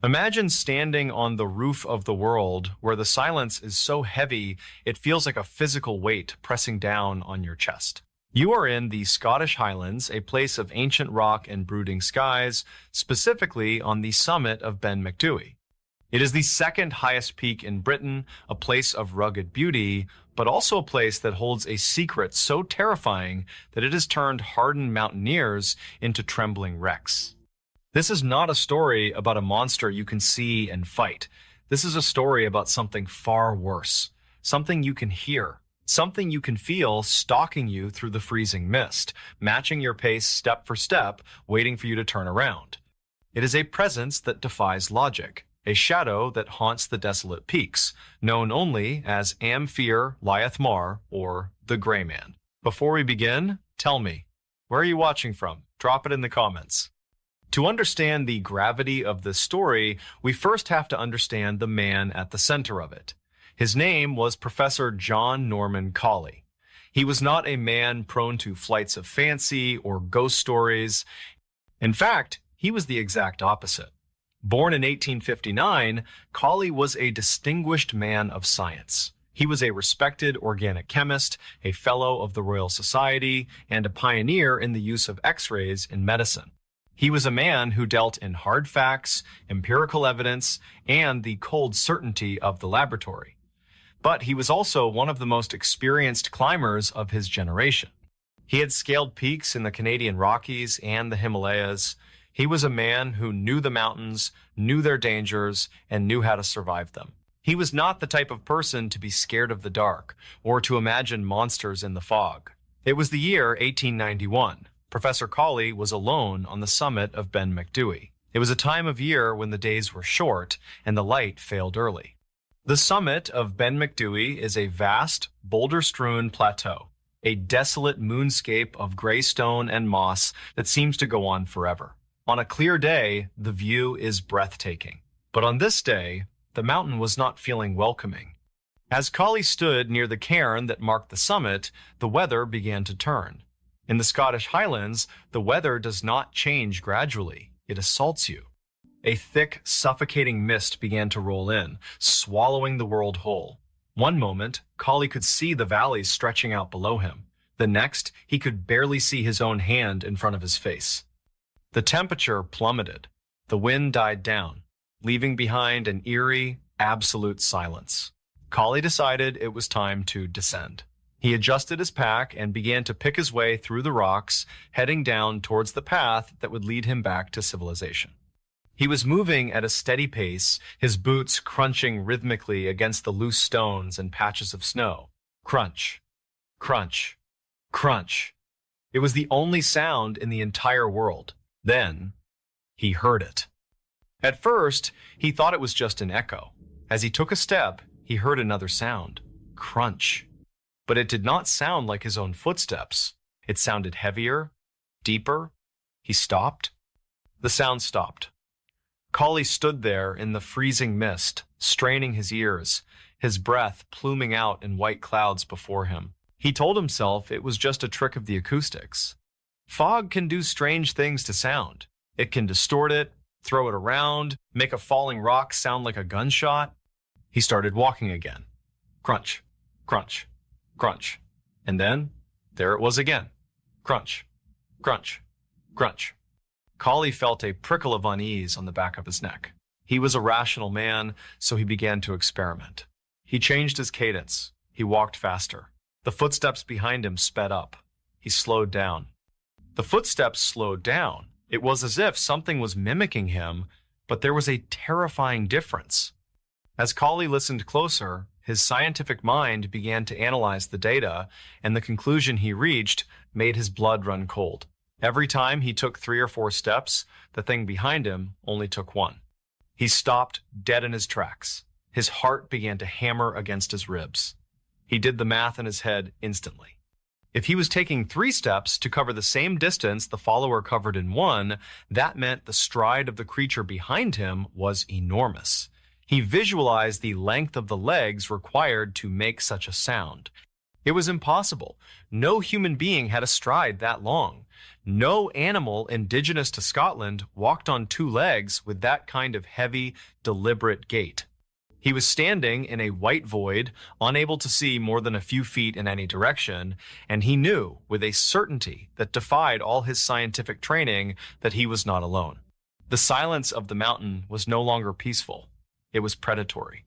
Imagine standing on the roof of the world where the silence is so heavy it feels like a physical weight pressing down on your chest. You are in the Scottish Highlands, a place of ancient rock and brooding skies, specifically on the summit of Ben Macdui. It is the second highest peak in Britain, a place of rugged beauty, but also a place that holds a secret so terrifying that it has turned hardened mountaineers into trembling wrecks. This is not a story about a monster you can see and fight. This is a story about something far worse, something you can hear, something you can feel stalking you through the freezing mist, matching your pace step for step, waiting for you to turn around. It is a presence that defies logic, a shadow that haunts the desolate peaks, known only as Am Fear Liath Mar, or the Gray Man. Before we begin, tell me, where are you watching from? Drop it in the comments. To understand the gravity of this story, we first have to understand the man at the center of it. His name was Professor John Norman Collie. He was not a man prone to flights of fancy or ghost stories. In fact, he was the exact opposite. Born in 1859, Collie was a distinguished man of science. He was a respected organic chemist, a fellow of the Royal Society, and a pioneer in the use of X-rays in medicine. He was a man who dealt in hard facts, empirical evidence, and the cold certainty of the laboratory. But he was also one of the most experienced climbers of his generation. He had scaled peaks in the Canadian Rockies and the Himalayas. He was a man who knew the mountains, knew their dangers, and knew how to survive them. He was not the type of person to be scared of the dark or to imagine monsters in the fog. It was the year 1891. Professor Collie was alone on the summit of Ben Macdui. It was a time of year when the days were short and the light failed early. The summit of Ben Macdui is a vast, boulder-strewn plateau, a desolate moonscape of gray stone and moss that seems to go on forever. On a clear day, the view is breathtaking. But on this day, the mountain was not feeling welcoming. As Collie stood near the cairn that marked the summit, the weather began to turn. In the Scottish Highlands, the weather does not change gradually. It assaults you. A thick, suffocating mist began to roll in, swallowing the world whole. One moment, Collie could see the valleys stretching out below him. The next, he could barely see his own hand in front of his face. The temperature plummeted. The wind died down, leaving behind an eerie, absolute silence. Collie decided it was time to descend. He adjusted his pack and began to pick his way through the rocks, heading down towards the path that would lead him back to civilization. He was moving at a steady pace, his boots crunching rhythmically against the loose stones and patches of snow. Crunch, crunch, crunch. It was the only sound in the entire world. Then, he heard it. At first, he thought it was just an echo. As he took a step, he heard another sound. Crunch. But it did not sound like his own footsteps. It sounded heavier, deeper. He stopped. The sound stopped. Collie stood there in the freezing mist, straining his ears, his breath pluming out in white clouds before him. He told himself it was just a trick of the acoustics. Fog can do strange things to sound. It can distort it, throw it around, make a falling rock sound like a gunshot. He started walking again. Crunch, crunch, crunch. And then, there it was again. Crunch, crunch, crunch. Collie felt a prickle of unease on the back of his neck. He was a rational man, so he began to experiment. He changed his cadence. He walked faster. The footsteps behind him sped up. He slowed down. The footsteps slowed down. It was as if something was mimicking him, but there was a terrifying difference. As Collie listened closer, his scientific mind began to analyze the data, and the conclusion he reached made his blood run cold. Every time he took 3 or 4 steps, the thing behind him only took 1. He stopped dead in his tracks. His heart began to hammer against his ribs. He did the math in his head instantly. If he was taking 3 steps to cover the same distance the follower covered in 1, that meant the stride of the creature behind him was enormous. He visualized the length of the legs required to make such a sound. It was impossible. No human being had a stride that long. No animal indigenous to Scotland walked on two legs with that kind of heavy, deliberate gait. He was standing in a white void, unable to see more than a few feet in any direction, and he knew with a certainty that defied all his scientific training that he was not alone. The silence of the mountain was no longer peaceful. It was predatory.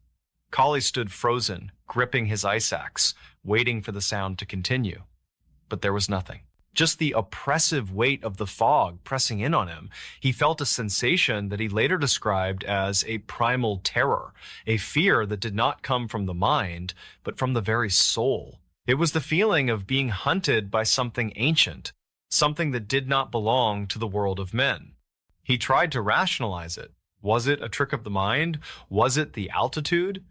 Collie stood frozen, gripping his ice axe, waiting for the sound to continue. But there was nothing. Just the oppressive weight of the fog pressing in on him. He felt a sensation that he later described as a primal terror, a fear that did not come from the mind, but from the very soul. It was the feeling of being hunted by something ancient, something that did not belong to the world of men. He tried to rationalize it. Was it a trick of the mind? Was it the altitude?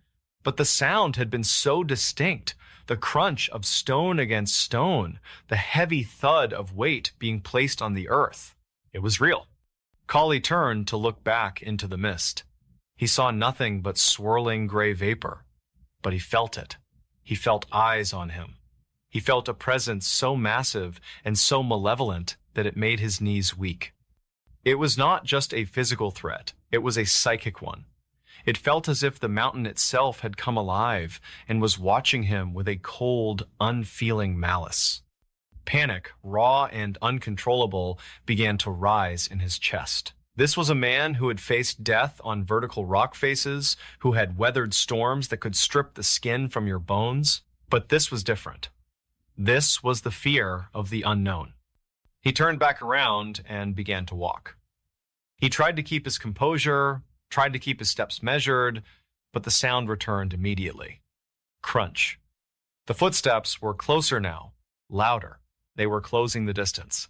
But the sound had been so distinct. The crunch of stone against stone, the heavy thud of weight being placed on the earth. It was real. Collie turned to look back into the mist. He saw nothing but swirling gray vapor, but he felt it. He felt eyes on him. He felt a presence so massive and so malevolent that it made his knees weak. It was not just a physical threat, it was a psychic one. It felt as if the mountain itself had come alive and was watching him with a cold, unfeeling malice. Panic, raw and uncontrollable, began to rise in his chest. This was a man who had faced death on vertical rock faces, who had weathered storms that could strip the skin from your bones. But this was different. This was the fear of the unknown. He turned back around and began to walk. He tried to keep his composure, tried to keep his steps measured, but the sound returned immediately. Crunch. The footsteps were closer now, louder. They were closing the distance.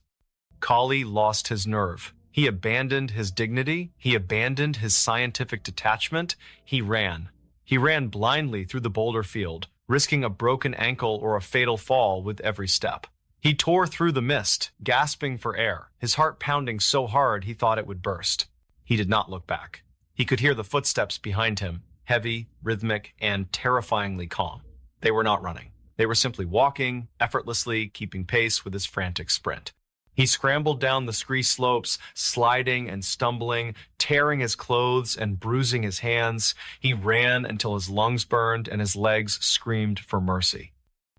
Collie lost his nerve. He abandoned his dignity. He abandoned his scientific detachment. He ran. He ran blindly through the boulder field, risking a broken ankle or a fatal fall with every step. He tore through the mist, gasping for air, his heart pounding so hard he thought it would burst. He did not look back. He could hear the footsteps behind him, heavy, rhythmic, and terrifyingly calm. They were not running. They were simply walking, effortlessly keeping pace with his frantic sprint. He scrambled down the scree slopes, sliding and stumbling, tearing his clothes and bruising his hands. He ran until his lungs burned and his legs screamed for mercy.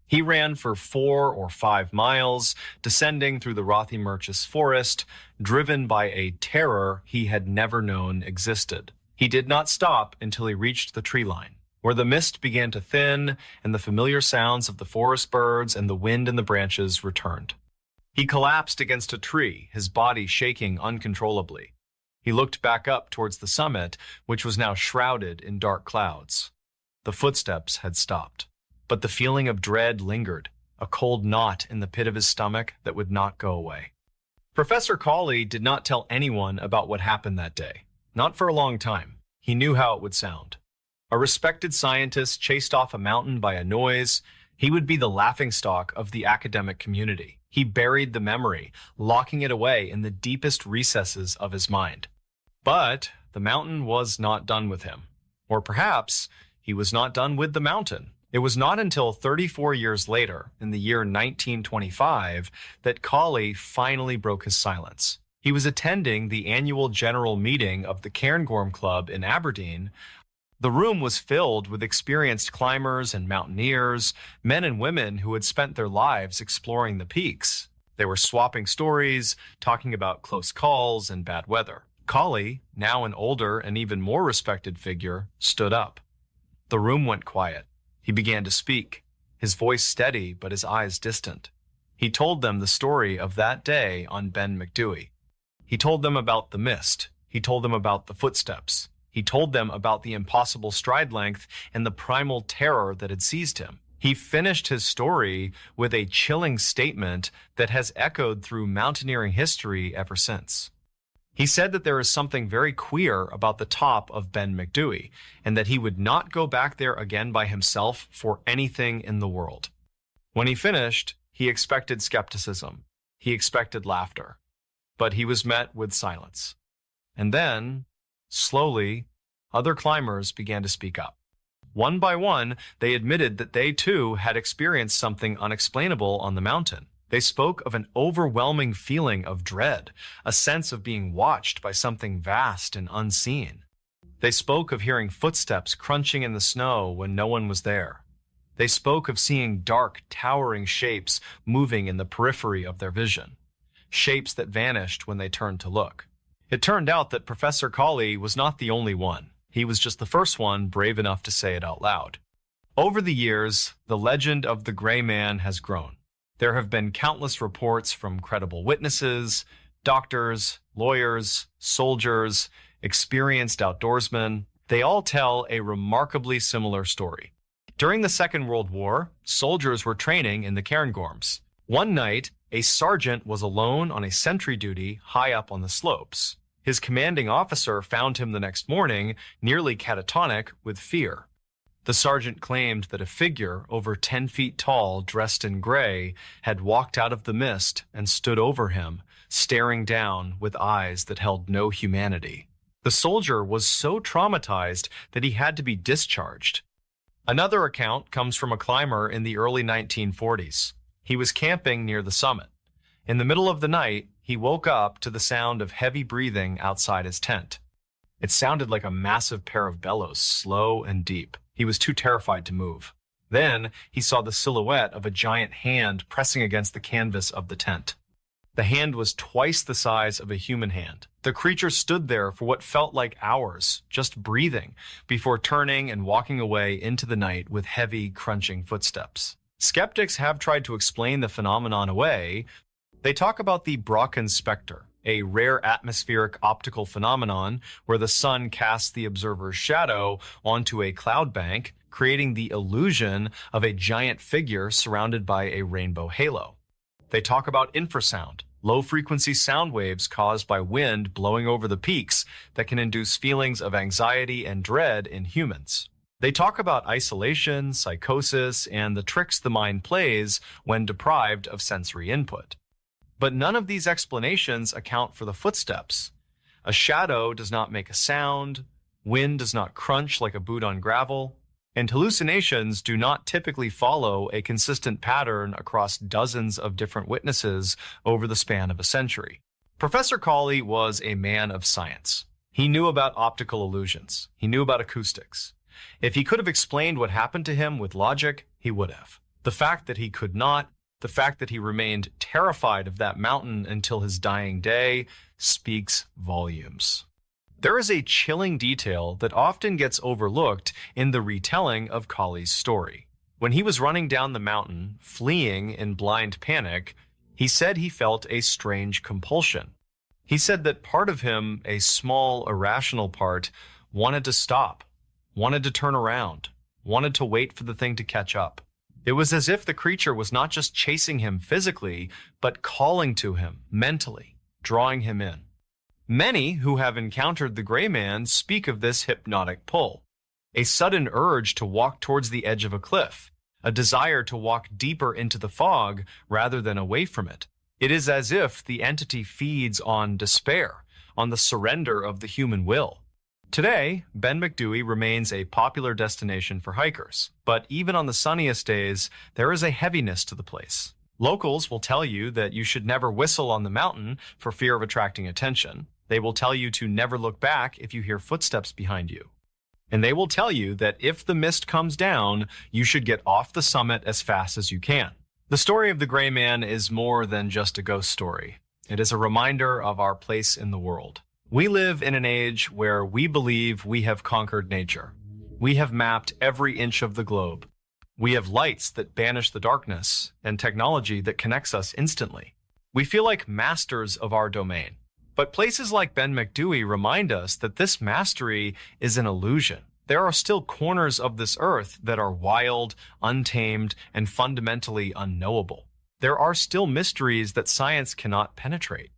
He ran for 4 or 5 miles, descending through the Rothiemurchus forest, driven by a terror he had never known existed. He did not stop until he reached the tree line, where the mist began to thin and the familiar sounds of the forest birds and the wind in the branches returned. He collapsed against a tree, his body shaking uncontrollably. He looked back up towards the summit, which was now shrouded in dark clouds. The footsteps had stopped. But the feeling of dread lingered, a cold knot in the pit of his stomach that would not go away. Professor Collie did not tell anyone about what happened that day. Not for a long time. He knew how it would sound. A respected scientist chased off a mountain by a noise. He would be the laughingstock of the academic community. He buried the memory, locking it away in the deepest recesses of his mind. But the mountain was not done with him. Or perhaps he was not done with the mountain. It was not until 34 years later, in the year 1925, that Collie finally broke his silence. He was attending the annual general meeting of the Cairngorm Club in Aberdeen. The room was filled with experienced climbers and mountaineers, men and women who had spent their lives exploring the peaks. They were swapping stories, talking about close calls and bad weather. Collie, now an older and even more respected figure, stood up. The room went quiet. He began to speak, his voice steady but his eyes distant. He told them the story of that day on Ben Macdui. He told them about the mist. He told them about the footsteps. He told them about the impossible stride length and the primal terror that had seized him. He finished his story with a chilling statement that has echoed through mountaineering history ever since. He said that there is something very queer about the top of Ben Macdui, and that he would not go back there again by himself for anything in the world. When he finished, he expected skepticism. He expected laughter. But he was met with silence. And then, slowly, other climbers began to speak up. One by one, they admitted that they too had experienced something unexplainable on the mountain. They spoke of an overwhelming feeling of dread, a sense of being watched by something vast and unseen. They spoke of hearing footsteps crunching in the snow when no one was there. They spoke of seeing dark, towering shapes moving in the periphery of their vision, shapes that vanished when they turned to look. It turned out that Professor Colley was not the only one. He was just the first one brave enough to say it out loud. Over the years, the legend of the Gray Man has grown. There have been countless reports from credible witnesses, doctors, lawyers, soldiers, experienced outdoorsmen. They all tell a remarkably similar story. During the Second World War, soldiers were training in the Cairngorms. One night, a sergeant was alone on a sentry duty high up on the slopes. His commanding officer found him the next morning, nearly catatonic with fear. The sergeant claimed that a figure over 10 feet tall, dressed in gray, had walked out of the mist and stood over him, staring down with eyes that held no humanity. The soldier was so traumatized that he had to be discharged. Another account comes from a climber in the early 1940s. He was camping near the summit. In the middle of the night, he woke up to the sound of heavy breathing outside his tent. It sounded like a massive pair of bellows, slow and deep. He was too terrified to move. Then he saw the silhouette of a giant hand pressing against the canvas of the tent. The hand was twice the size of a human hand. The creature stood there for what felt like hours, just breathing, before turning and walking away into the night with heavy, crunching footsteps. Skeptics have tried to explain the phenomenon away. They talk about the Brocken specter, a rare atmospheric optical phenomenon where the sun casts the observer's shadow onto a cloud bank, creating the illusion of a giant figure surrounded by a rainbow halo. They talk about infrasound, low-frequency sound waves caused by wind blowing over the peaks that can induce feelings of anxiety and dread in humans. They talk about isolation, psychosis, and the tricks the mind plays when deprived of sensory input. But none of these explanations account for the footsteps. A shadow does not make a sound, wind does not crunch like a boot on gravel, and hallucinations do not typically follow a consistent pattern across dozens of different witnesses over the span of a century. Professor Colley was a man of science. He knew about optical illusions. He knew about acoustics. If he could have explained what happened to him with logic, he would have. The fact that he could not, the fact that he remained terrified of that mountain until his dying day, speaks volumes. There is a chilling detail that often gets overlooked in the retelling of Colley's story. When he was running down the mountain, fleeing in blind panic, he said he felt a strange compulsion. He said that part of him, a small, irrational part, wanted to stop, wanted to turn around, wanted to wait for the thing to catch up. It was as if the creature was not just chasing him physically, but calling to him mentally, drawing him in. Many who have encountered the Gray Man speak of this hypnotic pull, a sudden urge to walk towards the edge of a cliff, a desire to walk deeper into the fog rather than away from it. It is as if the entity feeds on despair, on the surrender of the human will. Today, Ben Macdui remains a popular destination for hikers, but even on the sunniest days, there is a heaviness to the place. Locals will tell you that you should never whistle on the mountain for fear of attracting attention. They will tell you to never look back if you hear footsteps behind you. And they will tell you that if the mist comes down, you should get off the summit as fast as you can. The story of the Gray Man is more than just a ghost story. It is a reminder of our place in the world. We live in an age where we believe we have conquered nature. We have mapped every inch of the globe. We have lights that banish the darkness and technology that connects us instantly. We feel like masters of our domain. But places like Ben Macdui remind us that this mastery is an illusion. There are still corners of this earth that are wild, untamed, and fundamentally unknowable. There are still mysteries that science cannot penetrate.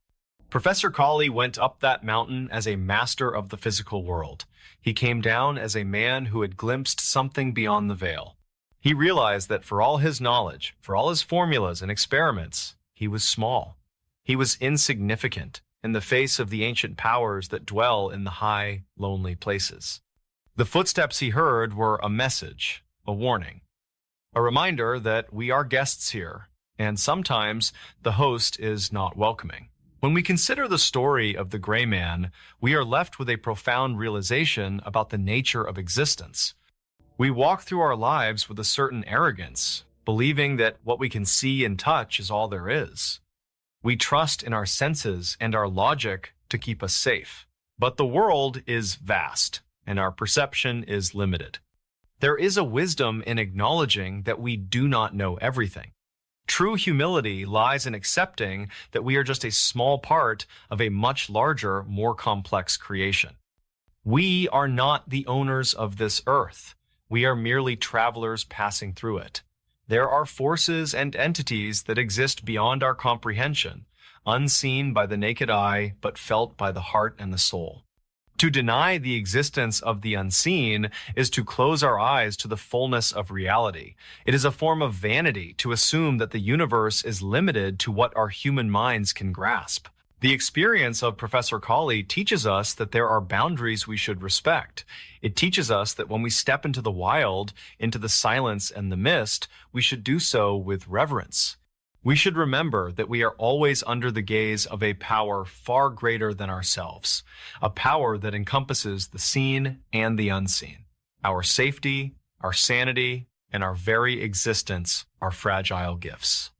Professor Colley went up that mountain as a master of the physical world. He came down as a man who had glimpsed something beyond the veil. He realized that for all his knowledge, for all his formulas and experiments, he was small. He was insignificant in the face of the ancient powers that dwell in the high, lonely places. The footsteps he heard were a message, a warning, a reminder that we are guests here, and sometimes the host is not welcoming. When we consider the story of the Gray Man, we are left with a profound realization about the nature of existence. We walk through our lives with a certain arrogance, believing that what we can see and touch is all there is. We trust in our senses and our logic to keep us safe. But the world is vast, and our perception is limited. There is a wisdom in acknowledging that we do not know everything. True humility lies in accepting that we are just a small part of a much larger, more complex creation. We are not the owners of this earth. We are merely travelers passing through it. There are forces and entities that exist beyond our comprehension, unseen by the naked eye, but felt by the heart and the soul. To deny the existence of the unseen is to close our eyes to the fullness of reality. It is a form of vanity to assume that the universe is limited to what our human minds can grasp. The experience of Professor Colley teaches us that there are boundaries we should respect. It teaches us that when we step into the wild, into the silence and the mist, we should do so with reverence. We should remember that we are always under the gaze of a power far greater than ourselves, a power that encompasses the seen and the unseen. Our safety, our sanity, and our very existence are fragile gifts.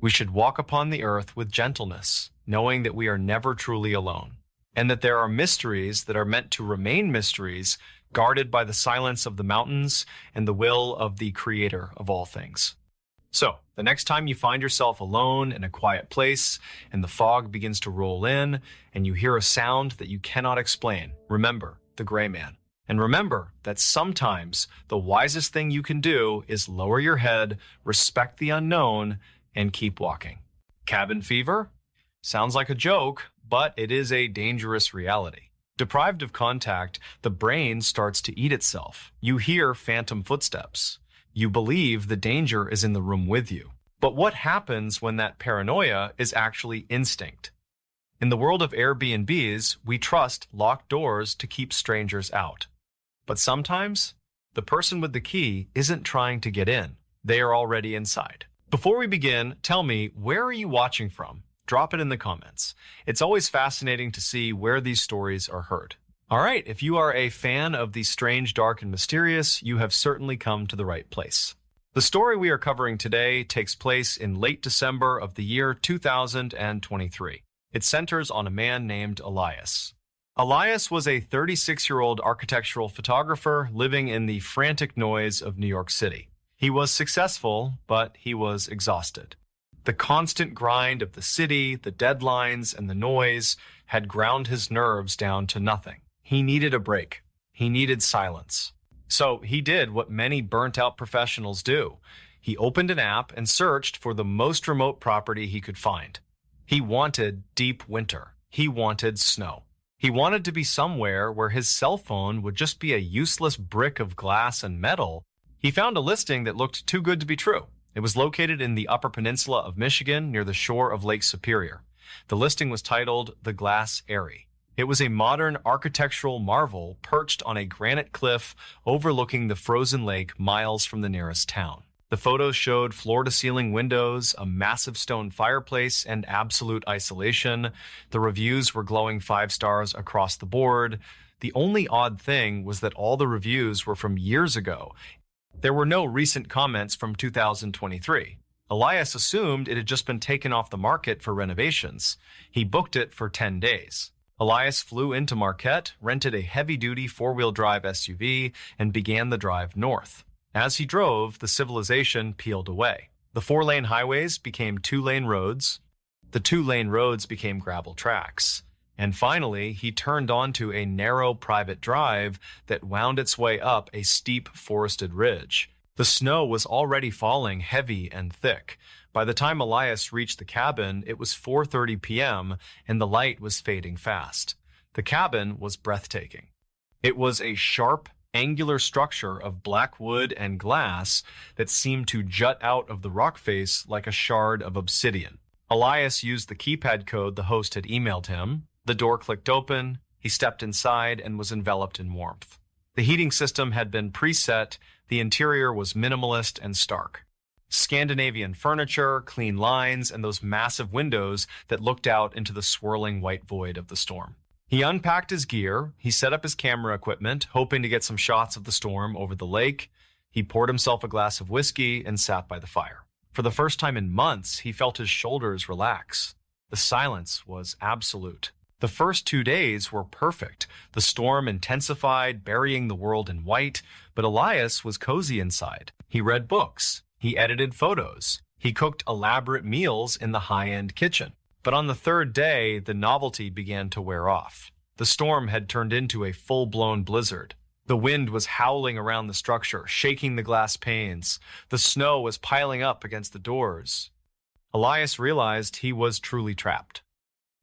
We should walk upon the earth with gentleness, knowing that we are never truly alone, and that there are mysteries that are meant to remain mysteries, guarded by the silence of the mountains and the will of the Creator of all things. So, the next time you find yourself alone in a quiet place and the fog begins to roll in and you hear a sound that you cannot explain, remember the Gray Man. And remember that sometimes the wisest thing you can do is lower your head, respect the unknown, and keep walking. Cabin fever? Sounds like a joke, but it is a dangerous reality. Deprived of contact, the brain starts to eat itself. You hear phantom footsteps. You believe the danger is in the room with you. But what happens when that paranoia is actually instinct? In the world of Airbnbs, we trust locked doors to keep strangers out. But sometimes, the person with the key isn't trying to get in. They are already inside. Before we begin, tell me, where are you watching from? Drop it in the comments. It's always fascinating to see where these stories are heard. All right, if you are a fan of the strange, dark, and mysterious, you have certainly come to the right place. The story we are covering today takes place in late December of the year 2023. It centers on a man named Elias. Elias was a 36-year-old architectural photographer living in the frantic noise of New York City. He was successful, but he was exhausted. The constant grind of the city, the deadlines, and the noise had ground his nerves down to nothing. He needed a break. He needed silence. So he did what many burnt-out professionals do. He opened an app and searched for the most remote property he could find. He wanted deep winter. He wanted snow. He wanted to be somewhere where his cell phone would just be a useless brick of glass and metal. He found a listing that looked too good to be true. It was located in the Upper Peninsula of Michigan near the shore of Lake Superior. The listing was titled The Glass Eyrie. It was a modern architectural marvel perched on a granite cliff overlooking the frozen lake miles from the nearest town. The photos showed floor-to-ceiling windows, a massive stone fireplace, and absolute isolation. The reviews were glowing 5 stars across the board. The only odd thing was that all the reviews were from years ago. There were no recent comments from 2023. Elias assumed it had just been taken off the market for renovations. He booked it for 10 days. Elias flew into Marquette, rented a heavy-duty 4-wheel drive SUV, and began the drive north. As he drove, the civilization peeled away. The 4-lane highways became 2-lane roads. The 2-lane roads became gravel tracks. And finally, he turned onto a narrow private drive that wound its way up a steep forested ridge. The snow was already falling heavy and thick. By the time Elias reached the cabin, it was 4:30 p.m., and the light was fading fast. The cabin was breathtaking. It was a sharp, angular structure of black wood and glass that seemed to jut out of the rock face like a shard of obsidian. Elias used the keypad code the host had emailed him. The door clicked open. He stepped inside and was enveloped in warmth. The heating system had been preset, the interior was minimalist and stark. Scandinavian furniture, clean lines, and those massive windows that looked out into the swirling white void of the storm. He unpacked his gear, he set up his camera equipment, hoping to get some shots of the storm over the lake. He poured himself a glass of whiskey and sat by the fire. For the first time in months, he felt his shoulders relax. The silence was absolute. The first 2 days were perfect. The storm intensified, burying the world in white, but Elias was cozy inside. He read books. He edited photos. He cooked elaborate meals in the high-end kitchen. But on the third day, the novelty began to wear off. The storm had turned into a full-blown blizzard. The wind was howling around the structure, shaking the glass panes. The snow was piling up against the doors. Elias realized he was truly trapped.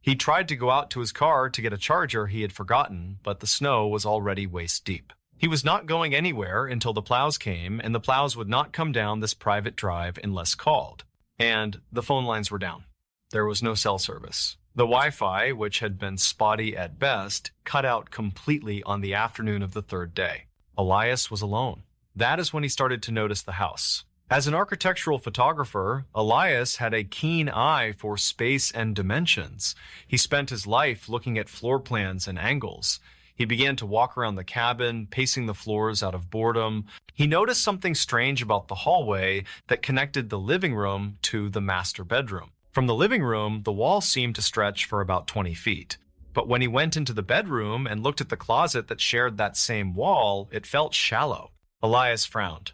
He tried to go out to his car to get a charger he had forgotten, but the snow was already waist-deep. He was not going anywhere until the plows came, and the plows would not come down this private drive unless called. And the phone lines were down. There was no cell service. The Wi-Fi, which had been spotty at best, cut out completely on the afternoon of the third day. Elias was alone. That is when he started to notice the house. As an architectural photographer, Elias had a keen eye for space and dimensions. He spent his life looking at floor plans and angles. He began to walk around the cabin, pacing the floors out of boredom. He noticed something strange about the hallway that connected the living room to the master bedroom. From the living room, the wall seemed to stretch for about 20 feet. But when he went into the bedroom and looked at the closet that shared that same wall, it felt shallow. Elias frowned.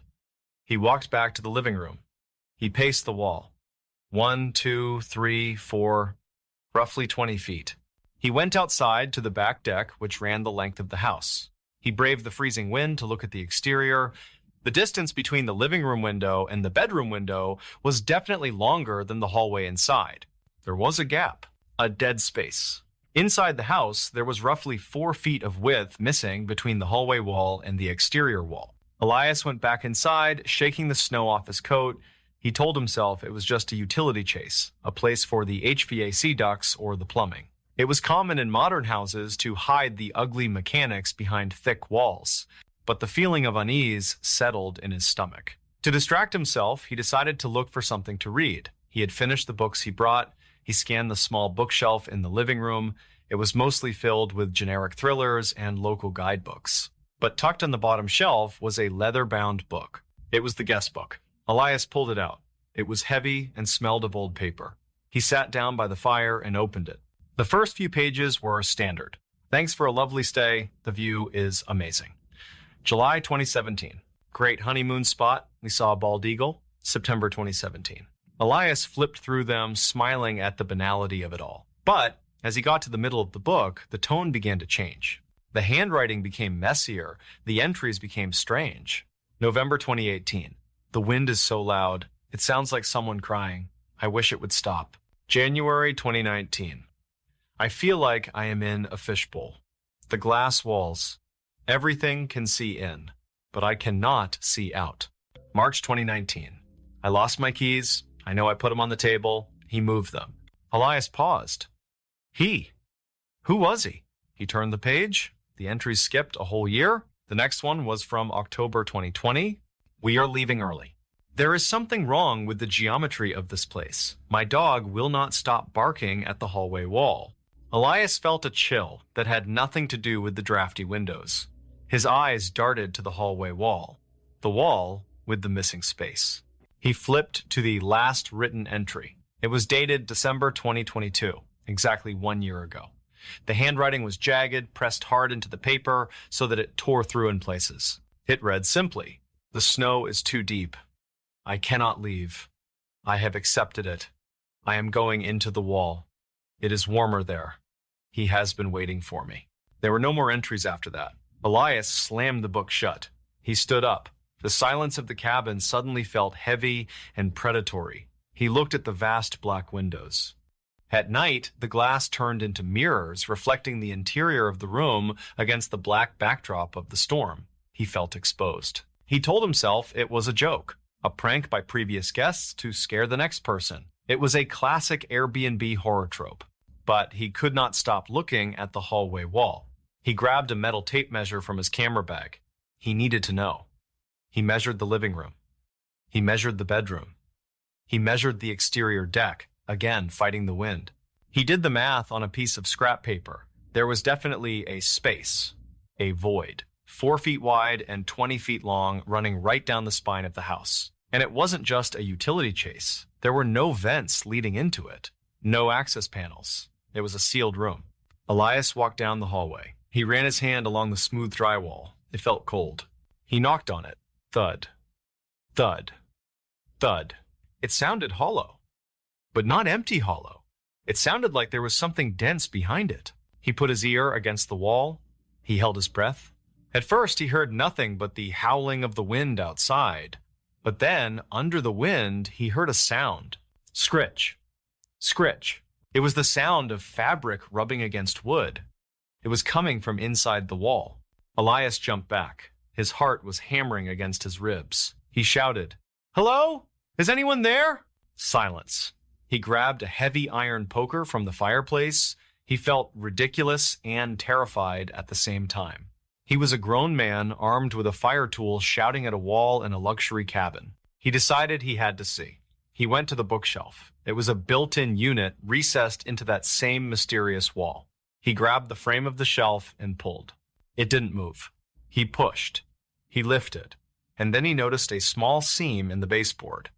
He walked back to the living room. He paced the wall. 1, 2, 3, 4, roughly 20 feet. He went outside to the back deck, which ran the length of the house. He braved the freezing wind to look at the exterior. The distance between the living room window and the bedroom window was definitely longer than the hallway inside. There was a gap, a dead space. Inside the house, there was roughly 4 feet of width missing between the hallway wall and the exterior wall. Elias went back inside, shaking the snow off his coat. He told himself it was just a utility chase, a place for the HVAC ducts or the plumbing. It was common in modern houses to hide the ugly mechanics behind thick walls, but the feeling of unease settled in his stomach. To distract himself, he decided to look for something to read. He had finished the books he brought. He scanned the small bookshelf in the living room. It was mostly filled with generic thrillers and local guidebooks. But tucked on the bottom shelf was a leather-bound book. It was the guest book. Elias pulled it out. It was heavy and smelled of old paper. He sat down by the fire and opened it. The first few pages were standard. Thanks for a lovely stay. The view is amazing. July 2017. Great honeymoon spot. We saw a bald eagle. September 2017. Elias flipped through them, smiling at the banality of it all. But as he got to the middle of the book, the tone began to change. The handwriting became messier. The entries became strange. November 2018. The wind is so loud. It sounds like someone crying. I wish it would stop. January 2019. I feel like I am in a fishbowl. The glass walls. Everything can see in, but I cannot see out. March 2019. I lost my keys. I know I put them on the table. He moved them. Elias paused. He? Who was he? He turned the page. The entries skipped a whole year. The next one was from October 2020. We are leaving early. There is something wrong with the geometry of this place. My dog will not stop barking at the hallway wall. Elias felt a chill that had nothing to do with the drafty windows. His eyes darted to the hallway wall, the wall with the missing space. He flipped to the last written entry. It was dated December 2022, exactly 1 year ago. The handwriting was jagged, pressed hard into the paper so that it tore through in places. It read simply, "The snow is too deep. I cannot leave. I have accepted it. I am going into the wall. It is warmer there. He has been waiting for me." There were no more entries after that. Elias slammed the book shut. He stood up. The silence of the cabin suddenly felt heavy and predatory. He looked at the vast black windows. At night, the glass turned into mirrors, reflecting the interior of the room against the black backdrop of the storm. He felt exposed. He told himself it was a joke, a prank by previous guests to scare the next person. It was a classic Airbnb horror trope. But he could not stop looking at the hallway wall. He grabbed a metal tape measure from his camera bag. He needed to know. He measured the living room. He measured the bedroom. He measured the exterior deck, again fighting the wind. He did the math on a piece of scrap paper. There was definitely a space, a void, 4 feet wide and 20 feet long, running right down the spine of the house. And it wasn't just a utility chase. There were no vents leading into it, no access panels. It was a sealed room. Elias walked down the hallway. He ran his hand along the smooth drywall. It felt cold. He knocked on it. Thud. Thud. Thud. It sounded hollow, but not empty hollow. It sounded like there was something dense behind it. He put his ear against the wall. He held his breath. At first, he heard nothing but the howling of the wind outside. But then, under the wind, he heard a sound. Scritch. Scritch. It was the sound of fabric rubbing against wood. It was coming from inside the wall. Elias jumped back. His heart was hammering against his ribs. He shouted, "Hello? Is anyone there?" Silence. He grabbed a heavy iron poker from the fireplace. He felt ridiculous and terrified at the same time. He was a grown man armed with a fire tool shouting at a wall in a luxury cabin. He decided he had to see. He went to the bookshelf. It was a built-in unit recessed into that same mysterious wall. He grabbed the frame of the shelf and pulled. It didn't move. He pushed. He lifted. And then he noticed a small seam in the baseboard.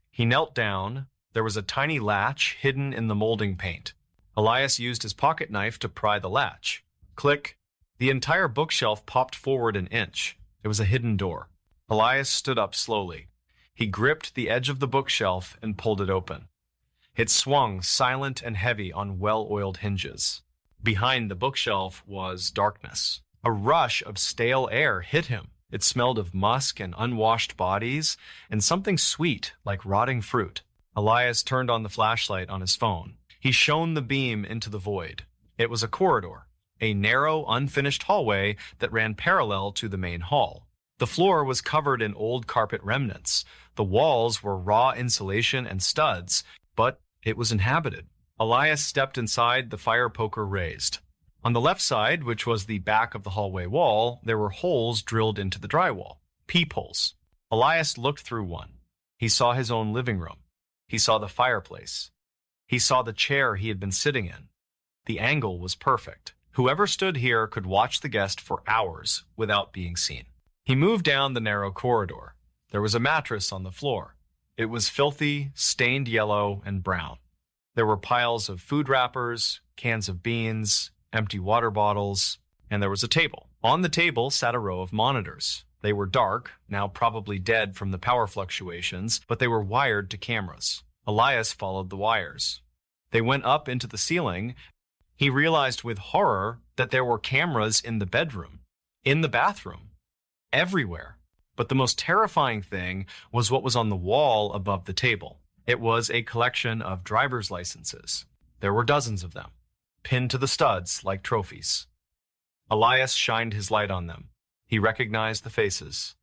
He knelt down. There was a tiny latch hidden in the molding paint. Elias used his pocket knife to pry the latch. Click. The entire bookshelf popped forward an inch. It was a hidden door. Elias stood up slowly. He gripped the edge of the bookshelf and pulled it open. It swung silent and heavy on well-oiled hinges. Behind the bookshelf was darkness. A rush of stale air hit him. It smelled of musk and unwashed bodies and something sweet like rotting fruit. Elias turned on the flashlight on his phone. He shone the beam into the void. It was a corridor, a narrow, unfinished hallway that ran parallel to the main hall. The floor was covered in old carpet remnants. The walls were raw insulation and studs, but it was inhabited. Elias stepped inside, the fire poker raised. On the left side, which was the back of the hallway wall, there were holes drilled into the drywall, peepholes. Elias looked through one. He saw his own living room. He saw the fireplace. He saw the chair he had been sitting in. The angle was perfect. Whoever stood here could watch the guest for hours without being seen. He moved down the narrow corridor. There was a mattress on the floor. It was filthy, stained yellow and brown. There were piles of food wrappers, cans of beans, empty water bottles, and there was a table. On the table sat a row of monitors. They were dark, now probably dead from the power fluctuations, but they were wired to cameras. Elias followed the wires. They went up into the ceiling. He realized with horror that there were cameras in the bedroom, in the bathroom, everywhere. But the most terrifying thing was what was on the wall above the table. It was a collection of driver's licenses. There were dozens of them, pinned to the studs like trophies. Elias shined his light on them. He recognized the faces.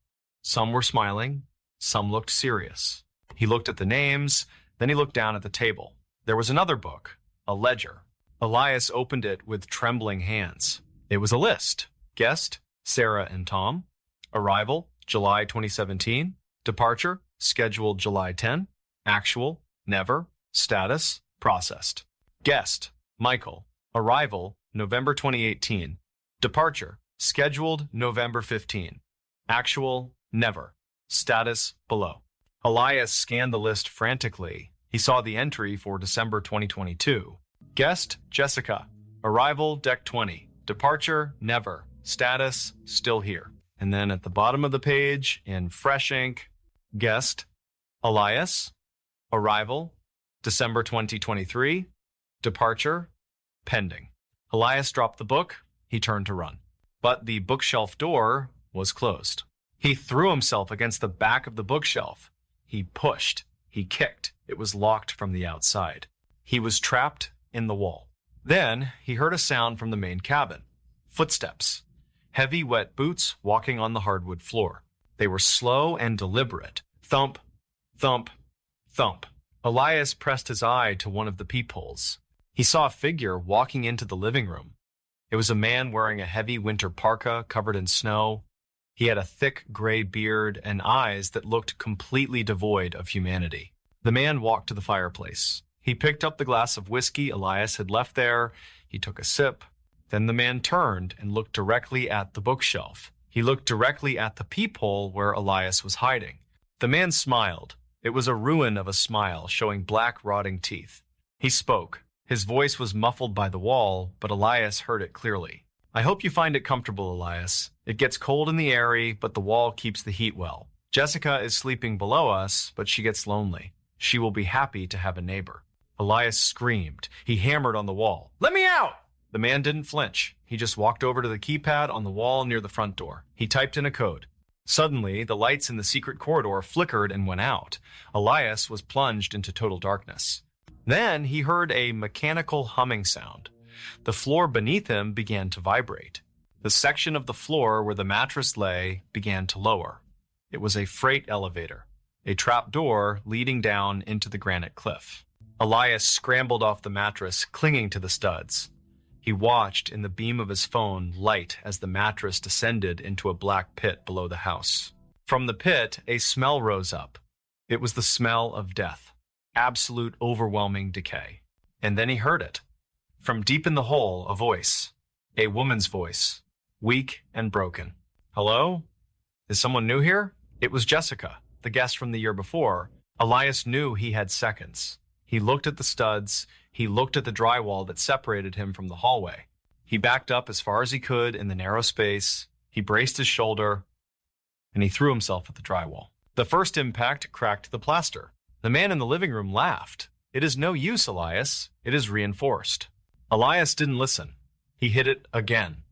Some were smiling, some looked serious. He looked at the names, then he looked down at the table. There was another book, a ledger. Elias opened it with trembling hands. It was a list. Guest, Sarah and Tom. Arrival, July 2017. Departure, scheduled July 10. Actual, never. Status, processed. Guest, Michael. Arrival, November 2018. Departure, scheduled November 15. Actual, never. Status, below. Elias scanned the list frantically. He saw the entry for December 2022. Guest, Jessica. Arrival, deck 20. Departure, never. Status, still here. And then at the bottom of the page, in fresh ink, guest, Elias. Arrival, December 2023. Departure, pending. Elias dropped the book. He turned to run. But the bookshelf door was closed. He threw himself against the back of the bookshelf. He pushed. He kicked. It was locked from the outside. He was trapped in the wall. Then he heard a sound from the main cabin. Footsteps. Heavy, wet boots walking on the hardwood floor. They were slow and deliberate. Thump, thump, thump. Elias pressed his eye to one of the peepholes. He saw a figure walking into the living room. It was a man wearing a heavy winter parka covered in snow. He had a thick gray beard and eyes that looked completely devoid of humanity. The man walked to the fireplace. He picked up the glass of whiskey Elias had left there. He took a sip. Then the man turned and looked directly at the bookshelf. He looked directly at the peephole where Elias was hiding. The man smiled. It was a ruin of a smile, showing black, rotting teeth. He spoke. His voice was muffled by the wall, but Elias heard it clearly. "I hope you find it comfortable, Elias. It gets cold in the airy, but the wall keeps the heat well. Jessica is sleeping below us, but she gets lonely. She will be happy to have a neighbor." Elias screamed. He hammered on the wall. "Let me out!" The man didn't flinch. He just walked over to the keypad on the wall near the front door. He typed in a code. Suddenly, the lights in the secret corridor flickered and went out. Elias was plunged into total darkness. Then he heard a mechanical humming sound. The floor beneath him began to vibrate. The section of the floor where the mattress lay began to lower. It was a freight elevator, a trap door leading down into the granite cliff. Elias scrambled off the mattress, clinging to the studs. He watched in the beam of his phone light as the mattress descended into a black pit below the house. From the pit, a smell rose up. It was the smell of death, absolute overwhelming decay. And then he heard it. From deep in the hole, a voice, a woman's voice, weak and broken. "Hello? Is someone new here?" It was Jessica, the guest from the year before. Elias knew he had seconds. He looked at the studs. He looked at the drywall that separated him from the hallway. He backed up as far as he could in the narrow space. He braced his shoulder, and he threw himself at the drywall. The first impact cracked the plaster. The man in the living room laughed. "It is no use, Elias. It is reinforced." Elias didn't listen. He hit it again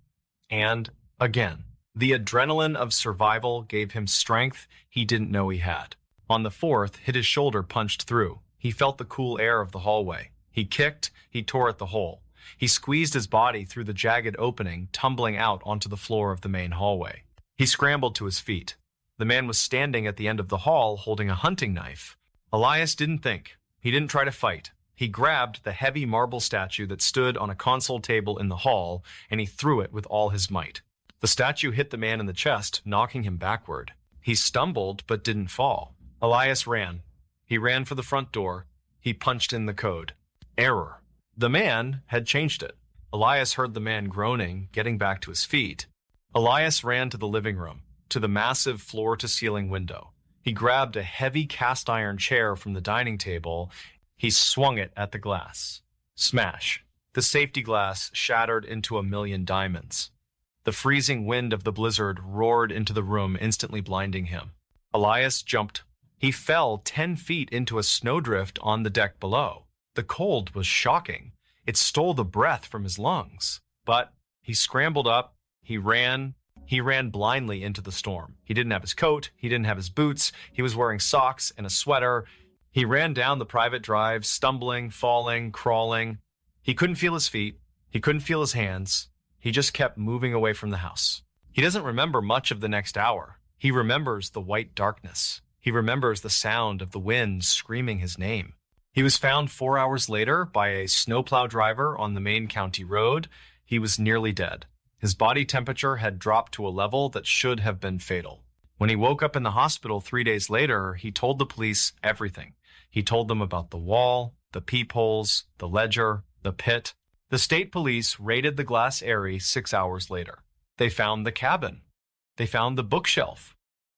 and again. The adrenaline of survival gave him strength he didn't know he had. On the fourth, hit his shoulder punched through. He felt the cool air of the hallway. He kicked, he tore at the hole. He squeezed his body through the jagged opening, tumbling out onto the floor of the main hallway. He scrambled to his feet. The man was standing at the end of the hall holding a hunting knife. Elias didn't think. He didn't try to fight. He grabbed the heavy marble statue that stood on a console table in the hall, and he threw it with all his might. The statue hit the man in the chest, knocking him backward. He stumbled but didn't fall. Elias ran. He ran for the front door. He punched in the code. Error. The man had changed it. Elias heard the man groaning, getting back to his feet. Elias ran to the living room, to the massive floor-to-ceiling window. He grabbed a heavy cast-iron chair from the dining table. He swung it at the glass. Smash. The safety glass shattered into a million diamonds. The freezing wind of the blizzard roared into the room, instantly blinding him. Elias jumped. He fell 10 feet into a snowdrift on the deck below. The cold was shocking. It stole the breath from his lungs. But he scrambled up. He ran blindly into the storm. He didn't have his coat. He didn't have his boots. He was wearing socks and a sweater. He ran down the private drive, stumbling, falling, crawling. He couldn't feel his feet. He couldn't feel his hands. He just kept moving away from the house. He doesn't remember much of the next hour. He remembers the white darkness. He remembers the sound of the wind screaming his name. He was found 4 hours later by a snowplow driver on the main county road. He was nearly dead. His body temperature had dropped to a level that should have been fatal. When he woke up in the hospital 3 days later, he told the police everything. He told them about the wall, the peepholes, the ledger, the pit. The state police raided the glass airy 6 hours later. They found the cabin. They found the bookshelf.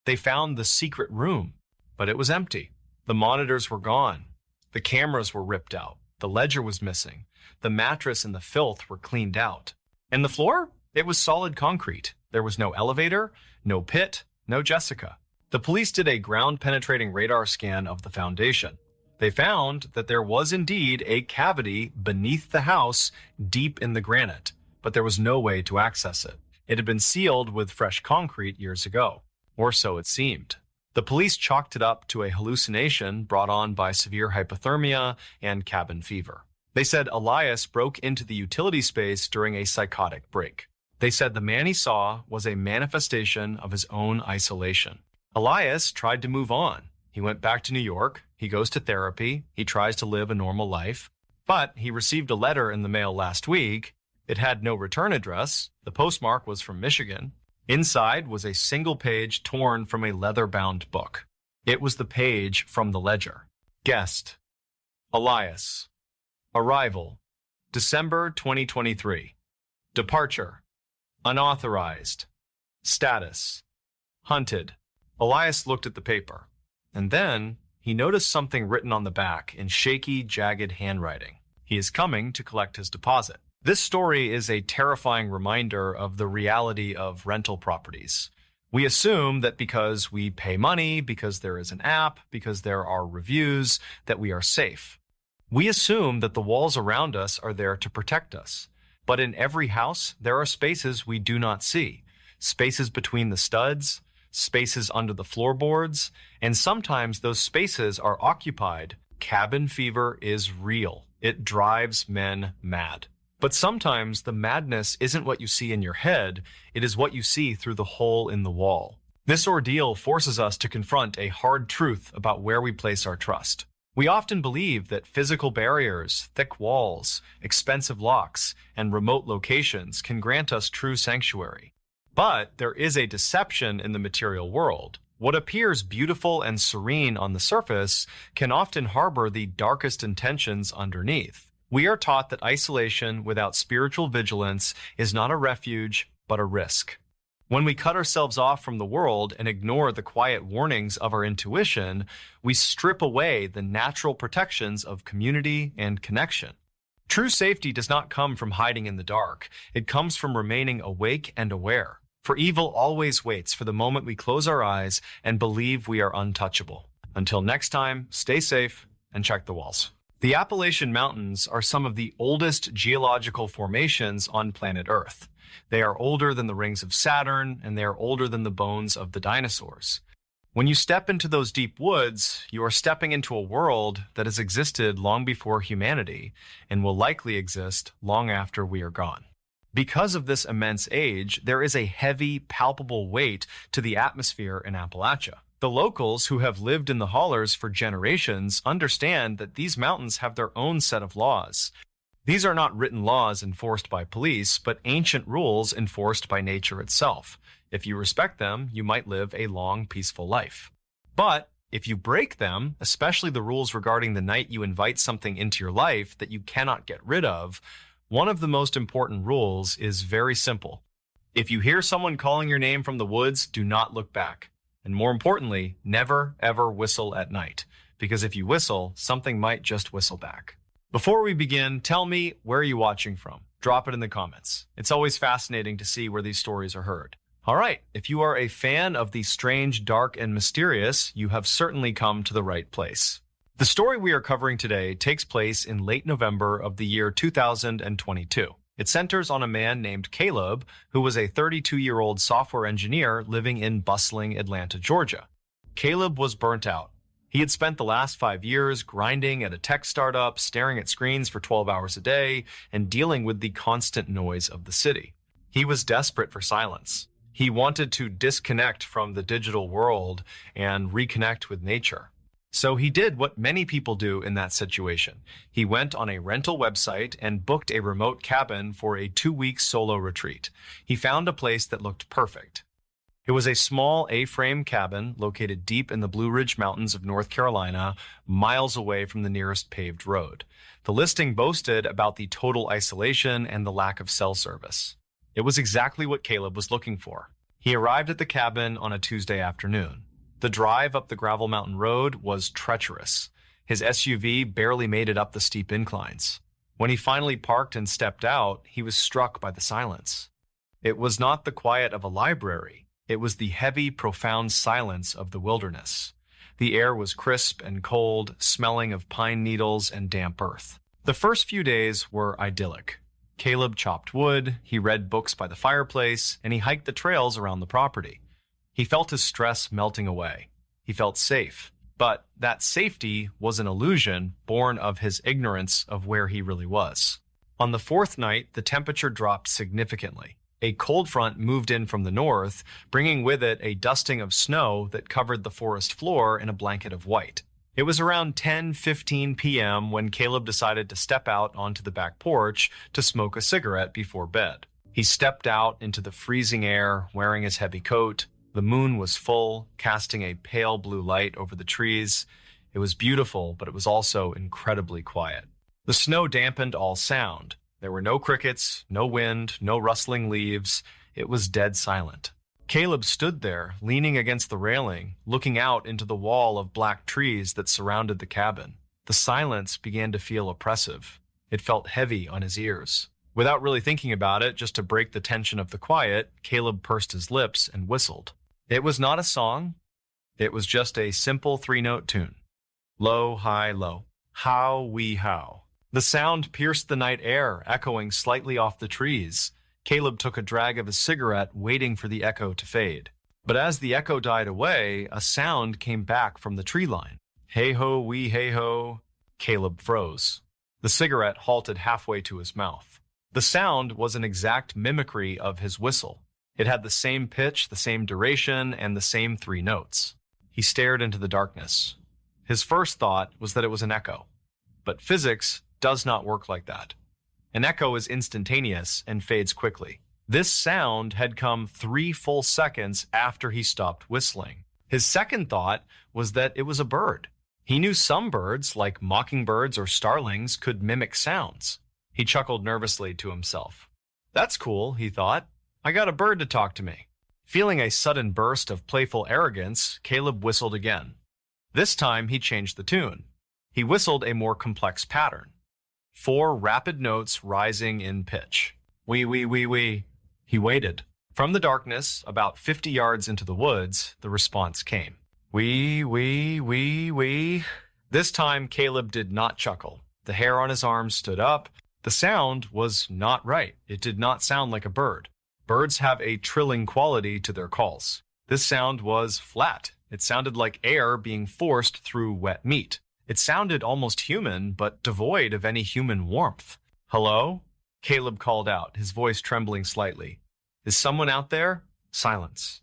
They found the secret room, but it was empty. The monitors were gone. The cameras were ripped out. The ledger was missing. The mattress and the filth were cleaned out. And the floor? It was solid concrete. There was no elevator, no pit, no Jessica. The police did a ground-penetrating radar scan of the foundation. They found that there was indeed a cavity beneath the house deep in the granite, but there was no way to access it. It had been sealed with fresh concrete years ago, or so it seemed. The police chalked it up to a hallucination brought on by severe hypothermia and cabin fever. They said Elias broke into the utility space during a psychotic break. They said the man he saw was a manifestation of his own isolation. Elias tried to move on. He went back to New York. He goes to therapy. He tries to live a normal life. But he received a letter in the mail last week. It had no return address. The postmark was from Michigan. Inside was a single page torn from a leather-bound book. It was the page from the ledger. Guest: Elias. Arrival: December 2023. Departure: Unauthorized. Status: Hunted. Elias looked at the paper, and then he noticed something written on the back in shaky, jagged handwriting. He is coming to collect his deposit. This story is a terrifying reminder of the reality of rental properties. We assume that because we pay money, because there is an app, because there are reviews, that we are safe. We assume that the walls around us are there to protect us. But in every house, there are spaces we do not see. Spaces between the studs, spaces under the floorboards, and sometimes those spaces are occupied. Cabin fever is real. It drives men mad. But sometimes the madness isn't what you see in your head, it is what you see through the hole in the wall. This ordeal forces us to confront a hard truth about where we place our trust. We often believe that physical barriers, thick walls, expensive locks, and remote locations can grant us true sanctuary. But there is a deception in the material world. What appears beautiful and serene on the surface can often harbor the darkest intentions underneath. We are taught that isolation without spiritual vigilance is not a refuge, but a risk. When we cut ourselves off from the world and ignore the quiet warnings of our intuition, we strip away the natural protections of community and connection. True safety does not come from hiding in the dark. It comes from remaining awake and aware. For evil always waits for the moment we close our eyes and believe we are untouchable. Until next time, stay safe and check the walls. The Appalachian Mountains are some of the oldest geological formations on planet Earth. They are older than the rings of Saturn, and they are older than the bones of the dinosaurs. When you step into those deep woods, you are stepping into a world that has existed long before humanity and will likely exist long after we are gone. Because of this immense age, there is a heavy, palpable weight to the atmosphere in Appalachia. The locals who have lived in the hollers for generations understand that these mountains have their own set of laws. These are not written laws enforced by police, but ancient rules enforced by nature itself. If you respect them, you might live a long, peaceful life. But if you break them, especially the rules regarding the night you invite something into your life that you cannot get rid of, one of the most important rules is very simple. If you hear someone calling your name from the woods, do not look back. And more importantly, never, ever whistle at night. Because if you whistle, something might just whistle back. Before we begin, tell me, where are you watching from? Drop it in the comments. It's always fascinating to see where these stories are heard. All right, if you are a fan of the strange, dark, and mysterious, you have certainly come to the right place. The story we are covering today takes place in late November of the year 2022. It centers on a man named Caleb, who was a 32-year-old software engineer living in bustling Atlanta, Georgia. Caleb was burnt out. He had spent the last 5 years grinding at a tech startup, staring at screens for 12 hours a day, and dealing with the constant noise of the city. He was desperate for silence. He wanted to disconnect from the digital world and reconnect with nature. So he did what many people do in that situation. He went on a rental website and booked a remote cabin for a 2-week solo retreat. He found a place that looked perfect. It was a small A-frame cabin located deep in the Blue Ridge Mountains of North Carolina, miles away from the nearest paved road. The listing boasted about the total isolation and the lack of cell service. It was exactly what Caleb was looking for. He arrived at the cabin on a Tuesday afternoon. The drive up the gravel mountain road was treacherous. His SUV barely made it up the steep inclines. When he finally parked and stepped out, he was struck by the silence. It was not the quiet of a library. It was the heavy, profound silence of the wilderness. The air was crisp and cold, smelling of pine needles and damp earth. The first few days were idyllic. Caleb chopped wood, he read books by the fireplace, and he hiked the trails around the property. He felt his stress melting away. He felt safe. But that safety was an illusion born of his ignorance of where he really was. On the fourth night, the temperature dropped significantly. A cold front moved in from the north, bringing with it a dusting of snow that covered the forest floor in a blanket of white. It was around 10:15 p.m. when Caleb decided to step out onto the back porch to smoke a cigarette before bed. He stepped out into the freezing air, wearing his heavy coat. The moon was full, casting a pale blue light over the trees. It was beautiful, but it was also incredibly quiet. The snow dampened all sound. There were no crickets, no wind, no rustling leaves. It was dead silent. Caleb stood there, leaning against the railing, looking out into the wall of black trees that surrounded the cabin. The silence began to feel oppressive. It felt heavy on his ears. Without really thinking about it, just to break the tension of the quiet, Caleb pursed his lips and whistled. It was not a song. It was just a simple three-note tune. Low, high, low. How, wee, how. The sound pierced the night air, echoing slightly off the trees. Caleb took a drag of his cigarette, waiting for the echo to fade. But as the echo died away, a sound came back from the tree line. Hey-ho, wee, hey-ho. Caleb froze. The cigarette halted halfway to his mouth. The sound was an exact mimicry of his whistle. It had the same pitch, the same duration, and the same three notes. He stared into the darkness. His first thought was that it was an echo. But physics does not work like that. An echo is instantaneous and fades quickly. This sound had come 3 full seconds after he stopped whistling. His second thought was that it was a bird. He knew some birds, like mockingbirds or starlings, could mimic sounds. He chuckled nervously to himself. That's cool, he thought. I got a bird to talk to me. Feeling a sudden burst of playful arrogance, Caleb whistled again. This time he changed the tune. He whistled a more complex pattern. 4 rapid notes rising in pitch. Wee, wee, wee, wee. He waited. From the darkness, about 50 yards into the woods, the response came. Wee, wee, wee, wee. This time Caleb did not chuckle. The hair on his arms stood up. The sound was not right. It did not sound like a bird. Birds have a trilling quality to their calls. This sound was flat. It sounded like air being forced through wet meat. It sounded almost human, but devoid of any human warmth. Hello? Caleb called out, his voice trembling slightly. Is someone out there? Silence.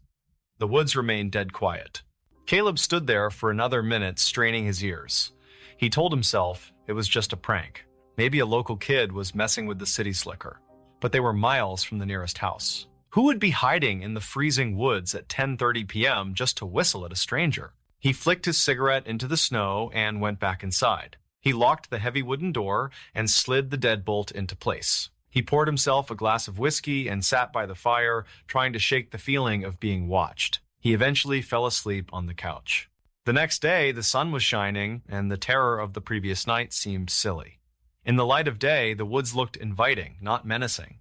The woods remained dead quiet. Caleb stood there for another minute, straining his ears. He told himself it was just a prank. Maybe a local kid was messing with the city slicker. But they were miles from the nearest house. Who would be hiding in the freezing woods at 10:30 p.m. just to whistle at a stranger? He flicked his cigarette into the snow and went back inside. He locked the heavy wooden door and slid the deadbolt into place. He poured himself a glass of whiskey and sat by the fire, trying to shake the feeling of being watched. He eventually fell asleep on the couch. The next day, the sun was shining, and the terror of the previous night seemed silly. In the light of day, the woods looked inviting, not menacing.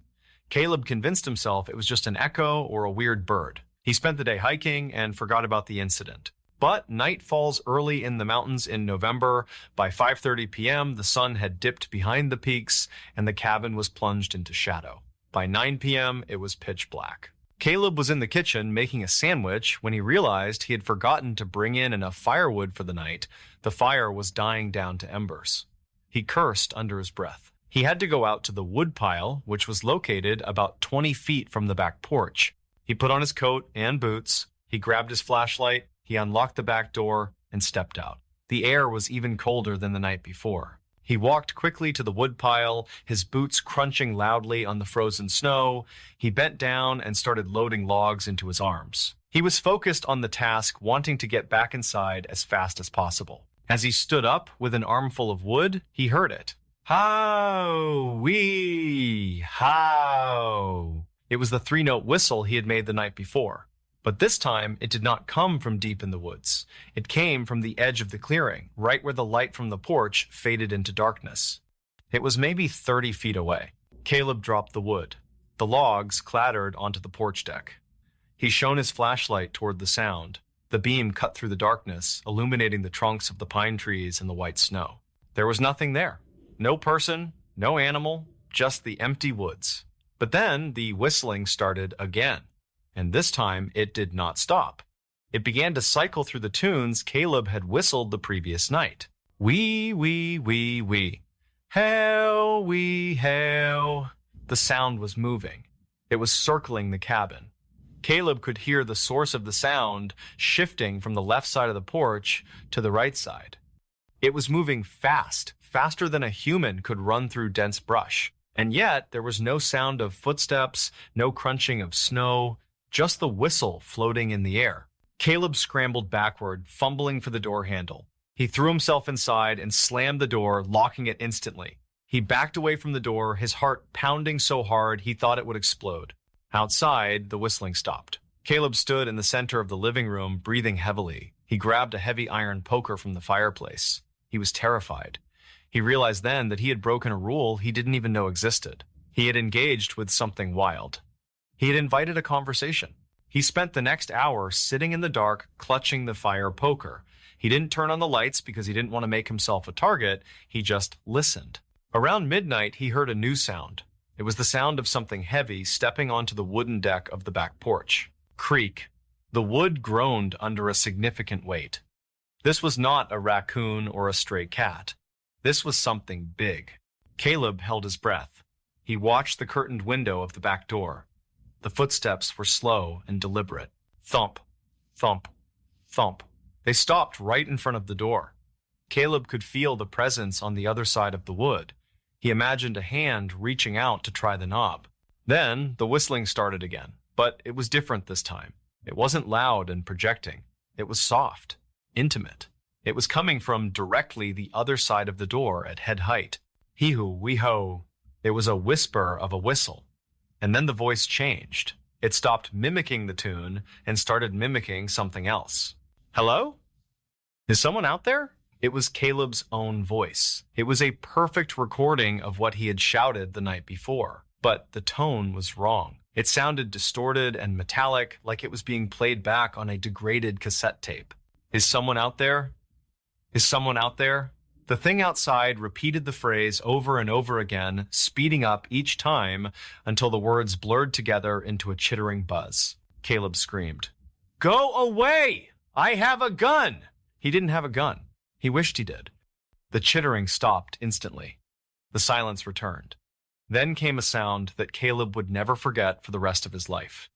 Caleb convinced himself it was just an echo or a weird bird. He spent the day hiking and forgot about the incident. But night falls early in the mountains in November. By 5:30 p.m., the sun had dipped behind the peaks, and the cabin was plunged into shadow. By 9 p.m., it was pitch black. Caleb was in the kitchen making a sandwich when he realized he had forgotten to bring in enough firewood for the night. The fire was dying down to embers. He cursed under his breath. He had to go out to the wood pile, which was located about 20 feet from the back porch. He put on his coat and boots. He grabbed his flashlight. He unlocked the back door and stepped out. The air was even colder than the night before. He walked quickly to the woodpile, his boots crunching loudly on the frozen snow. He bent down and started loading logs into his arms. He was focused on the task, wanting to get back inside as fast as possible. As he stood up with an armful of wood, he heard it. How-wee, how. It was the 3-note whistle he had made the night before. But this time, it did not come from deep in the woods. It came from the edge of the clearing, right where the light from the porch faded into darkness. It was maybe 30 feet away. Caleb dropped the wood. The logs clattered onto the porch deck. He shone his flashlight toward the sound. The beam cut through the darkness, illuminating the trunks of the pine trees and the white snow. There was nothing there. No person, no animal, just the empty woods. But then the whistling started again. And this time, it did not stop. It began to cycle through the tunes Caleb had whistled the previous night. Wee, wee, wee, wee. Hail, wee, hail. The sound was moving. It was circling the cabin. Caleb could hear the source of the sound shifting from the left side of the porch to the right side. It was moving fast, faster than a human could run through dense brush. And yet, there was no sound of footsteps, no crunching of snow, just the whistle floating in the air. Caleb scrambled backward, fumbling for the door handle. He threw himself inside and slammed the door, locking it instantly. He backed away from the door, his heart pounding so hard he thought it would explode. Outside, the whistling stopped. Caleb stood in the center of the living room, breathing heavily. He grabbed a heavy iron poker from the fireplace. He was terrified. He realized then that he had broken a rule he didn't even know existed. He had engaged with something wild. He had invited a conversation. He spent the next hour sitting in the dark, clutching the fire poker. He didn't turn on the lights because he didn't want to make himself a target. He just listened. Around midnight, he heard a new sound. It was the sound of something heavy stepping onto the wooden deck of the back porch. Creak. The wood groaned under a significant weight. This was not a raccoon or a stray cat. This was something big. Caleb held his breath. He watched the curtained window of the back door. The footsteps were slow and deliberate. Thump, thump, thump. They stopped right in front of the door. Caleb could feel the presence on the other side of the wood. He imagined a hand reaching out to try the knob. Then the whistling started again, but it was different this time. It wasn't loud and projecting. It was soft, intimate. It was coming from directly the other side of the door at head height. Hee-hoo, wee-ho. It was a whisper of a whistle. And then the voice changed. It stopped mimicking the tune and started mimicking something else. Hello? Is someone out there? It was Caleb's own voice. It was a perfect recording of what he had shouted the night before, but the tone was wrong. It sounded distorted and metallic, like it was being played back on a degraded cassette tape. Is someone out there? Is someone out there? The thing outside repeated the phrase over and over again, speeding up each time until the words blurred together into a chittering buzz. Caleb screamed, "Go away! I have a gun!" He didn't have a gun. He wished he did. The chittering stopped instantly. The silence returned. Then came a sound that Caleb would never forget for the rest of his life.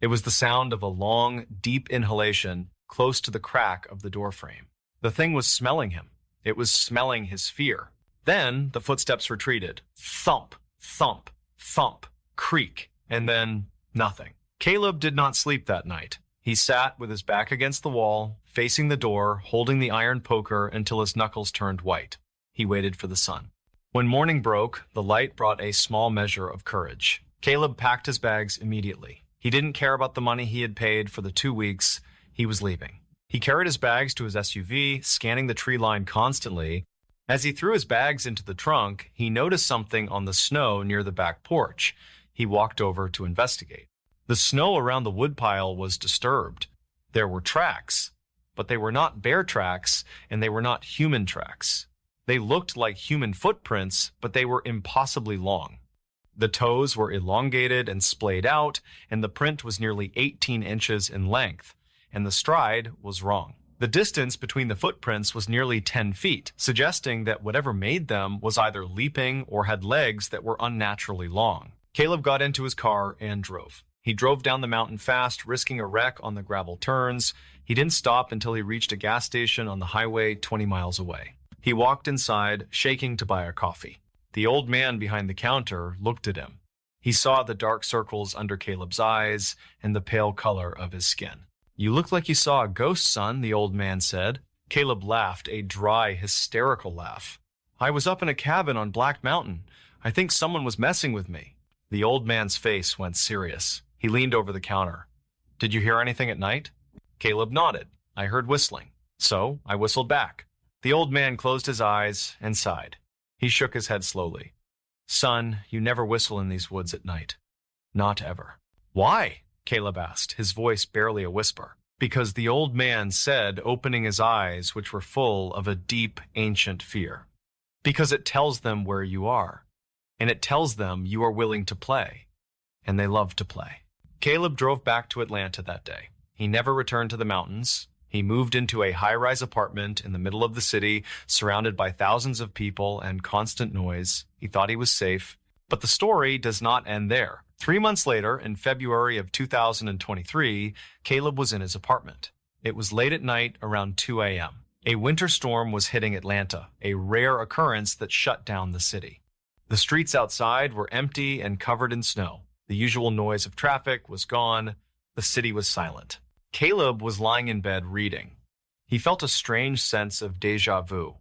It was the sound of a long, deep inhalation close to the crack of the doorframe. The thing was smelling him. It was smelling his fear. Then the footsteps retreated. Thump, thump, thump, creak, and then nothing. Caleb did not sleep that night. He sat with his back against the wall, facing the door, holding the iron poker until his knuckles turned white. He waited for the sun. When morning broke, the light brought a small measure of courage. Caleb packed his bags immediately. He didn't care about the money he had paid for the 2 weeks. He was leaving. He carried his bags to his SUV, scanning the tree line constantly. As he threw his bags into the trunk, he noticed something on the snow near the back porch. He walked over to investigate. The snow around the woodpile was disturbed. There were tracks, but they were not bear tracks, and they were not human tracks. They looked like human footprints, but they were impossibly long. The toes were elongated and splayed out, and the print was nearly 18 inches in length, and the stride was wrong. The distance between the footprints was nearly 10 feet, suggesting that whatever made them was either leaping or had legs that were unnaturally long. Caleb got into his car and drove. He drove down the mountain fast, risking a wreck on the gravel turns. He didn't stop until he reached a gas station on the highway 20 miles away. He walked inside, shaking to buy a coffee. The old man behind the counter looked at him. He saw the dark circles under Caleb's eyes and the pale color of his skin. "You look like you saw a ghost, son," the old man said. Caleb laughed, a dry, hysterical laugh. "I was up in a cabin on Black Mountain. I think someone was messing with me." The old man's face went serious. He leaned over the counter. "Did you hear anything at night?" Caleb nodded. "I heard whistling. So I whistled back." The old man closed his eyes and sighed. He shook his head slowly. "Son, you never whistle in these woods at night. Not ever." "Why?" Caleb asked, his voice barely a whisper. "Because the old man said, opening his eyes, which were full of a deep, ancient fear. Because it tells them where you are. And it tells them you are willing to play. And they love to play." Caleb drove back to Atlanta that day. He never returned to the mountains. He moved into a high-rise apartment in the middle of the city, surrounded by thousands of people and constant noise. He thought he was safe. But the story does not end there. 3 months later, in February of 2023, Caleb was in his apartment. It was late at night, around 2 a.m. A winter storm was hitting Atlanta, a rare occurrence that shut down the city. The streets outside were empty and covered in snow. The usual noise of traffic was gone. The city was silent. Caleb was lying in bed reading. He felt a strange sense of déjà vu.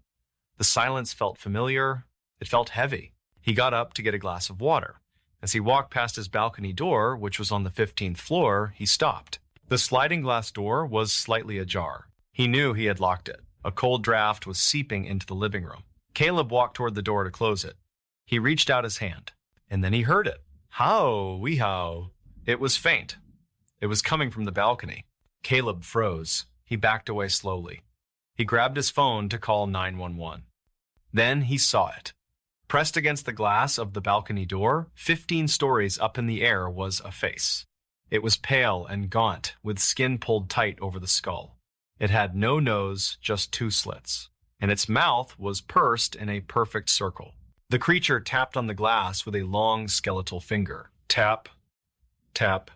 The silence felt familiar. It felt heavy. He got up to get a glass of water. As he walked past his balcony door, which was on the 15th floor, he stopped. The sliding glass door was slightly ajar. He knew he had locked it. A cold draft was seeping into the living room. Caleb walked toward the door to close it. He reached out his hand, and then he heard it. How, wee how. It was faint. It was coming from the balcony. Caleb froze. He backed away slowly. He grabbed his phone to call 911. Then he saw it. Pressed against the glass of the balcony door, 15 stories up in the air, was a face. It was pale and gaunt, with skin pulled tight over the skull. It had no nose, just 2 slits, and its mouth was pursed in a perfect circle. The creature tapped on the glass with a long skeletal finger. Tap, tap,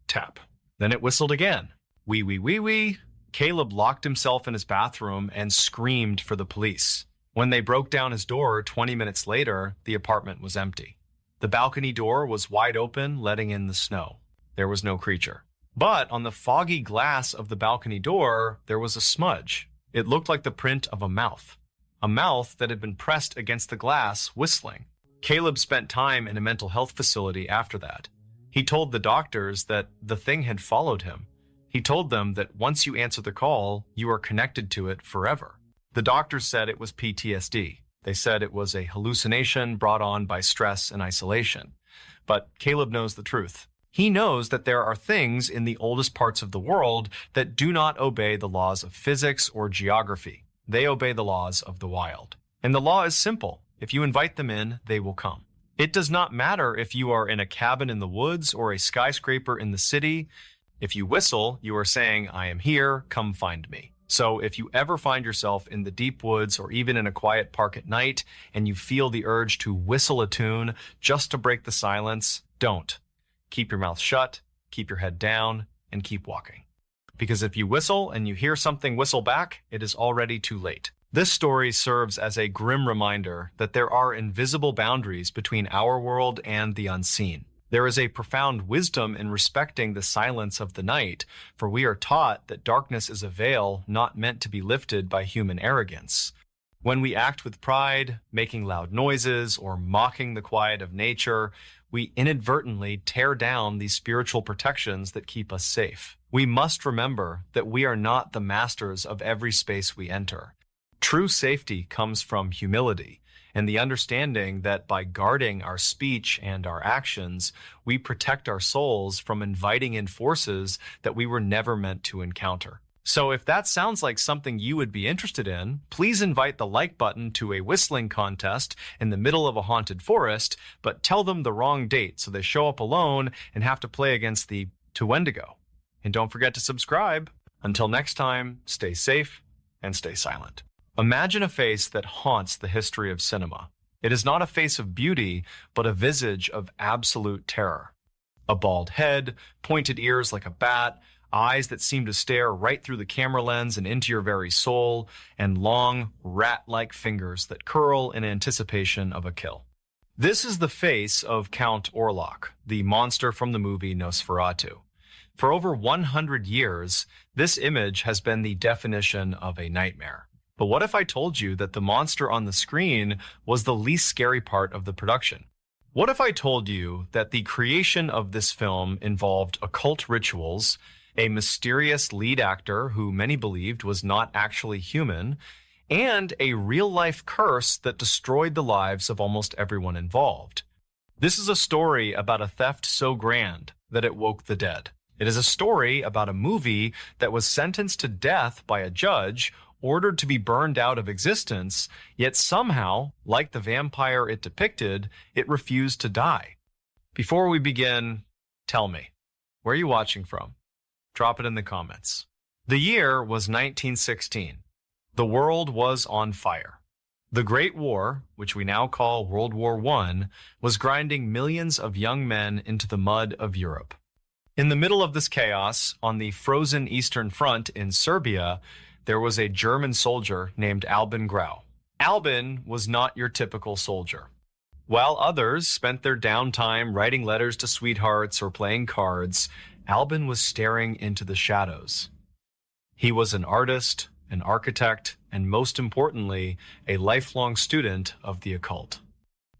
tap. Then it whistled again. Wee, wee, wee, wee. Caleb locked himself in his bathroom and screamed for the police. When they broke down his door 20 minutes later, the apartment was empty. The balcony door was wide open, letting in the snow. There was no creature. But on the foggy glass of the balcony door, there was a smudge. It looked like the print of a mouth that had been pressed against the glass, whistling. Caleb spent time in a mental health facility after that. He told the doctors that the thing had followed him. He told them that once you answer the call, you are connected to it forever. The doctors said it was PTSD. They said it was a hallucination brought on by stress and isolation. But Caleb knows the truth. He knows that there are things in the oldest parts of the world that do not obey the laws of physics or geography. They obey the laws of the wild. And the law is simple. If you invite them in, they will come. It does not matter if you are in a cabin in the woods or a skyscraper in the city. If you whistle, you are saying, I am here, come find me. So if you ever find yourself in the deep woods or even in a quiet park at night and you feel the urge to whistle a tune just to break the silence, don't. Keep your mouth shut, keep your head down, and keep walking. Because if you whistle and you hear something whistle back, it is already too late. This story serves as a grim reminder that there are invisible boundaries between our world and the unseen. There is a profound wisdom in respecting the silence of the night, for we are taught that darkness is a veil not meant to be lifted by human arrogance. When we act with pride, making loud noises, or mocking the quiet of nature, we inadvertently tear down these spiritual protections that keep us safe. We must remember that we are not the masters of every space we enter. True safety comes from humility and the understanding that by guarding our speech and our actions, we protect our souls from inviting in forces that we were never meant to encounter. So if that sounds like something you would be interested in, please invite the like button to a whistling contest in the middle of a haunted forest, but tell them the wrong date so they show up alone and have to play against the Wendigo. And don't forget to subscribe. Until next time, stay safe and stay silent. Imagine a face that haunts the history of cinema. It is not a face of beauty, but a visage of absolute terror. A bald head, pointed ears like a bat, eyes that seem to stare right through the camera lens and into your very soul, and long, rat-like fingers that curl in anticipation of a kill. This is the face of Count Orlok, the monster from the movie Nosferatu. For over 100 years, this image has been the definition of a nightmare. But what if I told you that the monster on the screen was the least scary part of the production? What if I told you that the creation of this film involved occult rituals, a mysterious lead actor who many believed was not actually human, and a real-life curse that destroyed the lives of almost everyone involved? This is a story about a theft so grand that it woke the dead. It is a story about a movie that was sentenced to death by a judge, ordered to be burned out of existence, yet somehow, like the vampire it depicted, it refused to die. Before we begin, tell me, where are you watching from? Drop it in the comments. The year was 1916. The world was on fire. The Great War, which we now call World War I, was grinding millions of young men into the mud of Europe. In the middle of this chaos, on the frozen Eastern Front in Serbia, there was a German soldier named Albin Grau. Albin was not your typical soldier. While others spent their downtime writing letters to sweethearts or playing cards, Albin was staring into the shadows. He was an artist, an architect, and most importantly, a lifelong student of the occult.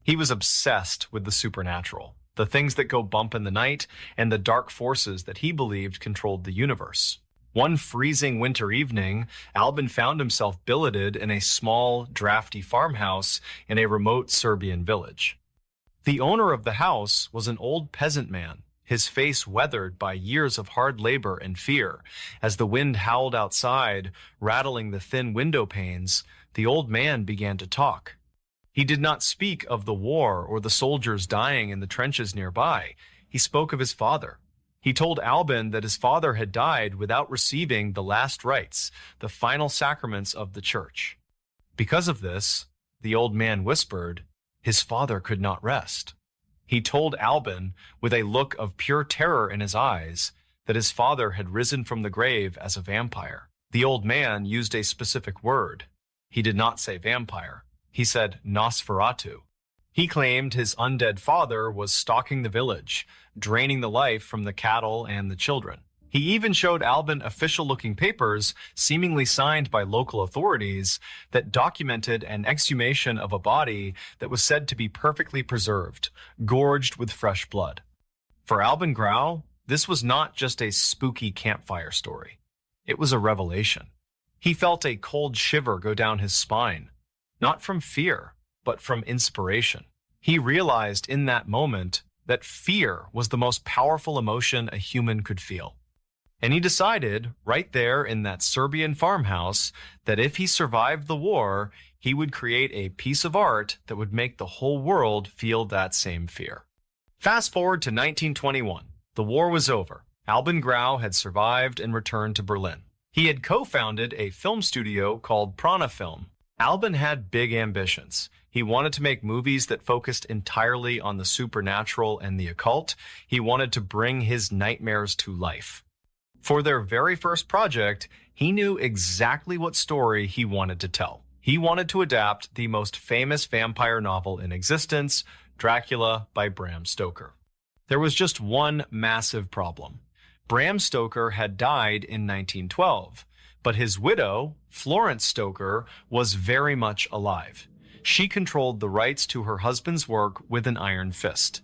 He was obsessed with the supernatural, the things that go bump in the night, and the dark forces that he believed controlled the universe. One freezing winter evening, Albin found himself billeted in a small, drafty farmhouse in a remote Serbian village. The owner of the house was an old peasant man, his face weathered by years of hard labor and fear. As the wind howled outside, rattling the thin window panes, the old man began to talk. He did not speak of the war or the soldiers dying in the trenches nearby. He spoke of his father. He told Albin that his father had died without receiving the last rites, the final sacraments of the church. Because of this, the old man whispered, his father could not rest. He told Albin, with a look of pure terror in his eyes, that his father had risen from the grave as a vampire. The old man used a specific word. He did not say vampire. He said Nosferatu. He claimed his undead father was stalking the village, draining the life from the cattle and the children. He even showed Albin official-looking papers, seemingly signed by local authorities, that documented an exhumation of a body that was said to be perfectly preserved, gorged with fresh blood. For Albin Grau, this was not just a spooky campfire story. It was a revelation. He felt a cold shiver go down his spine, not from fear, but from inspiration. He realized in that moment that fear was the most powerful emotion a human could feel. And he decided, right there in that Serbian farmhouse, that if he survived the war, he would create a piece of art that would make the whole world feel that same fear. Fast forward to 1921. The war was over. Albin Grau had survived and returned to Berlin. He had co-founded a film studio called Prana Film. Albin had big ambitions. He wanted to make movies that focused entirely on the supernatural and the occult. He wanted to bring his nightmares to life. For their very first project, he knew exactly what story he wanted to tell. He wanted to adapt the most famous vampire novel in existence, Dracula by Bram Stoker. There was just one massive problem. Bram Stoker had died in 1912, but his widow, Florence Stoker, was very much alive. She controlled the rights to her husband's work with an iron fist.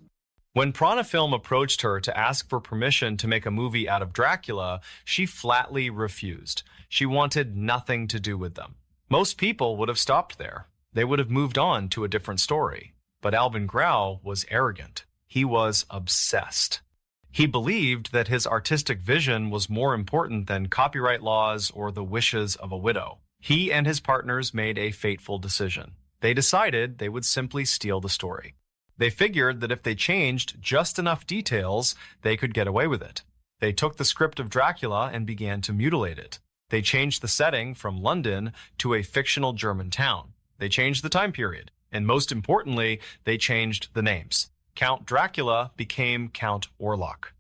When Prana Film approached her to ask for permission to make a movie out of Dracula, she flatly refused. She wanted nothing to do with them. Most people would have stopped there. They would have moved on to a different story. But Albin Grau was arrogant. He was obsessed. He believed that his artistic vision was more important than copyright laws or the wishes of a widow. He and his partners made a fateful decision. They decided they would simply steal the story. They figured that if they changed just enough details, they could get away with it. They took the script of Dracula and began to mutilate it. They changed the setting from London to a fictional German town. They changed the time period. And most importantly, they changed the names. Count Dracula became Count Orlok.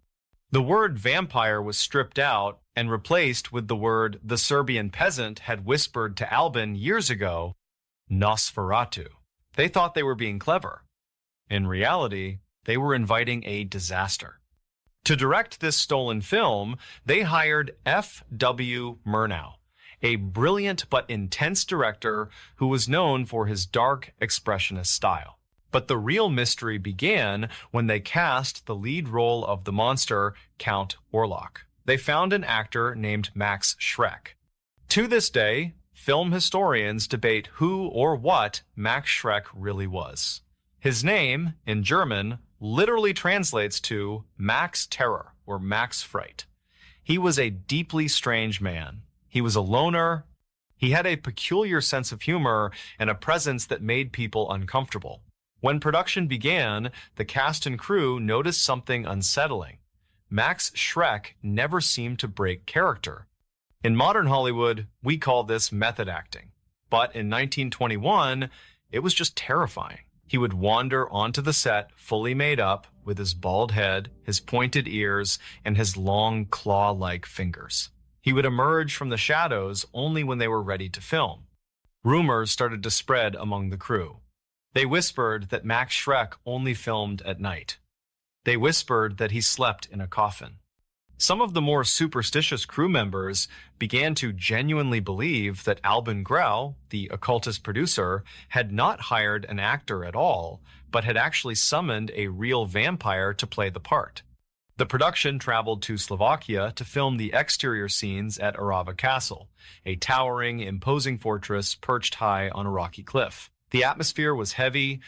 The word vampire was stripped out and replaced with the word the Serbian peasant had whispered to Albin years ago, Nosferatu. They thought they were being clever. In reality, they were inviting a disaster. To direct this stolen film, they hired F.W. Murnau, a brilliant but intense director who was known for his dark, expressionist style. But the real mystery began when they cast the lead role of the monster, Count Orlok. They found an actor named Max Schreck. To this day, film historians debate who or what Max Schreck really was. His name, in German, literally translates to Max Terror or Max Fright. He was a deeply strange man. He was a loner. He had a peculiar sense of humor and a presence that made people uncomfortable. When production began, the cast and crew noticed something unsettling. Max Schreck never seemed to break character. In modern Hollywood, we call this method acting. But in 1921, it was just terrifying. He would wander onto the set fully made up with his bald head, his pointed ears, and his long claw-like fingers. He would emerge from the shadows only when they were ready to film. Rumors started to spread among the crew. They whispered that Max Schreck only filmed at night. They whispered that he slept in a coffin. Some of the more superstitious crew members began to genuinely believe that Albin Grau, the occultist producer, had not hired an actor at all, but had actually summoned a real vampire to play the part. The production traveled to Slovakia to film the exterior scenes at Orava Castle, a towering, imposing fortress perched high on a rocky cliff. The atmosphere was heavy.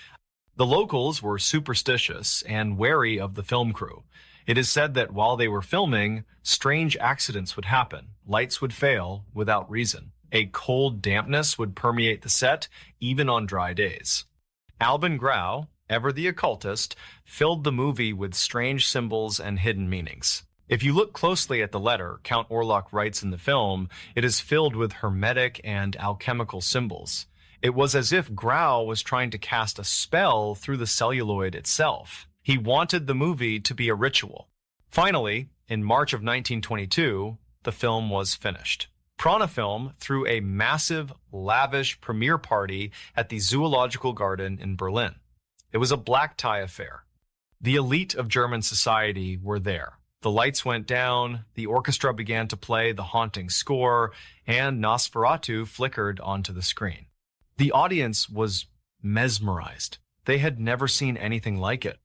The locals were superstitious and wary of the film crew. It is said that while they were filming, strange accidents would happen. Lights would fail without reason. A cold dampness would permeate the set, even on dry days. Albin Grau, ever the occultist, filled the movie with strange symbols and hidden meanings. If you look closely at the letter Count Orlok writes in the film, it is filled with hermetic and alchemical symbols. It was as if Grau was trying to cast a spell through the celluloid itself. He wanted the movie to be a ritual. Finally, in March of 1922, the film was finished. Prana Film threw a massive, lavish premiere party at the Zoological Garden in Berlin. It was a black tie affair. The elite of German society were there. The lights went down, the orchestra began to play the haunting score, and Nosferatu flickered onto the screen. The audience was mesmerized. They had never seen anything like it.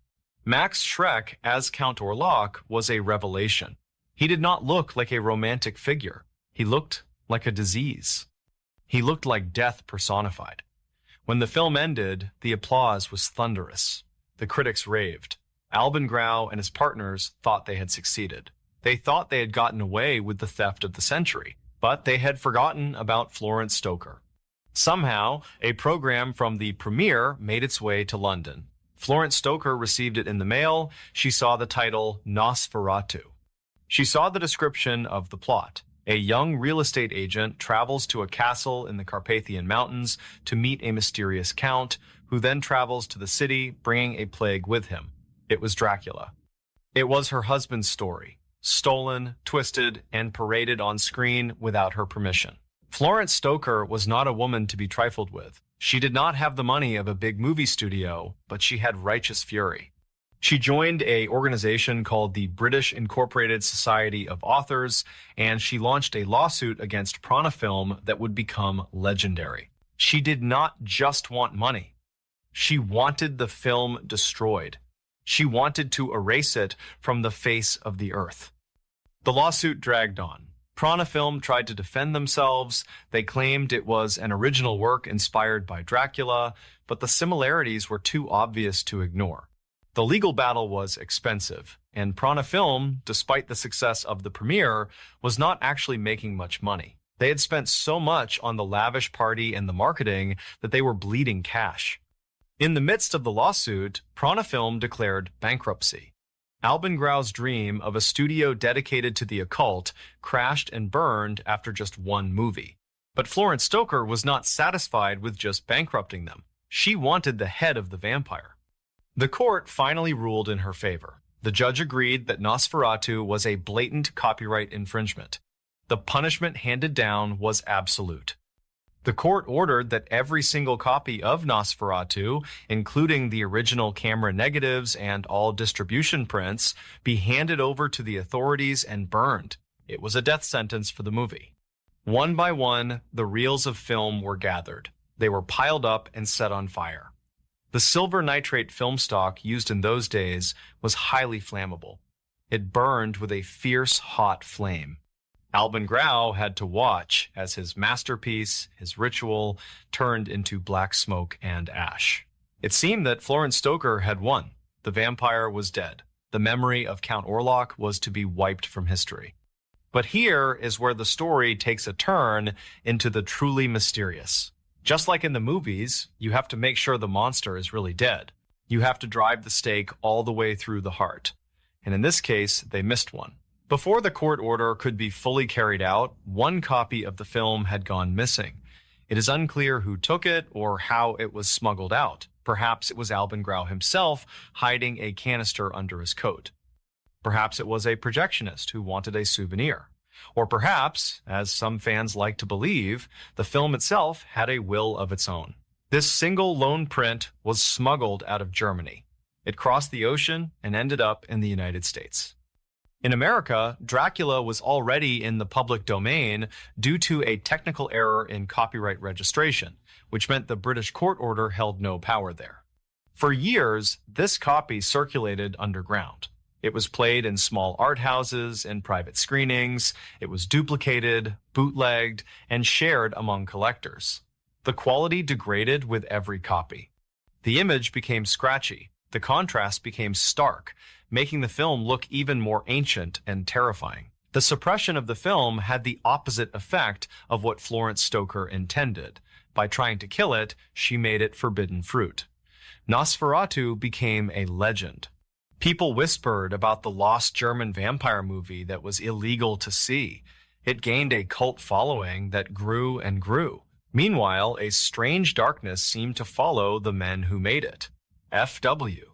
Max Schreck as Count Orlok was a revelation. He did not look like a romantic figure. He looked like a disease. He looked like death personified. When the film ended, the applause was thunderous. The critics raved. Albin Grau and his partners thought they had succeeded. They thought they had gotten away with the theft of the century, but they had forgotten about Florence Stoker. Somehow, a program from the premiere made its way to London. Florence Stoker received it in the mail. She saw the title Nosferatu. She saw the description of the plot. A young real estate agent travels to a castle in the Carpathian Mountains to meet a mysterious count, who then travels to the city, bringing a plague with him. It was Dracula. It was her husband's story, stolen, twisted, and paraded on screen without her permission. Florence Stoker was not a woman to be trifled with. She did not have the money of a big movie studio, but she had righteous fury. She joined an organization called the British Incorporated Society of Authors, and she launched a lawsuit against Prana Film that would become legendary. She did not just want money. She wanted the film destroyed. She wanted to erase it from the face of the earth. The lawsuit dragged on. Prana Film tried to defend themselves. They claimed it was an original work inspired by Dracula, but the similarities were too obvious to ignore. The legal battle was expensive, and Prana Film, despite the success of the premiere, was not actually making much money. They had spent so much on the lavish party and the marketing that they were bleeding cash. In the midst of the lawsuit, Prana Film declared bankruptcy. Albin Grau's dream of a studio dedicated to the occult crashed and burned after just one movie. But Florence Stoker was not satisfied with just bankrupting them. She wanted the head of the vampire. The court finally ruled in her favor. The judge agreed that Nosferatu was a blatant copyright infringement. The punishment handed down was absolute. The court ordered that every single copy of Nosferatu, including the original camera negatives and all distribution prints, be handed over to the authorities and burned. It was a death sentence for the movie. One by one, the reels of film were gathered. They were piled up and set on fire. The silver nitrate film stock used in those days was highly flammable. It burned with a fierce, hot flame. Albin Grau had to watch as his masterpiece, his ritual, turned into black smoke and ash. It seemed that Florence Stoker had won. The vampire was dead. The memory of Count Orlok was to be wiped from history. But here is where the story takes a turn into the truly mysterious. Just like in the movies, you have to make sure the monster is really dead. You have to drive the stake all the way through the heart. And in this case, they missed one. Before the court order could be fully carried out, one copy of the film had gone missing. It is unclear who took it or how it was smuggled out. Perhaps it was Albin Grau himself hiding a canister under his coat. Perhaps it was a projectionist who wanted a souvenir. Or perhaps, as some fans like to believe, the film itself had a will of its own. This single lone print was smuggled out of Germany. It crossed the ocean and ended up in the United States. In America, Dracula was already in the public domain due to a technical error in copyright registration, which meant the British court order held no power there. For years, this copy circulated underground. It was played in small art houses and private screenings. It was duplicated, bootlegged, and shared among collectors. The quality degraded with every copy. The image became scratchy. The contrast became stark, making the film look even more ancient and terrifying. The suppression of the film had the opposite effect of what Florence Stoker intended. By trying to kill it, she made it forbidden fruit. Nosferatu became a legend. People whispered about the lost German vampire movie that was illegal to see. It gained a cult following that grew and grew. Meanwhile, a strange darkness seemed to follow the men who made it. F.W.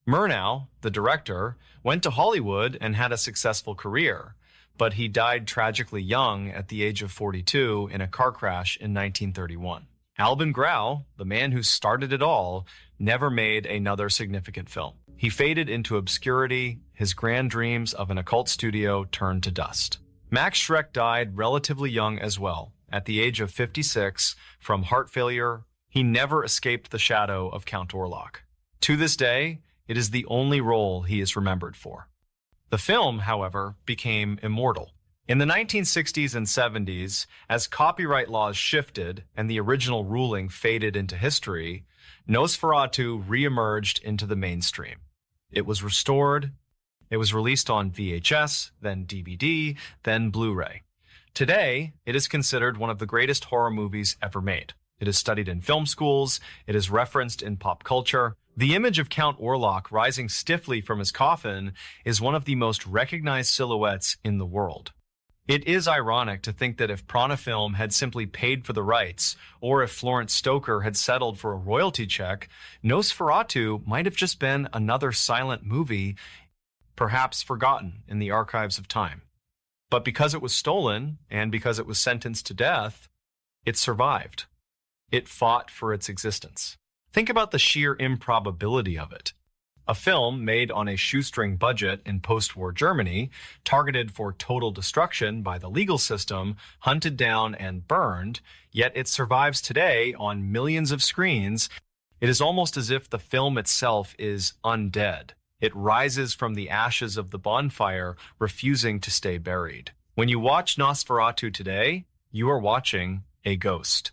Murnau, the director, went to Hollywood and had a successful career, but he died tragically young at the age of 42 in a car crash in 1931. Albin Grau, the man who started it all, never made another significant film. He faded into obscurity. His grand dreams of an occult studio turned to dust. Max Schreck died relatively young as well, at the age of 56, from heart failure. He never escaped the shadow of Count Orlok. To this day, it is the only role he is remembered for. The film, however, became immortal. In the 1960s and 70s, as copyright laws shifted and the original ruling faded into history, Nosferatu re-emerged into the mainstream. It was restored. It was released on VHS, then DVD, then Blu-ray. Today, it is considered one of the greatest horror movies ever made. It is studied in film schools. It is referenced in pop culture. The image of Count Orlok rising stiffly from his coffin is one of the most recognized silhouettes in the world. It is ironic to think that if Prana Film had simply paid for the rights, or if Florence Stoker had settled for a royalty check, Nosferatu might have just been another silent movie, perhaps forgotten in the archives of time. But because it was stolen, and because it was sentenced to death, it survived. It fought for its existence. Think about the sheer improbability of it. A film made on a shoestring budget in post-war Germany, targeted for total destruction by the legal system, hunted down and burned, yet it survives today on millions of screens. It is almost as if the film itself is undead. It rises from the ashes of the bonfire, refusing to stay buried. When you watch Nosferatu today, you are watching a ghost.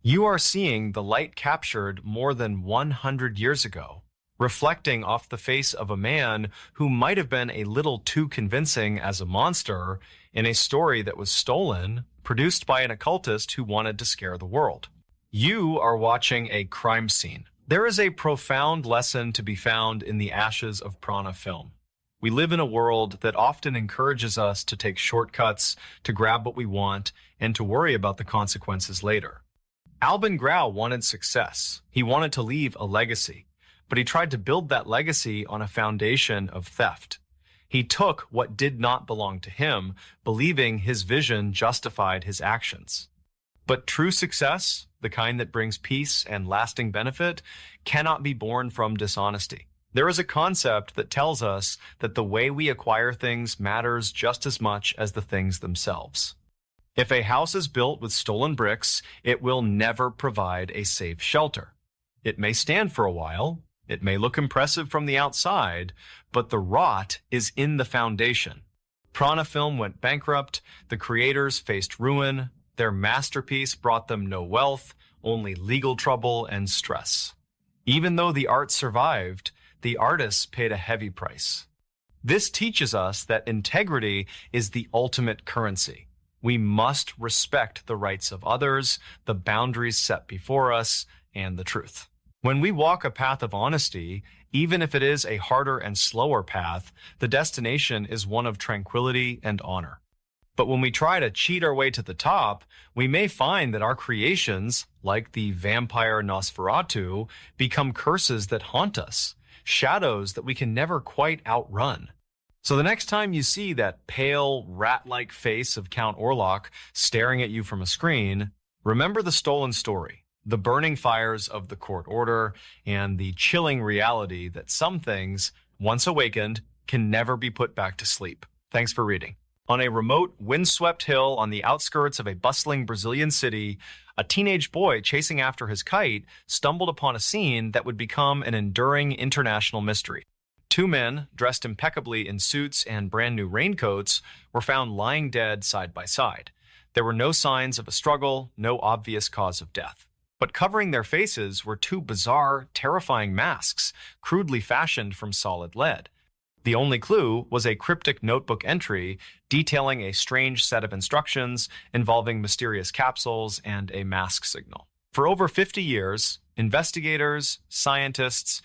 You are seeing the light captured more than 100 years ago, reflecting off the face of a man who might have been a little too convincing as a monster in a story that was stolen, produced by an occultist who wanted to scare the world. You are watching a crime scene. There is a profound lesson to be found in the ashes of Prana Film. We live in a world that often encourages us to take shortcuts, to grab what we want, and to worry about the consequences later. Albin Grau wanted success. He wanted to leave a legacy, but he tried to build that legacy on a foundation of theft. He took what did not belong to him, believing his vision justified his actions. But true success, the kind that brings peace and lasting benefit, cannot be born from dishonesty. There is a concept that tells us that the way we acquire things matters just as much as the things themselves. If a house is built with stolen bricks, it will never provide a safe shelter. It may stand for a while, it may look impressive from the outside, but the rot is in the foundation. Prana Film went bankrupt, the creators faced ruin, their masterpiece brought them no wealth, only legal trouble and stress. Even though the art survived, the artists paid a heavy price. This teaches us that integrity is the ultimate currency. We must respect the rights of others, the boundaries set before us, and the truth. When we walk a path of honesty, even if it is a harder and slower path, the destination is one of tranquility and honor. But when we try to cheat our way to the top, we may find that our creations, like the vampire Nosferatu, become curses that haunt us, shadows that we can never quite outrun. So the next time you see that pale, rat-like face of Count Orlok staring at you from a screen, remember the stolen story. the burning fires of the court order, and the chilling reality that some things, once awakened, can never be put back to sleep. Thanks for reading. On a remote, windswept hill on the outskirts of a bustling Brazilian city, a teenage boy chasing after his kite stumbled upon a scene that would become an enduring international mystery. Two men, dressed impeccably in suits and brand new raincoats, were found lying dead side by side. There were no signs of a struggle, no obvious cause of death. But covering their faces were two bizarre, terrifying masks, crudely fashioned from solid lead. The only clue was a cryptic notebook entry detailing a strange set of instructions involving mysterious capsules and a mask signal. For over 50 years, investigators, scientists,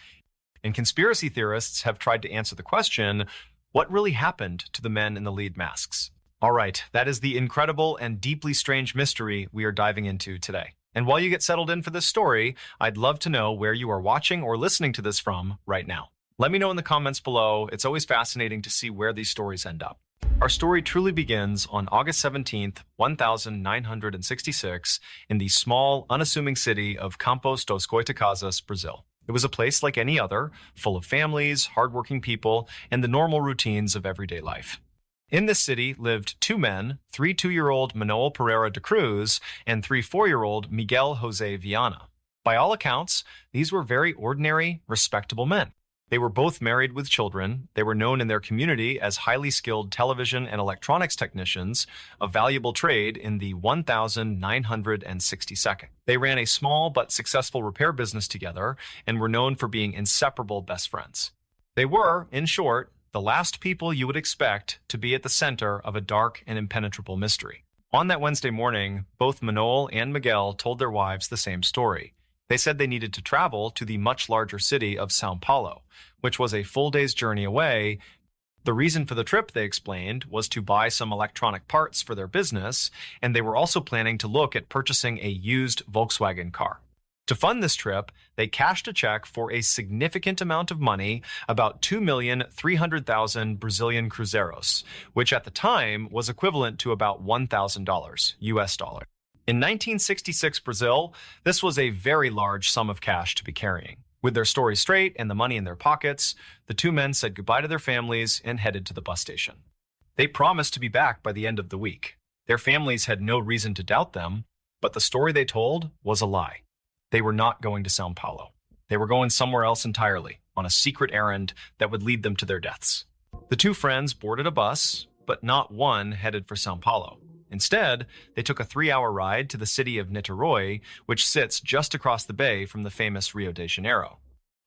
and conspiracy theorists have tried to answer the question, what really happened to the men in the lead masks? All right, that is the incredible and deeply strange mystery we are diving into today. And while you get settled in for this story, I'd love to know where you are watching or listening to this from right now. Let me know in the comments below. It's always fascinating to see where these stories end up. Our story truly begins on August 17th, 1966, in the small, unassuming city of Campos dos Goytacazes, Brazil. It was a place like any other, full of families, hardworking people, and the normal routines of everyday life. In this city lived two men, 3 2-year-old Manuel Pereira de Cruz and 3 4-year-old Miguel Jose Viana. By all accounts, these were very ordinary, respectable men. They were both married with children. They were known in their community as highly skilled television and electronics technicians, a valuable trade in the 1962nd. They ran a small but successful repair business together and were known for being inseparable best friends. They were, in short, the last people you would expect to be at the center of a dark and impenetrable mystery. On that Wednesday morning, both Manuel and Miguel told their wives the same story. They said they needed to travel to the much larger city of São Paulo, which was a full day's journey away. The reason for the trip, they explained, was to buy some electronic parts for their business, and they were also planning to look at purchasing a used Volkswagen car. To fund this trip, they cashed a check for a significant amount of money, about 2,300,000 Brazilian cruzeiros, which at the time was equivalent to about $1,000 US dollar. In 1966 Brazil, this was a very large sum of cash to be carrying. With their story straight and the money in their pockets, the two men said goodbye to their families and headed to the bus station. They promised to be back by the end of the week. Their families had no reason to doubt them, but the story they told was a lie. They were not going to São Paulo. They were going somewhere else entirely, on a secret errand that would lead them to their deaths. The two friends boarded a bus, but not one headed for São Paulo. Instead, they took a 3-hour ride to the city of Niterói, which sits just across the bay from the famous Rio de Janeiro.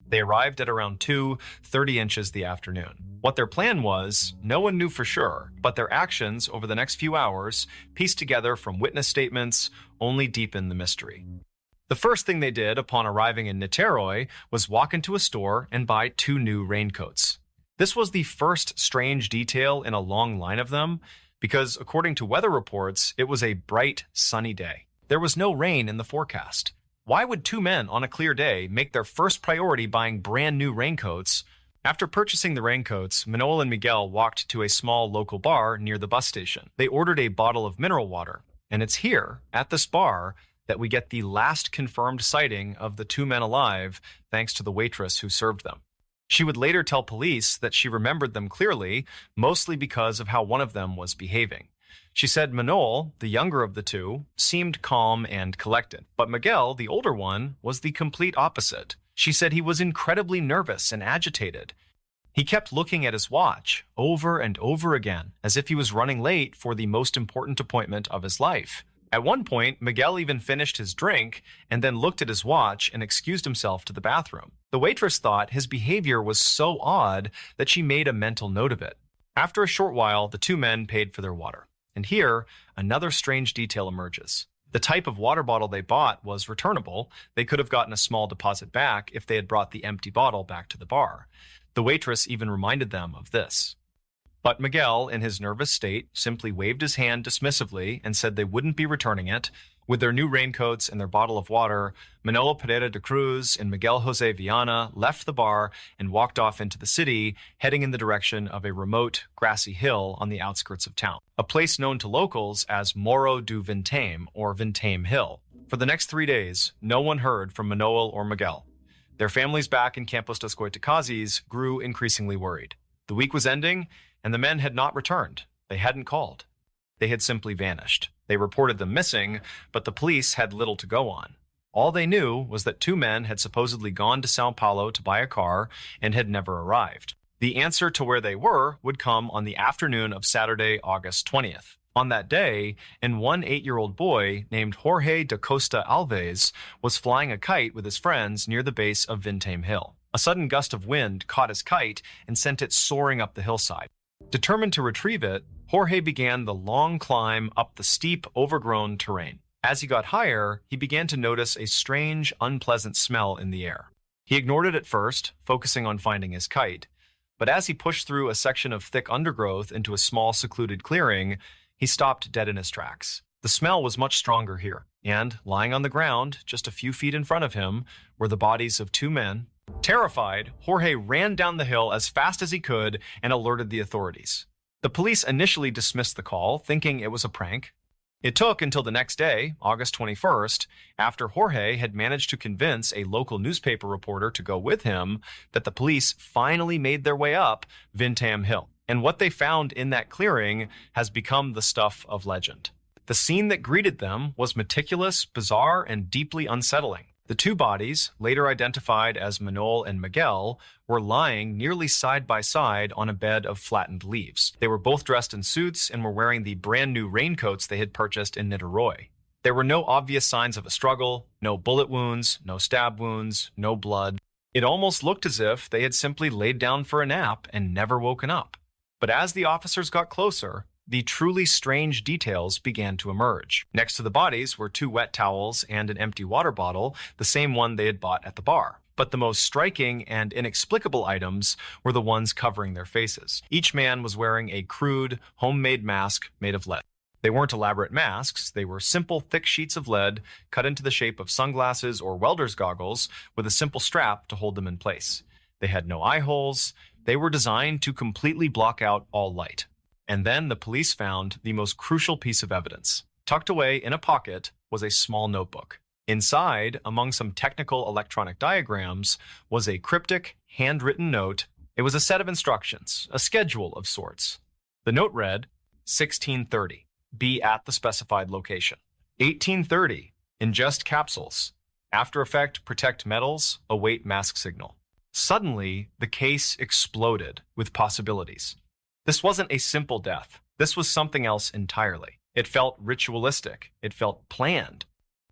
They arrived at around 2:30 inches the afternoon. What their plan was, no one knew for sure, but their actions over the next few hours, pieced together from witness statements, only deepened the mystery. The first thing they did upon arriving in Niterói was walk into a store and buy 2 new raincoats. This was the first strange detail in a long line of them, because according to weather reports, it was a bright, sunny day. There was no rain in the forecast. Why would two men on a clear day make their first priority buying brand new raincoats? After purchasing the raincoats, Manuel and Miguel walked to a small local bar near the bus station. They ordered a bottle of mineral water, and it's here, at this bar, that we get the last confirmed sighting of the two men alive, thanks to the waitress who served them. She would later tell police that she remembered them clearly, mostly because of how one of them was behaving. She said Manuel, the younger of the two, seemed calm and collected, but Miguel, the older one, was the complete opposite. She said he was incredibly nervous and agitated. He kept looking at his watch over and over again, as if he was running late for the most important appointment of his life. At one point, Miguel even finished his drink and then looked at his watch and excused himself to the bathroom. The waitress thought his behavior was so odd that she made a mental note of it. After a short while, the two men paid for their water. And here, another strange detail emerges. The type of water bottle they bought was returnable. They could have gotten a small deposit back if they had brought the empty bottle back to the bar. The waitress even reminded them of this. But Miguel, in his nervous state, simply waved his hand dismissively and said they wouldn't be returning it. With their new raincoats and their bottle of water, Manuel Pereira de Cruz and Miguel Jose Viana left the bar and walked off into the city, heading in the direction of a remote, grassy hill on the outskirts of town, a place known to locals as Morro do Vintém, or Vintém Hill. For the next 3 days, no one heard from Manoel or Miguel. Their families back in Campos dos Goitacazes grew increasingly worried. The week was ending, and the men had not returned. They hadn't called. They had simply vanished. They reported them missing, but the police had little to go on. All they knew was that 2 men had supposedly gone to Sao Paulo to buy a car and had never arrived. The answer to where they were would come on the afternoon of Saturday, August 20th. On that day, an 8-year-old boy named Jorge da Costa Alves was flying a kite with his friends near the base of Vintém Hill. A sudden gust of wind caught his kite and sent it soaring up the hillside. Determined to retrieve it, Jorge began the long climb up the steep, overgrown terrain. As he got higher, he began to notice a strange, unpleasant smell in the air. He ignored it at first, focusing on finding his kite. But as he pushed through a section of thick undergrowth into a small, secluded clearing, he stopped dead in his tracks. The smell was much stronger here, and lying on the ground, just a few feet in front of him, were the bodies of 2 men. Terrified, Jorge ran down the hill as fast as he could and alerted the authorities. The police initially dismissed the call, thinking it was a prank. It took until the next day, August 21st, after Jorge had managed to convince a local newspaper reporter to go with him, that the police finally made their way up Vintém Hill. And what they found in that clearing has become the stuff of legend. The scene that greeted them was meticulous, bizarre, and deeply unsettling. The 2 bodies, later identified as Manoel and Miguel, were lying nearly side by side on a bed of flattened leaves. They were both dressed in suits and were wearing the brand new raincoats they had purchased in Niterói. There were no obvious signs of a struggle, no bullet wounds, no stab wounds, no blood. It almost looked as if they had simply laid down for a nap and never woken up. But as the officers got closer, the truly strange details began to emerge. Next to the bodies were 2 wet towels and an empty water bottle, the same one they had bought at the bar. But the most striking and inexplicable items were the ones covering their faces. Each man was wearing a crude, homemade mask made of lead. They weren't elaborate masks, they were simple, thick sheets of lead cut into the shape of sunglasses or welder's goggles with a simple strap to hold them in place. They had no eye holes. They were designed to completely block out all light. And then the police found the most crucial piece of evidence. Tucked away in a pocket was a small notebook. Inside, among some technical electronic diagrams, was a cryptic, handwritten note. It was a set of instructions, a schedule of sorts. The note read, 1630, be at the specified location. 1830, ingest capsules. After effect, protect metals, await mask signal. Suddenly, the case exploded with possibilities. This wasn't a simple death. This was something else entirely. It felt ritualistic. It felt planned.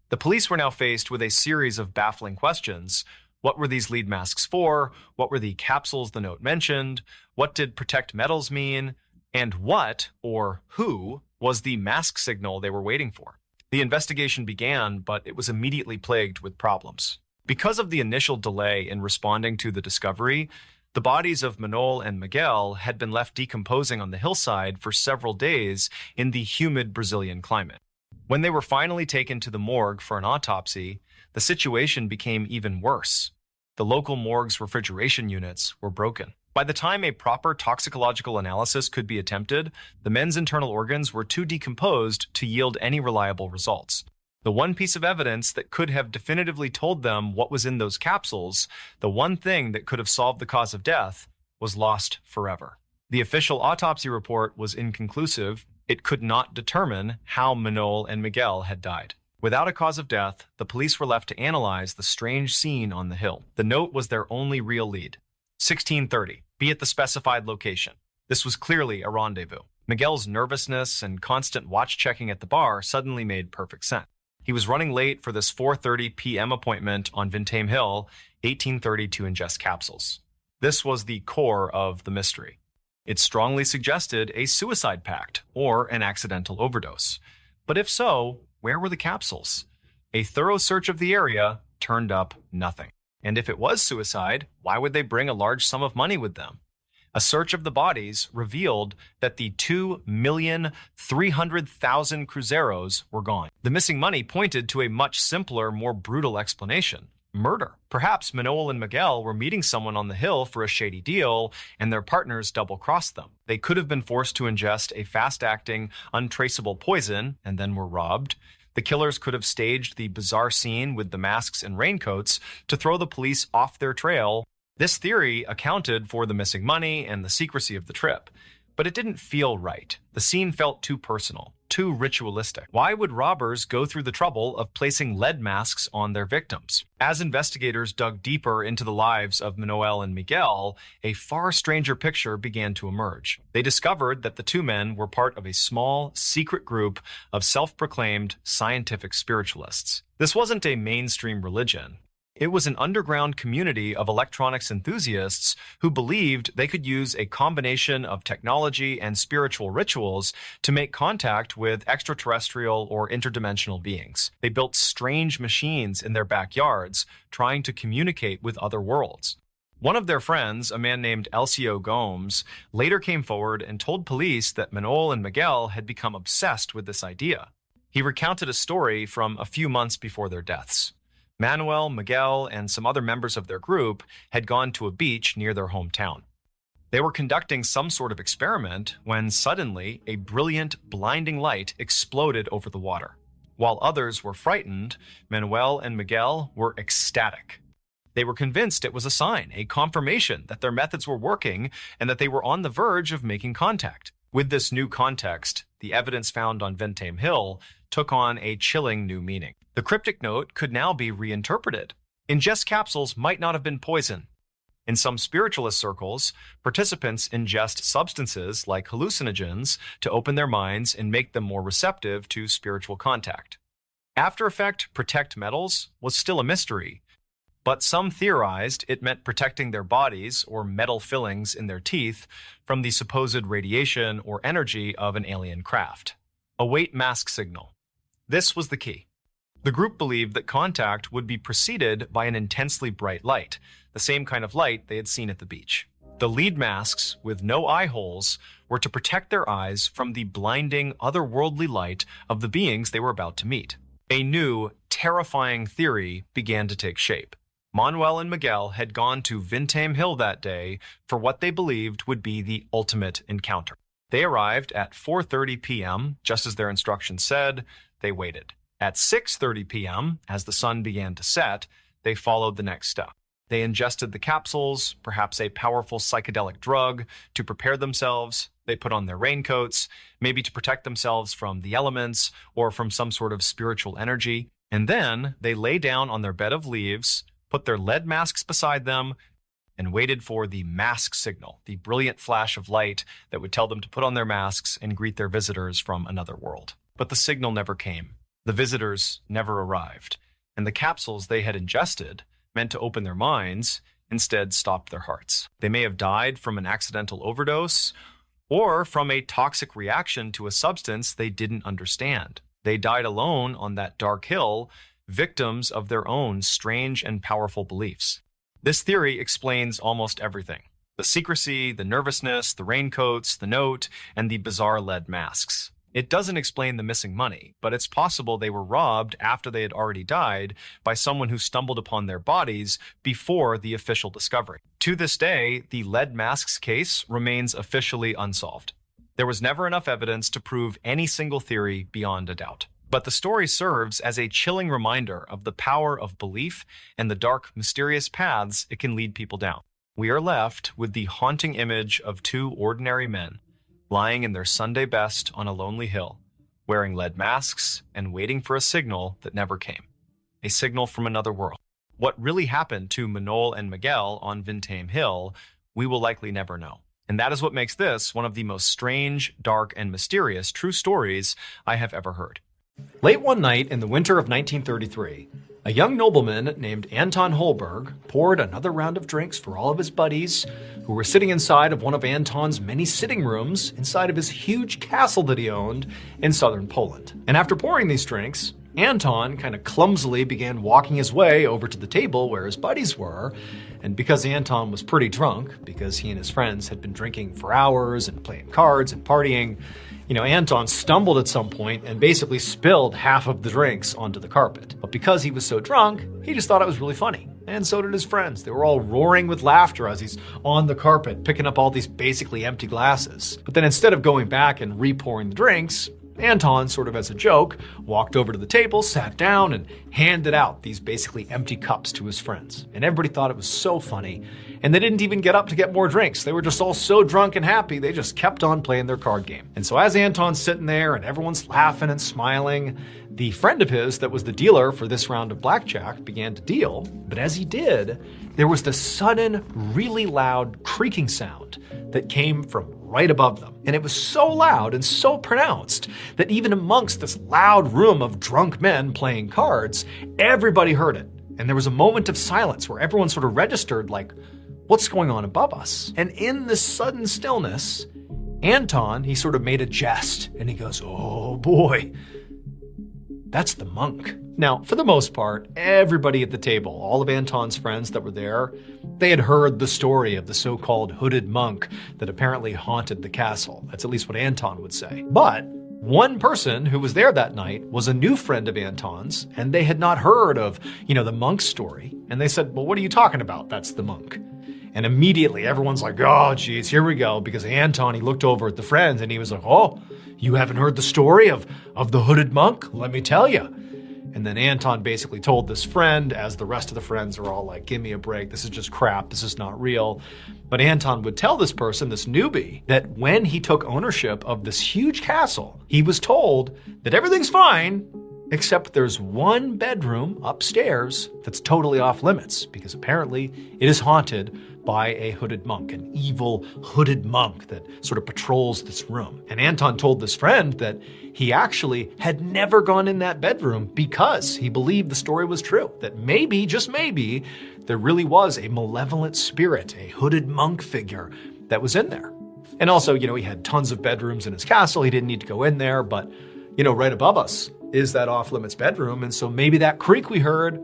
The police were now faced with a series of baffling questions. What were these lead masks for? What were the capsules the note mentioned? What did protect metals mean? And what, or who, was the mask signal they were waiting for? The investigation began, but it was immediately plagued with problems. Because of the initial delay in responding to the discovery, the bodies of Manoel and Miguel had been left decomposing on the hillside for several days in the humid Brazilian climate. When they were finally taken to the morgue for an autopsy, the situation became even worse. The local morgue's refrigeration units were broken. By the time a proper toxicological analysis could be attempted, the men's internal organs were too decomposed to yield any reliable results. The one piece of evidence that could have definitively told them what was in those capsules, the one thing that could have solved the cause of death, was lost forever. The official autopsy report was inconclusive. It could not determine how Manoel and Miguel had died. Without a cause of death, the police were left to analyze the strange scene on the hill. The note was their only real lead. 1630, be at the specified location. This was clearly a rendezvous. Miguel's nervousness and constant watch-checking at the bar suddenly made perfect sense. He was running late for this 4:30 p.m. appointment on Vintém Hill, 1830, to ingest capsules. This was the core of the mystery. It strongly suggested a suicide pact or an accidental overdose. But if so, where were the capsules? A thorough search of the area turned up nothing. And if it was suicide, why would they bring a large sum of money with them? A search of the bodies revealed that the 2,300,000 cruzeiros were gone. The missing money pointed to a much simpler, more brutal explanation: murder. Perhaps Manoel and Miguel were meeting someone on the hill for a shady deal, and their partners double-crossed them. They could have been forced to ingest a fast-acting, untraceable poison and then were robbed. The killers could have staged the bizarre scene with the masks and raincoats to throw the police off their trail. This theory accounted for the missing money and the secrecy of the trip, but it didn't feel right. The scene felt too personal, too ritualistic. Why would robbers go through the trouble of placing lead masks on their victims? As investigators dug deeper into the lives of Manuel and Miguel, a far stranger picture began to emerge. They discovered that the two men were part of a small, secret group of self-proclaimed scientific spiritualists. This wasn't a mainstream religion. It was an underground community of electronics enthusiasts who believed they could use a combination of technology and spiritual rituals to make contact with extraterrestrial or interdimensional beings. They built strange machines in their backyards, trying to communicate with other worlds. One of their friends, a man named Elcio Gomes, later came forward and told police that Manuel and Miguel had become obsessed with this idea. He recounted a story from a few months before their deaths. Manuel, Miguel, and some other members of their group had gone to a beach near their hometown. They were conducting some sort of experiment when suddenly a brilliant, blinding light exploded over the water. While others were frightened, Manuel and Miguel were ecstatic. They were convinced it was a sign, a confirmation that their methods were working and that they were on the verge of making contact. With this new context, the evidence found on Ventame Hill took on a chilling new meaning. The cryptic note could now be reinterpreted. Ingest capsules might not have been poison. In some spiritualist circles, participants ingest substances like hallucinogens to open their minds and make them more receptive to spiritual contact. After effect protect metals was still a mystery, but some theorized it meant protecting their bodies or metal fillings in their teeth from the supposed radiation or energy of an alien craft. Await mask signal. This was the key. The group believed that contact would be preceded by an intensely bright light, the same kind of light they had seen at the beach. The lead masks, with no eye holes, were to protect their eyes from the blinding, otherworldly light of the beings they were about to meet. A new, terrifying theory began to take shape. Manuel and Miguel had gone to Ventame Hill that day for what they believed would be the ultimate encounter. They arrived at 4:30 p.m., just as their instructions said. They waited. At 6:30 p.m., as the sun began to set, they followed the next step. They ingested the capsules, perhaps a powerful psychedelic drug, to prepare themselves. They put on their raincoats, maybe to protect themselves from the elements or from some sort of spiritual energy. And then they lay down on their bed of leaves, put their lead masks beside them, and waited for the mask signal, the brilliant flash of light that would tell them to put on their masks and greet their visitors from another world. But the signal never came. The visitors never arrived, and the capsules they had ingested, meant to open their minds, instead stopped their hearts. They may have died from an accidental overdose or from a toxic reaction to a substance they didn't understand. They died alone on that dark hill, victims of their own strange and powerful beliefs. This theory explains almost everything. The secrecy, the nervousness, the raincoats, the note, and the bizarre lead masks. It doesn't explain the missing money, but it's possible they were robbed after they had already died by someone who stumbled upon their bodies before the official discovery. To this day, the lead masks case remains officially unsolved. There was never enough evidence to prove any single theory beyond a doubt. But the story serves as a chilling reminder of the power of belief and the dark, mysterious paths it can lead people down. We are left with the haunting image of two ordinary men lying in their Sunday best on a lonely hill, wearing lead masks and waiting for a signal that never came. A signal from another world. What really happened to Manuel and Miguel on Ventame Hill, we will likely never know. And that is what makes this one of the most strange, dark, and mysterious true stories I have ever heard. Late one night in the winter of 1933, a young nobleman named Anton Holberg poured another round of drinks for all of his buddies who were sitting inside of one of Anton's many sitting rooms inside of his huge castle that he owned in southern Poland. And after pouring these drinks, Anton kind of clumsily began walking his way over to the table where his buddies were. And because Anton was pretty drunk, because he and his friends had been drinking for hours and playing cards and partying, Anton stumbled at some point and basically spilled half of the drinks onto the carpet. But because he was so drunk, he just thought it was really funny. And so did his friends. They were all roaring with laughter as he's on the carpet, picking up all these basically empty glasses. But then instead of going back and re-pouring the drinks, Anton, sort of as a joke, walked over to the table, sat down, and handed out these basically empty cups to his friends. And everybody thought it was so funny. And they didn't even get up to get more drinks. They were just all so drunk and happy, they just kept on playing their card game. And so as Anton's sitting there and everyone's laughing and smiling, the friend of his that was the dealer for this round of blackjack began to deal. But as he did, there was this sudden, really loud creaking sound that came from right above them. And it was so loud and so pronounced that even amongst this loud room of drunk men playing cards, everybody heard it. And there was a moment of silence where everyone sort of registered, like, what's going on above us? And in this sudden stillness, Anton, he sort of made a jest and he goes, oh boy, that's the monk. Now, for the most part, everybody at the table, all of Anton's friends that were there, they had heard the story of the so-called hooded monk that apparently haunted the castle. That's at least what Anton would say. But one person who was there that night was a new friend of Anton's, and they had not heard of, the monk's story. And they said, well, what are you talking about? That's the monk. And immediately everyone's like, oh, geez, here we go. Because Anton, he looked over at the friends and he was like, oh, you haven't heard the story of the hooded monk? Let me tell you. And then Anton basically told this friend, as the rest of the friends are all like, give me a break. This is just crap. This is not real. But Anton would tell this person, this newbie, that when he took ownership of this huge castle, he was told that everything's fine, except there's one bedroom upstairs that's totally off limits because apparently it is haunted by a hooded monk, an evil hooded monk that sort of patrols this room. And Anton told this friend that he actually had never gone in that bedroom because he believed the story was true, that maybe, just maybe, there really was a malevolent spirit, a hooded monk figure that was in there. And also, he had tons of bedrooms in his castle. He didn't need to go in there, but, right above us is that off-limits bedroom, and so maybe that creak we heard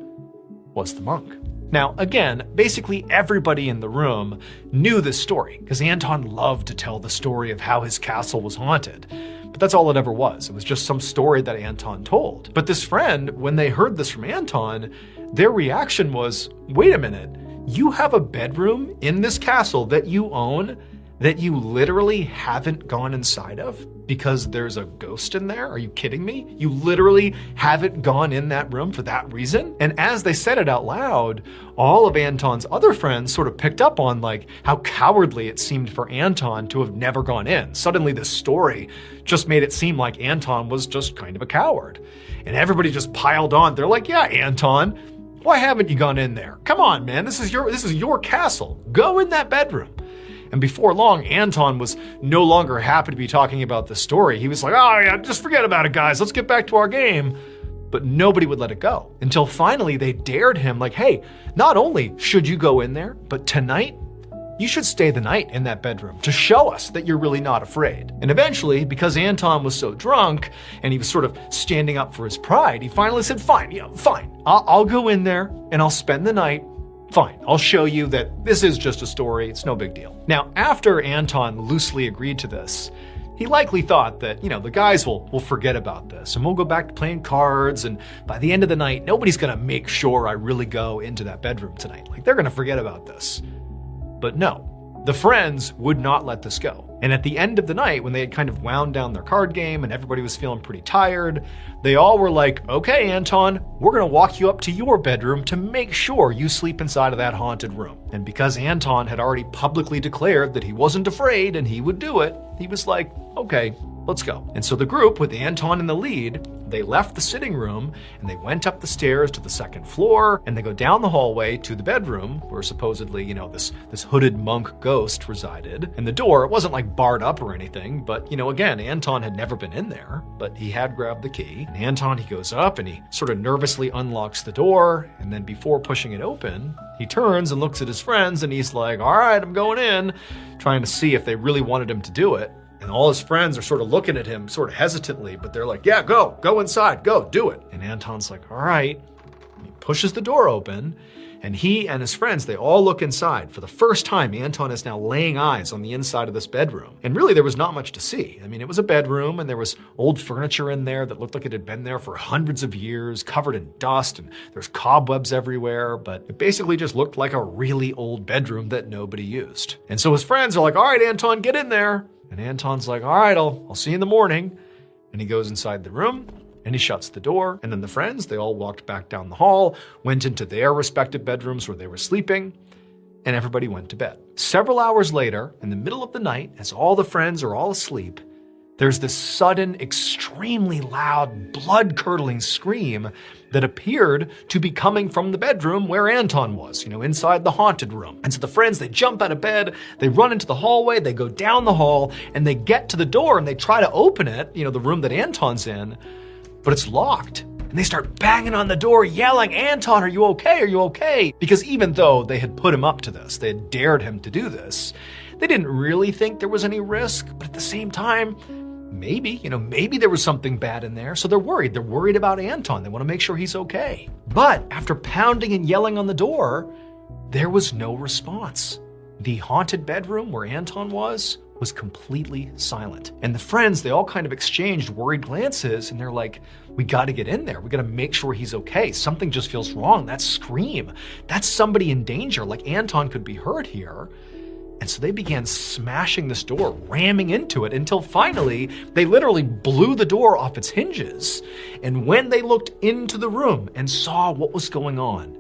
was the monk. Now, again, basically everybody in the room knew this story because Anton loved to tell the story of how his castle was haunted. But that's all it ever was. It was just some story that Anton told. But this friend, when they heard this from Anton, their reaction was, wait a minute, you have a bedroom in this castle that you own that you literally haven't gone inside of because there's a ghost in there? Are you kidding me? You literally haven't gone in that room for that reason? And as they said it out loud, all of Anton's other friends sort of picked up on how cowardly it seemed for Anton to have never gone in. Suddenly this story just made it seem like Anton was just kind of a coward. And everybody just piled on. They're like, yeah, Anton, why haven't you gone in there? Come on, man, this is your castle. Go in that bedroom. And before long, Anton was no longer happy to be talking about the story. He was like, oh yeah, just forget about it, guys. Let's get back to our game. But nobody would let it go until finally they dared him hey, not only should you go in there, but tonight, you should stay the night in that bedroom to show us that you're really not afraid. And eventually, because Anton was so drunk and he was sort of standing up for his pride, he finally said, fine, fine. I'll go in there and I'll spend the night. Fine, I'll show you that this is just a story. It's no big deal. Now, after Anton loosely agreed to this, he likely thought that, the guys will forget about this and we'll go back to playing cards. And by the end of the night, nobody's going to make sure I really go into that bedroom tonight. They're going to forget about this. But no, the friends would not let this go. And at the end of the night, when they had kind of wound down their card game and everybody was feeling pretty tired, they all were like, okay, Anton, we're going to walk you up to your bedroom to make sure you sleep inside of that haunted room. And because Anton had already publicly declared that he wasn't afraid and he would do it, he was like, okay, let's go. And so the group, with Anton in the lead, they left the sitting room and they went up the stairs to the second floor and they go down the hallway to the bedroom where supposedly, this hooded monk ghost resided. And the door, it wasn't barred up or anything, but again, Anton had never been in there, but he had grabbed the key. And Anton, he goes up and he sort of nervously unlocks the door. And then before pushing it open, he turns and looks at his friends and he's like, all right, I'm going in, trying to see if they really wanted him to do it. And all his friends are sort of looking at him sort of hesitantly, but they're like, yeah, go inside, go, do it. And Anton's like, all right. He pushes the door open and he and his friends, they all look inside. For the first time, Anton is now laying eyes on the inside of this bedroom. And really, there was not much to see. I mean, it was a bedroom and there was old furniture in there that looked like it had been there for hundreds of years, covered in dust, and there's cobwebs everywhere, but it basically just looked like a really old bedroom that nobody used. And so his friends are like, all right, Anton, get in there. And Anton's like, all right, I'll see you in the morning. And he goes inside the room and he shuts the door. And then the friends, they all walked back down the hall, went into their respective bedrooms where they were sleeping, and everybody went to bed. Several hours later, in the middle of the night, as all the friends are all asleep, there's this sudden, extremely loud, blood-curdling scream that appeared to be coming from the bedroom where Anton was, inside the haunted room. And so the friends, they jump out of bed, they run into the hallway, they go down the hall, and they get to the door and they try to open it, the room that Anton's in, but it's locked. And they start banging on the door, yelling, "Anton, are you okay? Are you okay?" Because even though they had put him up to this, they had dared him to do this, they didn't really think there was any risk, but at the same time, maybe there was something bad in there, so they're worried. They're worried about Anton. They want to make sure he's okay. But after pounding and yelling on the door, there was no response. The haunted bedroom where Anton was completely silent. And the friends, they all kind of exchanged worried glances, and they're like, "We got to get in there. We got to make sure he's okay. Something just feels wrong. That scream, that's somebody in danger. Like Anton could be hurt here." And so they began smashing this door, ramming into it, until finally they literally blew the door off its hinges. And when they looked into the room and saw what was going on,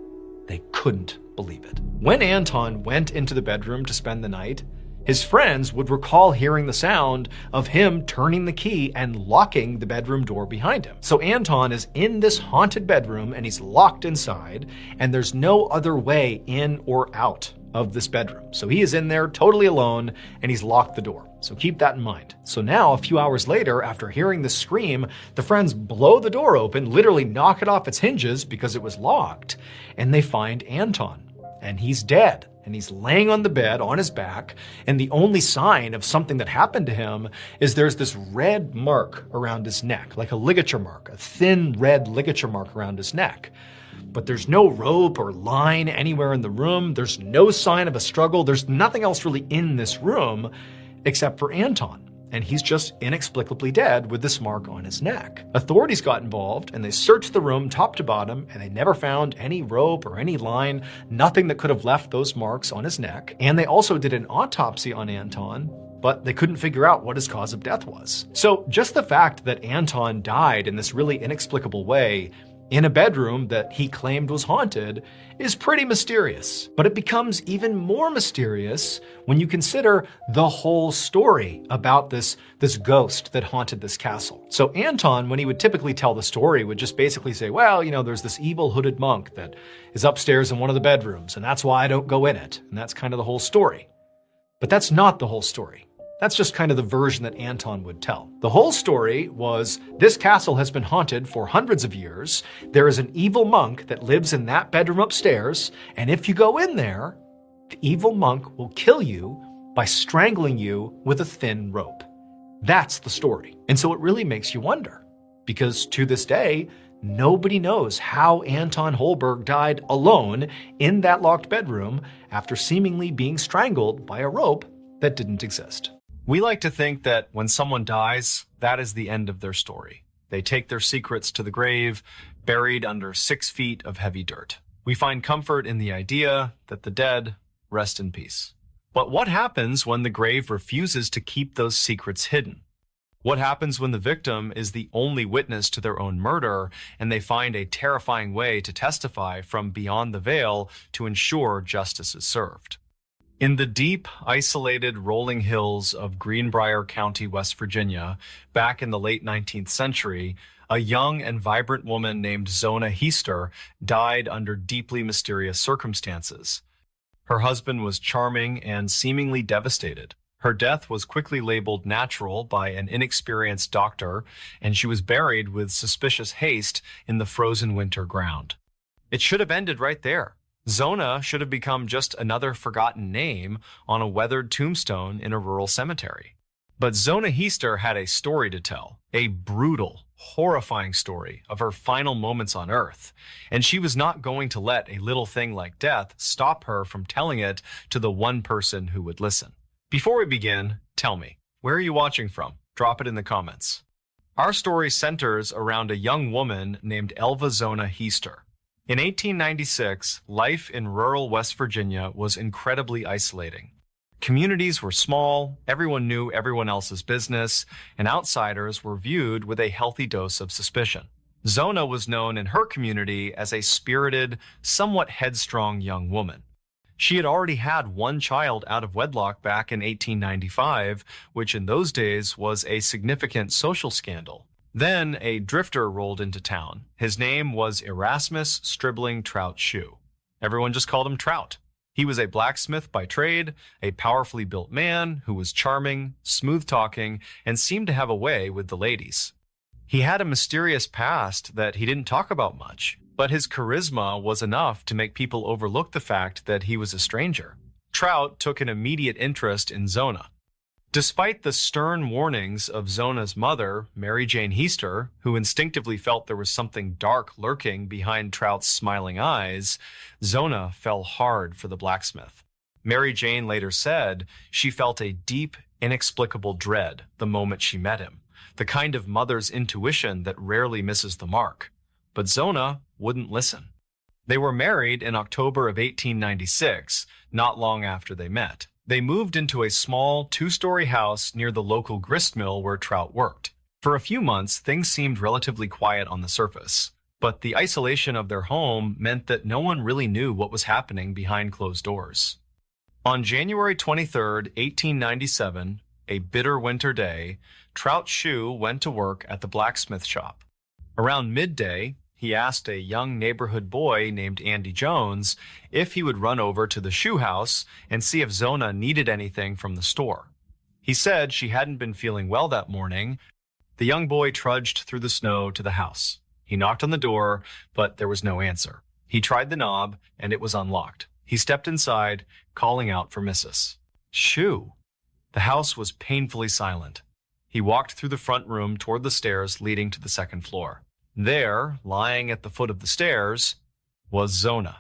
they couldn't believe it. When Anton went into the bedroom to spend the night, his friends would recall hearing the sound of him turning the key and locking the bedroom door behind him. So Anton is in this haunted bedroom and he's locked inside, and there's no other way in or out of this bedroom. So he is in there totally alone and he's locked the door. So keep that in mind. So now, a few hours later, after hearing the scream, the friends blow the door open, literally knock it off its hinges because it was locked, and they find Anton. And he's dead. And he's laying on the bed on his back, and the only sign of something that happened to him is there's this red mark around his neck, like a ligature mark, a thin red ligature mark around his neck. But there's no rope or line anywhere in the room. There's no sign of a struggle. There's nothing else really in this room except for Anton. And he's just inexplicably dead with this mark on his neck. Authorities got involved and they searched the room top to bottom, and they never found any rope or any line, nothing that could have left those marks on his neck. And they also did an autopsy on Anton, but they couldn't figure out what his cause of death was. So just the fact that Anton died in this really inexplicable way in a bedroom that he claimed was haunted is pretty mysterious. But it becomes even more mysterious when you consider the whole story about this ghost that haunted this castle. So Anton, when he would typically tell the story, would just basically say, well, there's this evil hooded monk that is upstairs in one of the bedrooms, and that's why I don't go in it. And that's kind of the whole story. But that's not the whole story. That's just kind of the version that Anton would tell. The whole story was, this castle has been haunted for hundreds of years. There is an evil monk that lives in that bedroom upstairs, and if you go in there, the evil monk will kill you by strangling you with a thin rope. That's the story. And so it really makes you wonder, because to this day, nobody knows how Anton Holberg died alone in that locked bedroom after seemingly being strangled by a rope that didn't exist. We like to think that when someone dies, that is the end of their story. They take their secrets to the grave, buried under 6 feet of heavy dirt. We find comfort in the idea that the dead rest in peace. But what happens when the grave refuses to keep those secrets hidden? What happens when the victim is the only witness to their own murder, and they find a terrifying way to testify from beyond the veil to ensure justice is served? In the deep, isolated rolling hills of Greenbrier County, West Virginia, back in the late 19th century, a young and vibrant woman named Zona Heister died under deeply mysterious circumstances. Her husband was charming and seemingly devastated. Her death was quickly labeled natural by an inexperienced doctor, and she was buried with suspicious haste in the frozen winter ground. It should have ended right there. Zona should have become just another forgotten name on a weathered tombstone in a rural cemetery. But Zona Heister had a story to tell, a brutal, horrifying story of her final moments on Earth, and she was not going to let a little thing like death stop her from telling it to the one person who would listen. Before we begin, tell me, where are you watching from? Drop it in the comments. Our story centers around a young woman named Elva Zona Heister. In 1896, life in rural West Virginia was incredibly isolating. Communities were small, everyone knew everyone else's business, and outsiders were viewed with a healthy dose of suspicion. Zona was known in her community as a spirited, somewhat headstrong young woman. She had already had one child out of wedlock back in 1895, which in those days was a significant social scandal. Then a drifter rolled into town. His name was Erasmus Stribling Trout Shue. Everyone just called him Trout. He was a blacksmith by trade, a powerfully built man who was charming, smooth-talking, and seemed to have a way with the ladies. He had a mysterious past that he didn't talk about much, but his charisma was enough to make people overlook the fact that he was a stranger. Trout took an immediate interest in Zona. Despite the stern warnings of Zona's mother, Mary Jane Heaster, who instinctively felt there was something dark lurking behind Trout's smiling eyes, Zona fell hard for the blacksmith. Mary Jane later said she felt a deep, inexplicable dread the moment she met him, the kind of mother's intuition that rarely misses the mark. But Zona wouldn't listen. They were married in October of 1896, not long after they met. They moved into a small, two-story house near the local grist mill where Trout worked. For a few months, things seemed relatively quiet on the surface, but the isolation of their home meant that no one really knew what was happening behind closed doors. On January 23, 1897, a bitter winter day, Trout Shue went to work at the blacksmith shop. Around midday, he asked a young neighborhood boy named Andy Jones if he would run over to the shoe house and see if Zona needed anything from the store. He said she hadn't been feeling well that morning. The young boy trudged through the snow to the house. He knocked on the door, but there was no answer. He tried the knob, and it was unlocked. He stepped inside, calling out for Mrs. Shue. The house was painfully silent. He walked through the front room toward the stairs leading to the second floor. There, lying at the foot of the stairs, was Zona.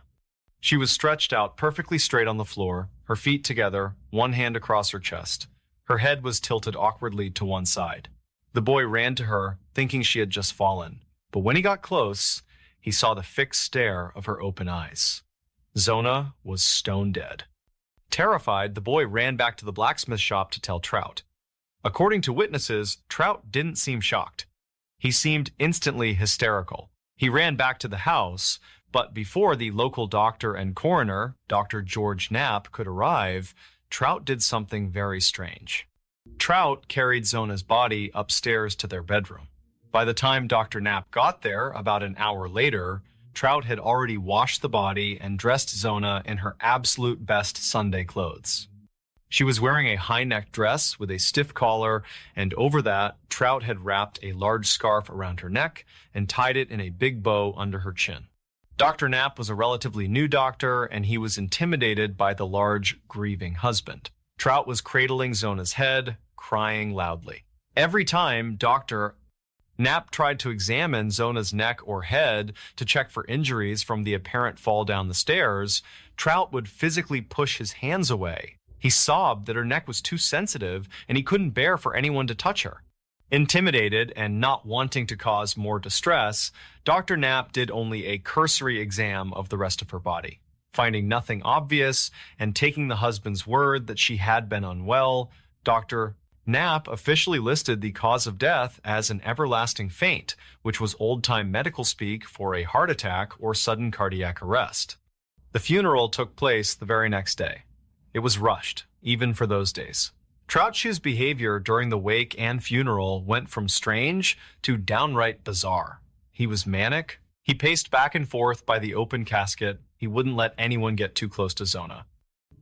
She was stretched out perfectly straight on the floor, her feet together, one hand across her chest. Her head was tilted awkwardly to one side. The boy ran to her, thinking she had just fallen. But when he got close, he saw the fixed stare of her open eyes. Zona was stone dead. Terrified, the boy ran back to the blacksmith shop to tell Trout. According to witnesses, Trout didn't seem shocked. He seemed instantly hysterical. He ran back to the house, but before the local doctor and coroner, Dr. George Knapp, could arrive, Trout did something very strange. Trout carried Zona's body upstairs to their bedroom. By the time Dr. Knapp got there, about an hour later, Trout had already washed the body and dressed Zona in her absolute best Sunday clothes. She was wearing a high-necked dress with a stiff collar, and over that, Trout had wrapped a large scarf around her neck and tied it in a big bow under her chin. Dr. Knapp was a relatively new doctor, and he was intimidated by the large, grieving husband. Trout was cradling Zona's head, crying loudly. Every time Dr. Knapp tried to examine Zona's neck or head to check for injuries from the apparent fall down the stairs, Trout would physically push his hands away. He sobbed that her neck was too sensitive and he couldn't bear for anyone to touch her. Intimidated and not wanting to cause more distress, Dr. Knapp did only a cursory exam of the rest of her body. Finding nothing obvious and taking the husband's word that she had been unwell, Dr. Knapp officially listed the cause of death as an everlasting faint, which was old-time medical speak for a heart attack or sudden cardiac arrest. The funeral took place the very next day. It was rushed, even for those days. Trout Shue's behavior during the wake and funeral went from strange to downright bizarre. He was manic. He paced back and forth by the open casket. He wouldn't let anyone get too close to Zona.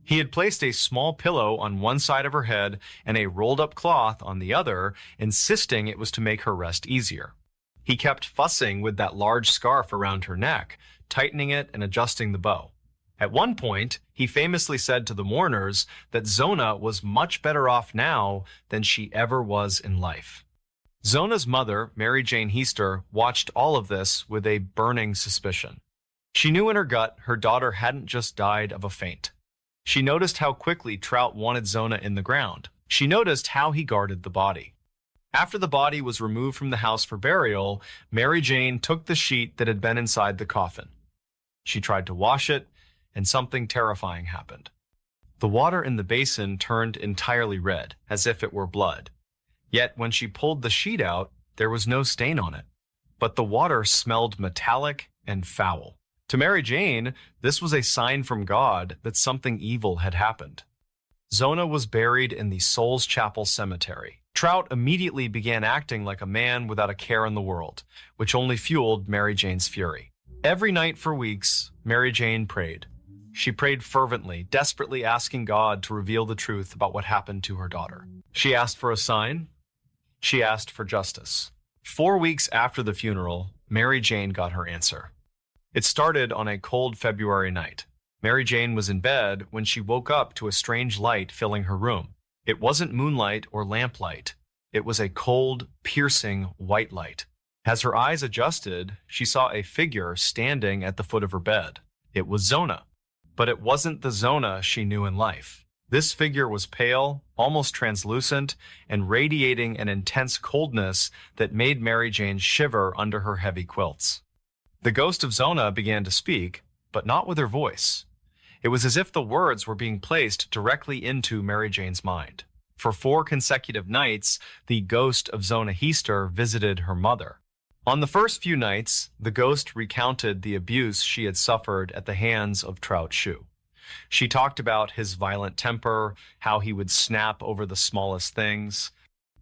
He had placed a small pillow on one side of her head and a rolled-up cloth on the other, insisting it was to make her rest easier. He kept fussing with that large scarf around her neck, tightening it and adjusting the bow. At one point, he famously said to the mourners that Zona was much better off now than she ever was in life. Zona's mother, Mary Jane Heaster, watched all of this with a burning suspicion. She knew in her gut her daughter hadn't just died of a faint. She noticed how quickly Trout wanted Zona in the ground. She noticed how he guarded the body. After the body was removed from the house for burial, Mary Jane took the sheet that had been inside the coffin. She tried to wash it, and something terrifying happened. The water in the basin turned entirely red, as if it were blood. Yet when she pulled the sheet out, there was no stain on it. But the water smelled metallic and foul. To Mary Jane, this was a sign from God that something evil had happened. Zona was buried in the Souls Chapel Cemetery. Trout immediately began acting like a man without a care in the world, which only fueled Mary Jane's fury. Every night for weeks, Mary Jane prayed. She prayed fervently, desperately asking God to reveal the truth about what happened to her daughter. She asked for a sign. She asked for justice. 4 weeks after the funeral, Mary Jane got her answer. It started on a cold February night. Mary Jane was in bed when she woke up to a strange light filling her room. It wasn't moonlight or lamplight. It was a cold, piercing white light. As her eyes adjusted, she saw a figure standing at the foot of her bed. It was Zona. But it wasn't the Zona she knew in life. This figure was pale, almost translucent, and radiating an intense coldness that made Mary Jane shiver under her heavy quilts. The ghost of Zona began to speak, but not with her voice. It was as if the words were being placed directly into Mary Jane's mind. For 4 consecutive nights, the ghost of Zona Heaster visited her mother. On the first few nights, the ghost recounted the abuse she had suffered at the hands of Trout Shue. She talked about his violent temper, how he would snap over the smallest things.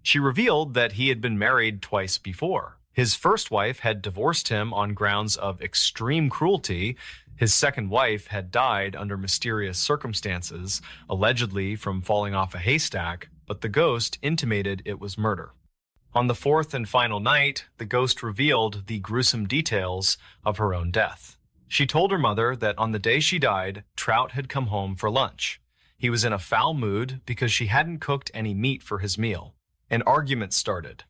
She revealed that he had been married twice before. His first wife had divorced him on grounds of extreme cruelty. His second wife had died under mysterious circumstances, allegedly from falling off a haystack, but the ghost intimated it was murder. On the 4th and final night, the ghost revealed the gruesome details of her own death. She told her mother that on the day she died, Trout had come home for lunch. He was in a foul mood because she hadn't cooked any meat for his meal. An argument started.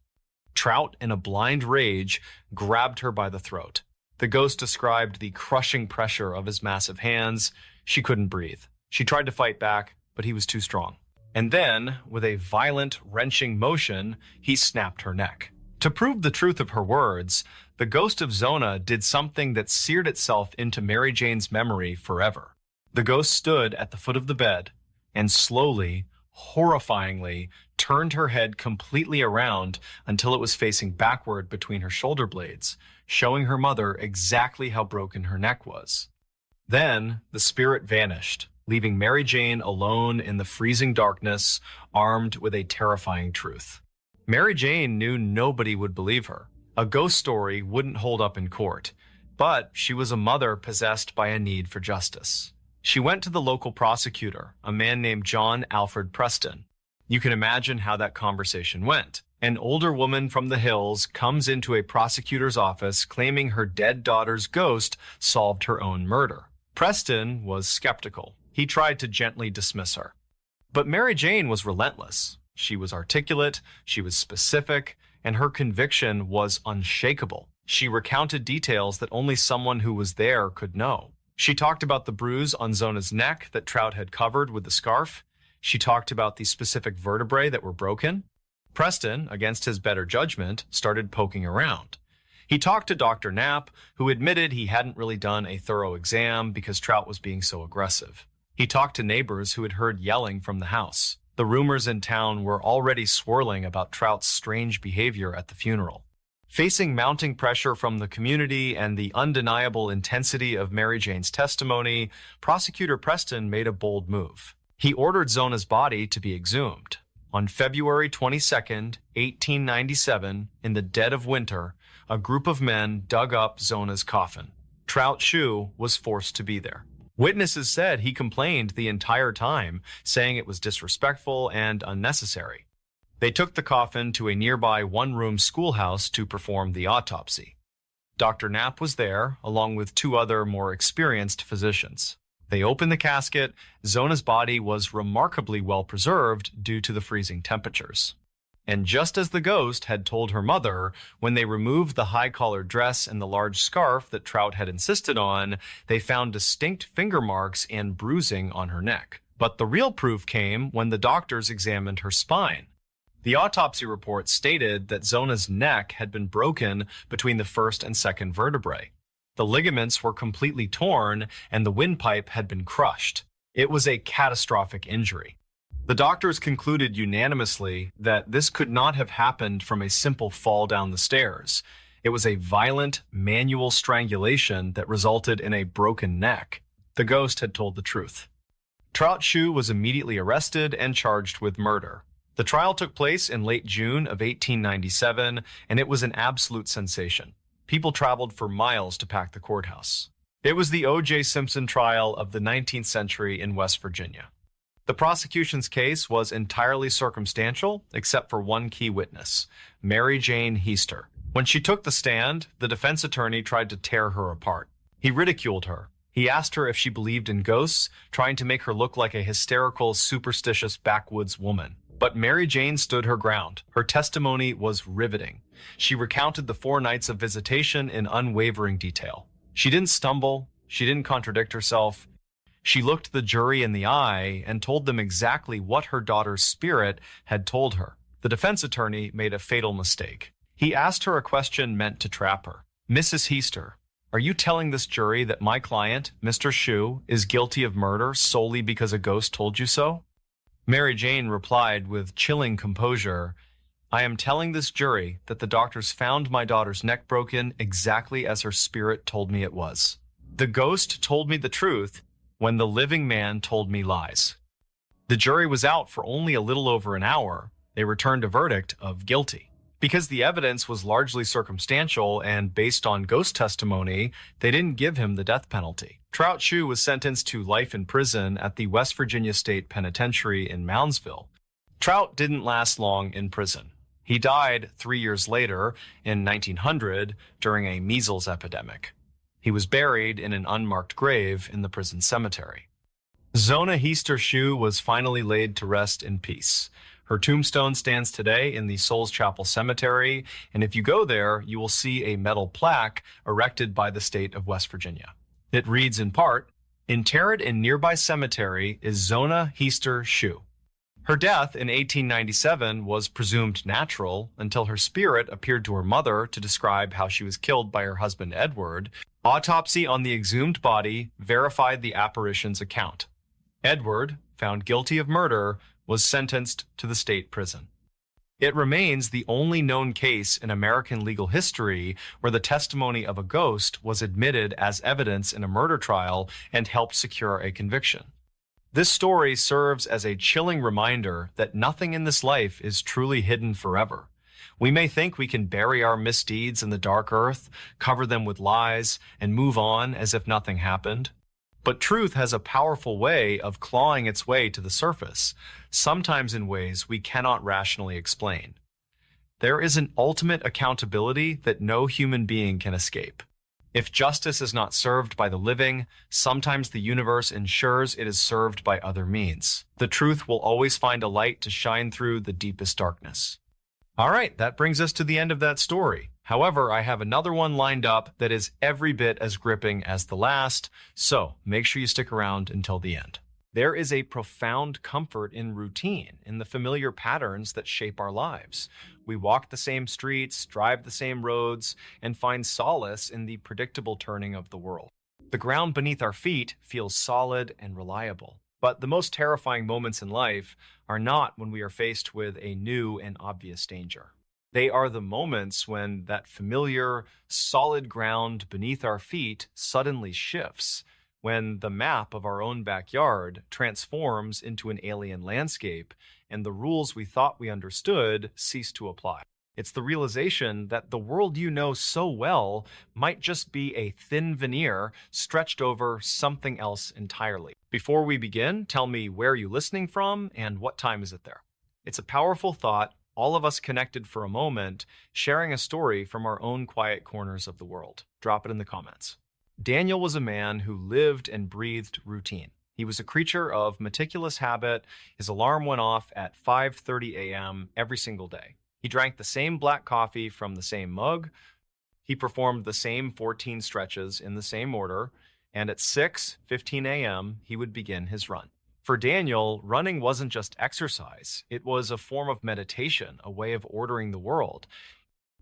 Trout, in a blind rage, grabbed her by the throat. The ghost described the crushing pressure of his massive hands. She couldn't breathe. She tried to fight back, but he was too strong. And then, with a violent, wrenching motion, he snapped her neck. To prove the truth of her words, the ghost of Zona did something that seared itself into Mary Jane's memory forever. The ghost stood at the foot of the bed and slowly, horrifyingly, turned her head completely around until it was facing backward between her shoulder blades, showing her mother exactly how broken her neck was. Then, the spirit vanished, leaving Mary Jane alone in the freezing darkness, armed with a terrifying truth. Mary Jane knew nobody would believe her. A ghost story wouldn't hold up in court, but she was a mother possessed by a need for justice. She went to the local prosecutor, a man named John Alfred Preston. You can imagine how that conversation went. An older woman from the hills comes into a prosecutor's office claiming her dead daughter's ghost solved her own murder. Preston was skeptical. He tried to gently dismiss her. But Mary Jane was relentless. She was articulate, she was specific, and her conviction was unshakable. She recounted details that only someone who was there could know. She talked about the bruise on Zona's neck that Trout had covered with the scarf. She talked about the specific vertebrae that were broken. Preston, against his better judgment, started poking around. He talked to Dr. Knapp, who admitted he hadn't really done a thorough exam because Trout was being so aggressive. He talked to neighbors who had heard yelling from the house. The rumors in town were already swirling about Trout's strange behavior at the funeral. Facing mounting pressure from the community and the undeniable intensity of Mary Jane's testimony, Prosecutor Preston made a bold move. He ordered Zona's body to be exhumed. On February 22nd, 1897, in the dead of winter, a group of men dug up Zona's coffin. Trout Shue was forced to be there. Witnesses said he complained the entire time, saying it was disrespectful and unnecessary. They took the coffin to a nearby one-room schoolhouse to perform the autopsy. Dr. Knapp was there, along with 2 other more experienced physicians. They opened the casket. Zona's body was remarkably well preserved due to the freezing temperatures. And just as the ghost had told her mother, when they removed the high-collared dress and the large scarf that Trout had insisted on, they found distinct finger marks and bruising on her neck. But the real proof came when the doctors examined her spine. The autopsy report stated that Zona's neck had been broken between the first and second vertebrae. The ligaments were completely torn and the windpipe had been crushed. It was a catastrophic injury. The doctors concluded unanimously that this could not have happened from a simple fall down the stairs. It was a violent, manual strangulation that resulted in a broken neck. The ghost had told the truth. Trout Shue was immediately arrested and charged with murder. The trial took place in late June of 1897, and it was an absolute sensation. People traveled for miles to pack the courthouse. It was the O.J. Simpson trial of the 19th century in West Virginia. The prosecution's case was entirely circumstantial, except for one key witness, Mary Jane Heaster. When she took the stand, the defense attorney tried to tear her apart. He ridiculed her. He asked her if she believed in ghosts, trying to make her look like a hysterical, superstitious backwoods woman. But Mary Jane stood her ground. Her testimony was riveting. She recounted the 4 nights of visitation in unwavering detail. She didn't stumble. She didn't contradict herself. She looked the jury in the eye and told them exactly what her daughter's spirit had told her. The defense attorney made a fatal mistake. He asked her a question meant to trap her. "Mrs. Heaster, are you telling this jury that my client, Mr. Shue, is guilty of murder solely because a ghost told you so?" Mary Jane replied with chilling composure, "I am telling this jury that the doctors found my daughter's neck broken exactly as her spirit told me it was. The ghost told me the truth when the living man told me lies." The jury was out for only a little over an hour. They returned a verdict of guilty. Because the evidence was largely circumstantial and based on ghost testimony, they didn't give him the death penalty. Trout Shue was sentenced to life in prison at the West Virginia State Penitentiary in Moundsville. Trout didn't last long in prison. He died 3 years later, in 1900, during a measles epidemic. He was buried in an unmarked grave in the prison cemetery. Zona Heaster Shue was finally laid to rest in peace. Her tombstone stands today in the Souls Chapel Cemetery, and if you go there, you will see a metal plaque erected by the state of West Virginia. It reads in part, "Interred in nearby cemetery is Zona Heaster Shue." Her death in 1897 was presumed natural until her spirit appeared to her mother to describe how she was killed by her husband Edward. Autopsy on the exhumed body verified the apparition's account. Edward, found guilty of murder, was sentenced to the state prison. It remains the only known case in American legal history where the testimony of a ghost was admitted as evidence in a murder trial and helped secure a conviction. This story serves as a chilling reminder that nothing in this life is truly hidden forever. We may think we can bury our misdeeds in the dark earth, cover them with lies, and move on as if nothing happened. But truth has a powerful way of clawing its way to the surface, sometimes in ways we cannot rationally explain. There is an ultimate accountability that no human being can escape. If justice is not served by the living, sometimes the universe ensures it is served by other means. The truth will always find a light to shine through the deepest darkness. All right, that brings us to the end of that story. However, I have another one lined up that is every bit as gripping as the last, so make sure you stick around until the end. There is a profound comfort in routine, in the familiar patterns that shape our lives. We walk the same streets, drive the same roads, and find solace in the predictable turning of the world. The ground beneath our feet feels solid and reliable. But the most terrifying moments in life are not when we are faced with a new and obvious danger. They are the moments when that familiar, solid ground beneath our feet suddenly shifts, when the map of our own backyard transforms into an alien landscape, and the rules we thought we understood cease to apply. It's the realization that the world you know so well might just be a thin veneer stretched over something else entirely. Before we begin, tell me where you're listening from and what time is it there. It's a powerful thought, all of us connected for a moment, sharing a story from our own quiet corners of the world. Drop it in the comments. Daniel was a man who lived and breathed routine. He was a creature of meticulous habit. His alarm went off at 5:30 a.m. every single day. He drank the same black coffee from the same mug. He performed the same 14 stretches in the same order. And at 6:15 a.m., he would begin his run. For Daniel, running wasn't just exercise. It was a form of meditation, a way of ordering the world.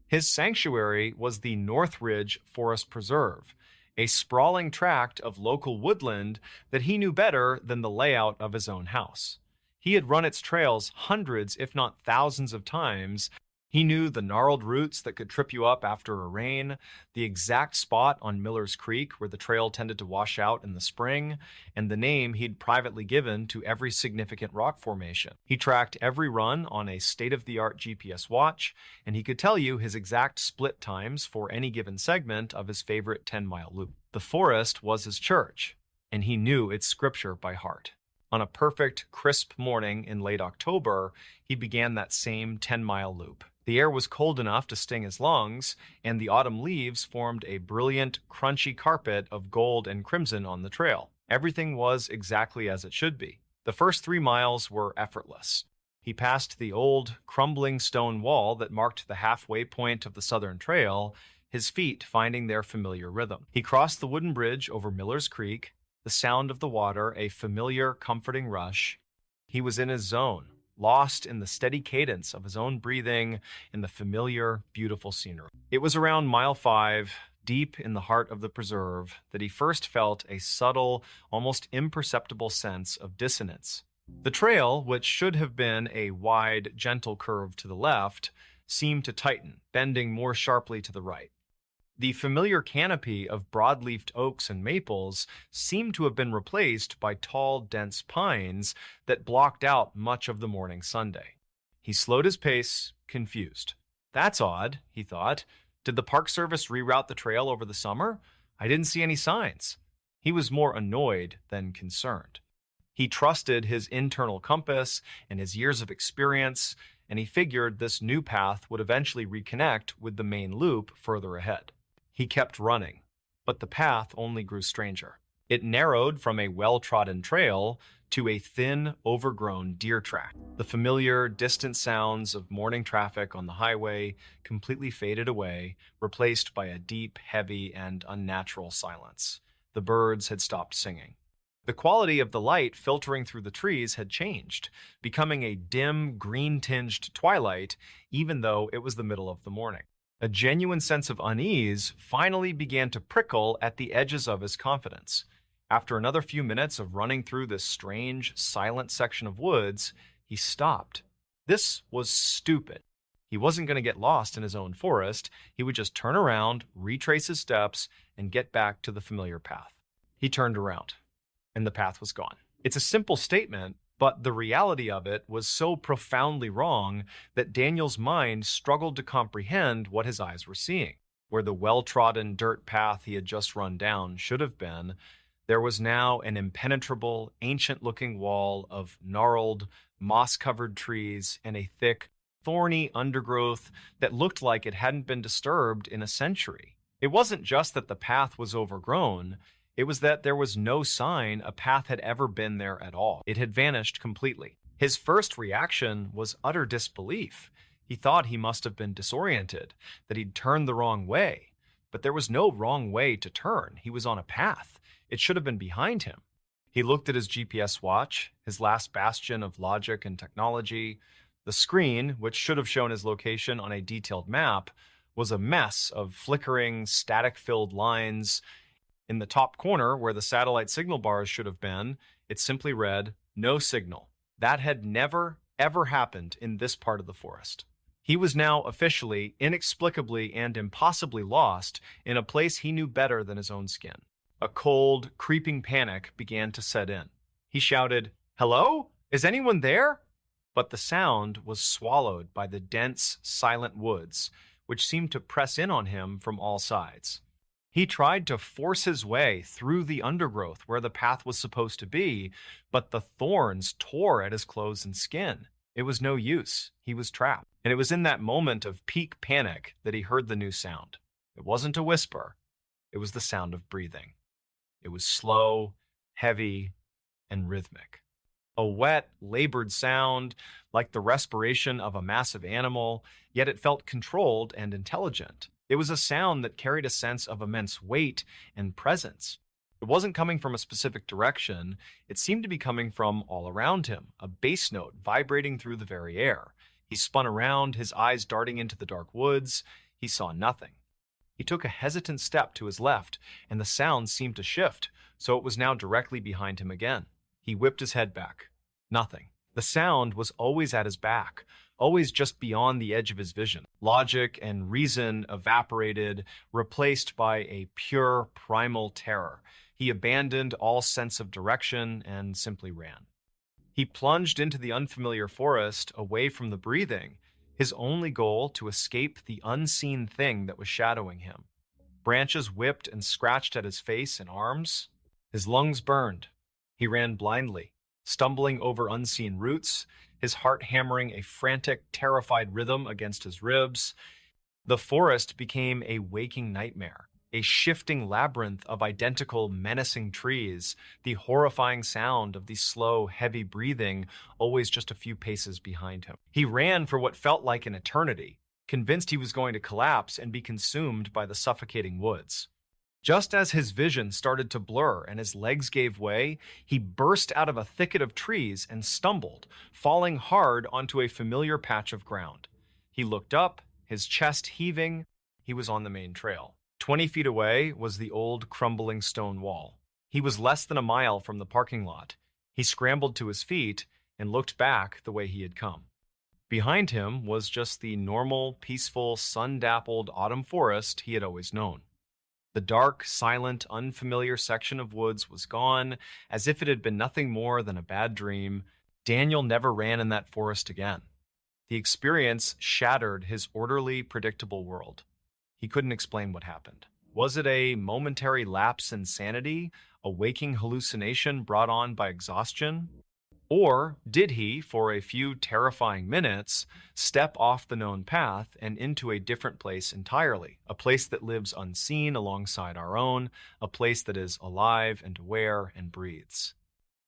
His sanctuary was the Northridge Forest Preserve, a sprawling tract of local woodland that he knew better than the layout of his own house. He had run its trails hundreds, if not thousands of times. He knew the gnarled roots that could trip you up after a rain, the exact spot on Miller's Creek where the trail tended to wash out in the spring, and the name he'd privately given to every significant rock formation. He tracked every run on a state-of-the-art GPS watch, and he could tell you his exact split times for any given segment of his favorite 10-mile loop. The forest was his church, and he knew its scripture by heart. On a perfect, crisp morning in late October, he began that same 10-mile loop. The air was cold enough to sting his lungs, and the autumn leaves formed a brilliant, crunchy carpet of gold and crimson on the trail. Everything was exactly as it should be. The first 3 miles were effortless. He passed the old, crumbling stone wall that marked the halfway point of the southern trail, his feet finding their familiar rhythm. He crossed the wooden bridge over Miller's Creek, the sound of the water a familiar, comforting rush. He was in his zone, lost in the steady cadence of his own breathing in the familiar, beautiful scenery. It was around mile 5, deep in the heart of the preserve, that he first felt a subtle, almost imperceptible sense of dissonance. The trail, which should have been a wide, gentle curve to the left, seemed to tighten, bending more sharply to the right. The familiar canopy of broad-leafed oaks and maples seemed to have been replaced by tall, dense pines that blocked out much of the morning Sunday. He slowed his pace, confused. That's odd, he thought. Did the Park Service reroute the trail over the summer? I didn't see any signs. He was more annoyed than concerned. He trusted his internal compass and his years of experience, and he figured this new path would eventually reconnect with the main loop further ahead. He kept running, but the path only grew stranger. It narrowed from a well-trodden trail to a thin, overgrown deer track. The familiar, distant sounds of morning traffic on the highway completely faded away, replaced by a deep, heavy, and unnatural silence. The birds had stopped singing. The quality of the light filtering through the trees had changed, becoming a dim, green-tinged twilight, even though it was the middle of the morning. A genuine sense of unease finally began to prickle at the edges of his confidence. After another few minutes of running through this strange, silent section of woods, he stopped. This was stupid. He wasn't going to get lost in his own forest. He would just turn around, retrace his steps, and get back to the familiar path. He turned around, and the path was gone. It's a simple statement, but the reality of it was so profoundly wrong that Daniel's mind struggled to comprehend what his eyes were seeing. Where the well-trodden dirt path he had just run down should have been, there was now an impenetrable, ancient-looking wall of gnarled, moss-covered trees and a thick, thorny undergrowth that looked like it hadn't been disturbed in a century. It wasn't just that the path was overgrown. It was that there was no sign a path had ever been there at all. It had vanished completely. His first reaction was utter disbelief. He thought he must have been disoriented, that he'd turned the wrong way. But there was no wrong way to turn. He was on a path. It should have been behind him. He looked at his GPS watch, his last bastion of logic and technology. The screen, which should have shown his location on a detailed map, was a mess of flickering, static-filled lines. In the top corner, where the satellite signal bars should have been, it simply read, "No signal." That had never, ever happened in this part of the forest. He was now officially, inexplicably, and impossibly lost in a place he knew better than his own skin. A cold, creeping panic began to set in. He shouted, "Hello? Is anyone there?" But the sound was swallowed by the dense, silent woods, which seemed to press in on him from all sides. He tried to force his way through the undergrowth where the path was supposed to be, but the thorns tore at his clothes and skin. It was no use. He was trapped. And it was in that moment of peak panic that he heard the new sound. It wasn't a whisper. It was the sound of breathing. It was slow, heavy, and rhythmic. A wet, labored sound, like the respiration of a massive animal, yet it felt controlled and intelligent. It was a sound that carried a sense of immense weight and presence. It wasn't coming from a specific direction. It seemed to be coming from all around him, a bass note vibrating through the very air. He spun around, his eyes darting into the dark woods. He saw nothing. He took a hesitant step to his left, and the sound seemed to shift, so it was now directly behind him again. He whipped his head back. Nothing. The sound was always at his back, always just beyond the edge of his vision. Logic and reason evaporated, replaced by a pure primal terror. He abandoned all sense of direction and simply ran. He plunged into the unfamiliar forest, away from the breathing, his only goal to escape the unseen thing that was shadowing him. Branches whipped and scratched at his face and arms. His lungs burned. He ran blindly, stumbling over unseen roots, his heart hammering a frantic, terrified rhythm against his ribs. The forest became a waking nightmare, a shifting labyrinth of identical, menacing trees, the horrifying sound of the slow, heavy breathing always just a few paces behind him. He ran for what felt like an eternity, convinced he was going to collapse and be consumed by the suffocating woods. Just as his vision started to blur and his legs gave way, he burst out of a thicket of trees and stumbled, falling hard onto a familiar patch of ground. He looked up, his chest heaving. He was on the main trail. 20 feet away was the old, crumbling stone wall. He was less than a mile from the parking lot. He scrambled to his feet and looked back the way he had come. Behind him was just the normal, peaceful, sun-dappled autumn forest he had always known. The dark, silent, unfamiliar section of woods was gone, as if it had been nothing more than a bad dream. Daniel never ran in that forest again. The experience shattered his orderly, predictable world. He couldn't explain what happened. Was it a momentary lapse in sanity, a waking hallucination brought on by exhaustion? Or did he, for a few terrifying minutes, step off the known path and into a different place entirely, a place that lives unseen alongside our own, a place that is alive and aware and breathes?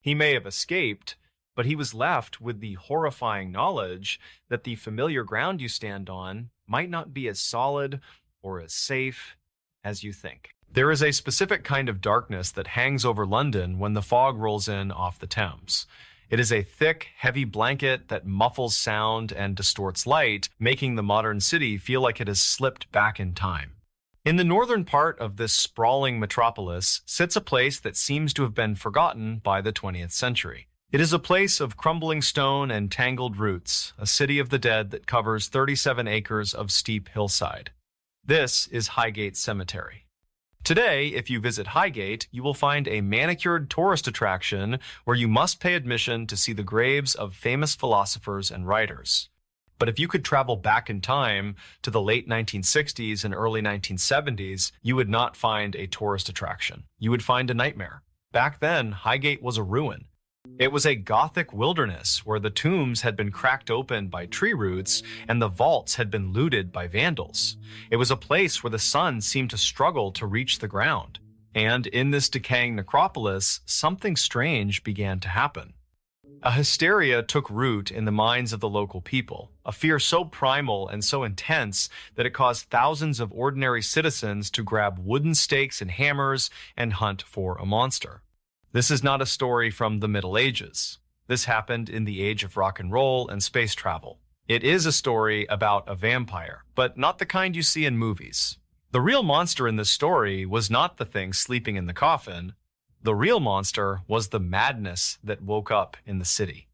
He may have escaped, but he was left with the horrifying knowledge that the familiar ground you stand on might not be as solid or as safe as you think. There is a specific kind of darkness that hangs over London when the fog rolls in off the Thames. It is a thick, heavy blanket that muffles sound and distorts light, making the modern city feel like it has slipped back in time. In the northern part of this sprawling metropolis sits a place that seems to have been forgotten by the 20th century. It is a place of crumbling stone and tangled roots, a city of the dead that covers 37 acres of steep hillside. This is Highgate Cemetery. Today, if you visit Highgate, you will find a manicured tourist attraction where you must pay admission to see the graves of famous philosophers and writers. But if you could travel back in time to the late 1960s and early 1970s, you would not find a tourist attraction. You would find a nightmare. Back then, Highgate was a ruin. It was a Gothic wilderness where the tombs had been cracked open by tree roots and the vaults had been looted by vandals. It was a place where the sun seemed to struggle to reach the ground. And in this decaying necropolis, something strange began to happen. A hysteria took root in the minds of the local people, a fear so primal and so intense that it caused thousands of ordinary citizens to grab wooden stakes and hammers and hunt for a monster. This is not a story from the Middle Ages. This happened in the age of rock and roll and space travel. It is a story about a vampire, but not the kind you see in movies. The real monster in this story was not the thing sleeping in the coffin. The real monster was the madness that woke up in the city.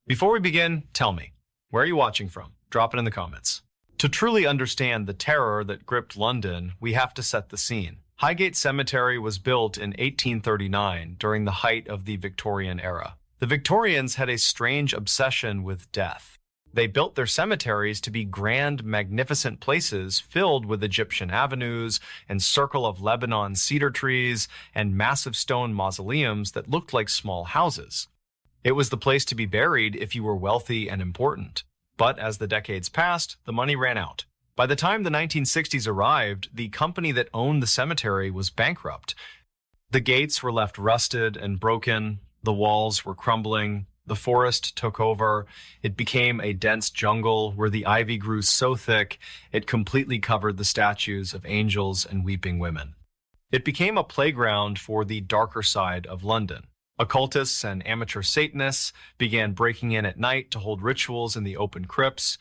Before we begin, tell me, where are you watching from? Drop it in the comments. To truly understand the terror that gripped London, we have to set the scene. Highgate Cemetery was built in 1839 during the height of the Victorian era. The Victorians had a strange obsession with death. They built their cemeteries to be grand, magnificent places filled with Egyptian avenues and circle of Lebanon cedar trees and massive stone mausoleums that looked like small houses. It was the place to be buried if you were wealthy and important. But as the decades passed, the money ran out. By the time the 1960s arrived, the company that owned the cemetery was bankrupt. The gates were left rusted and broken, the walls were crumbling, the forest took over. It became a dense jungle where the ivy grew so thick it completely covered the statues of angels and weeping women. It became a playground for the darker side of London. Occultists and amateur Satanists began breaking in at night to hold rituals in the open crypts.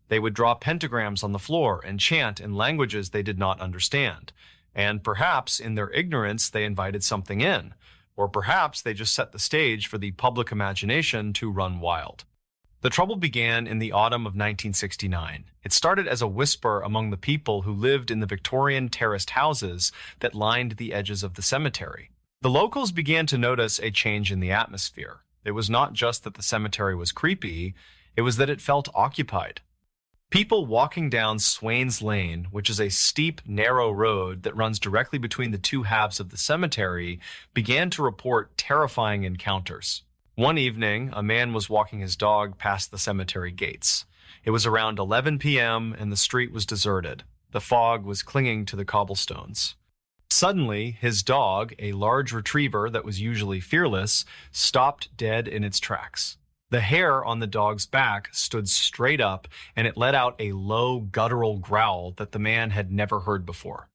They would draw pentagrams on the floor and chant in languages they did not understand. And perhaps in their ignorance, they invited something in. Or perhaps they just set the stage for the public imagination to run wild. The trouble began in the autumn of 1969. It started as a whisper among the people who lived in the Victorian terraced houses that lined the edges of the cemetery. The locals began to notice a change in the atmosphere. It was not just that the cemetery was creepy, it was that it felt occupied. People walking down Swains Lane, which is a steep, narrow road that runs directly between the two halves of the cemetery, began to report terrifying encounters. One evening, a man was walking his dog past the cemetery gates. It was around 11 p.m. and the street was deserted. The fog was clinging to the cobblestones. Suddenly, his dog, a large retriever that was usually fearless, stopped dead in its tracks. The hair on the dog's back stood straight up, and it let out a low, guttural growl that the man had never heard before.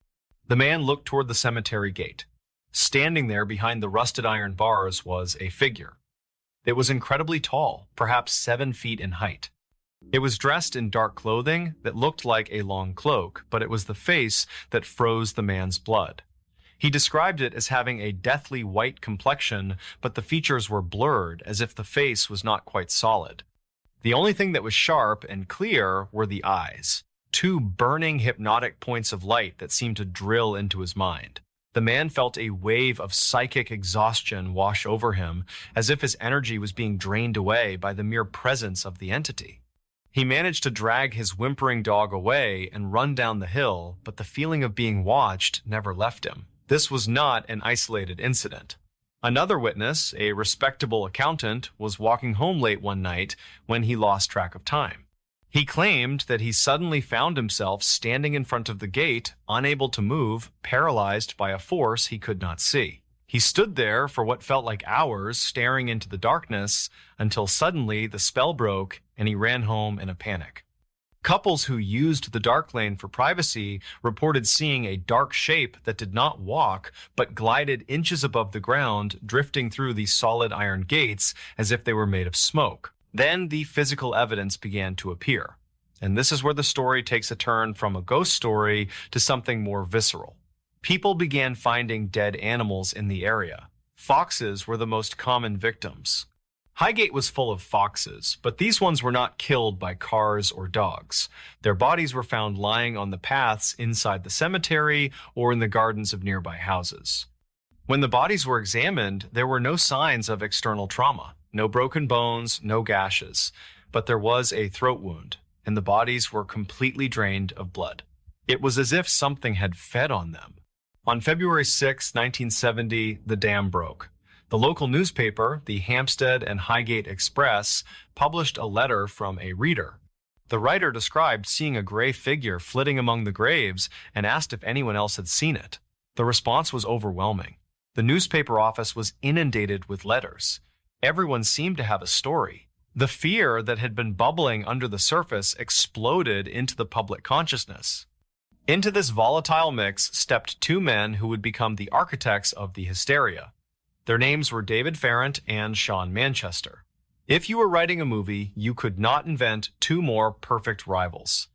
The man looked toward the cemetery gate. Standing there behind the rusted iron bars was a figure. It was incredibly tall, perhaps 7 feet in height. It was dressed in dark clothing that looked like a long cloak, but it was the face that froze the man's blood. He described it as having a deathly white complexion, but the features were blurred, as if the face was not quite solid. The only thing that was sharp and clear were the eyes, 2 burning hypnotic points of light that seemed to drill into his mind. The man felt a wave of psychic exhaustion wash over him, as if his energy was being drained away by the mere presence of the entity. He managed to drag his whimpering dog away and run down the hill, but the feeling of being watched never left him. This was not an isolated incident. Another witness, a respectable accountant, was walking home late one night when he lost track of time. He claimed that he suddenly found himself standing in front of the gate, unable to move, paralyzed by a force he could not see. He stood there for what felt like hours, staring into the darkness, until suddenly the spell broke and he ran home in a panic. Couples who used the dark lane for privacy reported seeing a dark shape that did not walk, but glided inches above the ground, drifting through the solid iron gates as if they were made of smoke. Then the physical evidence began to appear. And this is where the story takes a turn from a ghost story to something more visceral. People began finding dead animals in the area. Foxes were the most common victims. Highgate was full of foxes, but these ones were not killed by cars or dogs. Their bodies were found lying on the paths inside the cemetery or in the gardens of nearby houses. When the bodies were examined, there were no signs of external trauma, no broken bones, no gashes, but there was a throat wound, and the bodies were completely drained of blood. It was as if something had fed on them. On February 6, 1970, the dam broke. The local newspaper, the Hampstead and Highgate Express, published a letter from a reader. The writer described seeing a gray figure flitting among the graves and asked if anyone else had seen it. The response was overwhelming. The newspaper office was inundated with letters. Everyone seemed to have a story. The fear that had been bubbling under the surface exploded into the public consciousness. Into this volatile mix stepped 2 men who would become the architects of the hysteria. Their names were David Farrant and Sean Manchester. If you were writing a movie, you could not invent 2 more perfect rivals.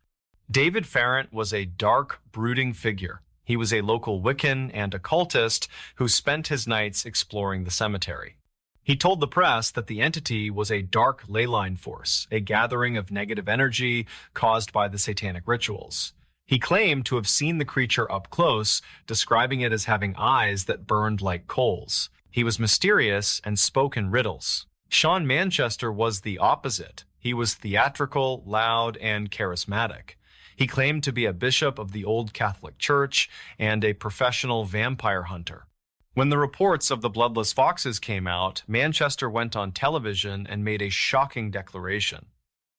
David Farrant was a dark, brooding figure. He was a local Wiccan and occultist who spent his nights exploring the cemetery. He told the press that the entity was a dark leyline force, a gathering of negative energy caused by the satanic rituals. He claimed to have seen the creature up close, describing it as having eyes that burned like coals. He was mysterious and spoke in riddles. Sean Manchester was the opposite. He was theatrical, loud, and charismatic. He claimed to be a bishop of the Old Catholic Church and a professional vampire hunter. When the reports of the bloodless foxes came out, Manchester went on television and made a shocking declaration.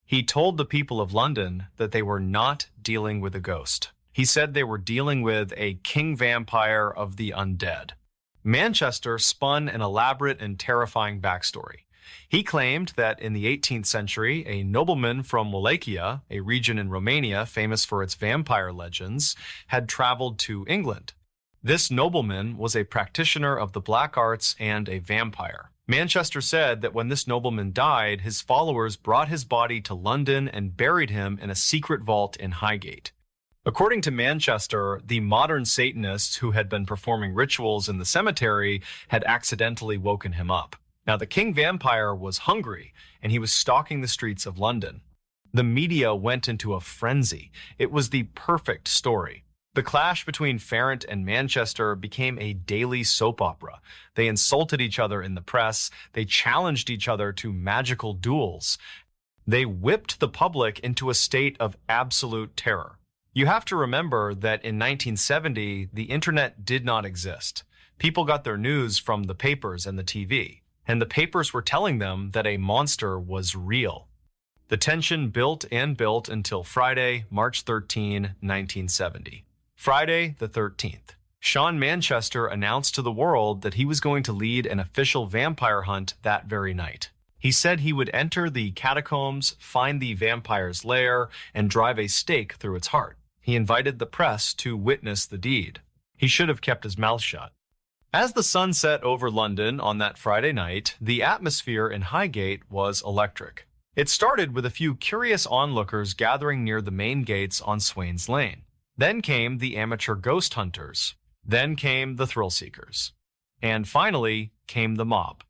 He told the people of London that they were not dealing with a ghost. He said they were dealing with a king vampire of the undead. Manchester spun an elaborate and terrifying backstory. He claimed that in the 18th century, a nobleman from Wallachia, a region in Romania famous for its vampire legends, had traveled to England. This nobleman was a practitioner of the black arts and a vampire. Manchester said that when this nobleman died, his followers brought his body to London and buried him in a secret vault in Highgate. According to Manchester, the modern Satanists who had been performing rituals in the cemetery had accidentally woken him up. Now, the king vampire was hungry, and he was stalking the streets of London. The media went into a frenzy. It was the perfect story. The clash between Farrant and Manchester became a daily soap opera. They insulted each other in the press. They challenged each other to magical duels. They whipped the public into a state of absolute terror. You have to remember that in 1970, the internet did not exist. People got their news from the papers and the TV, and the papers were telling them that a monster was real. The tension built and built until Friday, March 13, 1970. Friday the 13th. Sean Manchester announced to the world that he was going to lead an official vampire hunt that very night. He said he would enter the catacombs, find the vampire's lair, and drive a stake through its heart. He invited the press to witness the deed. He should have kept his mouth shut. As the sun set over London on that Friday night, the atmosphere in Highgate was electric. It started with a few curious onlookers gathering near the main gates on Swains Lane. Then came the amateur ghost hunters. Then came the thrill seekers. And finally came the mob.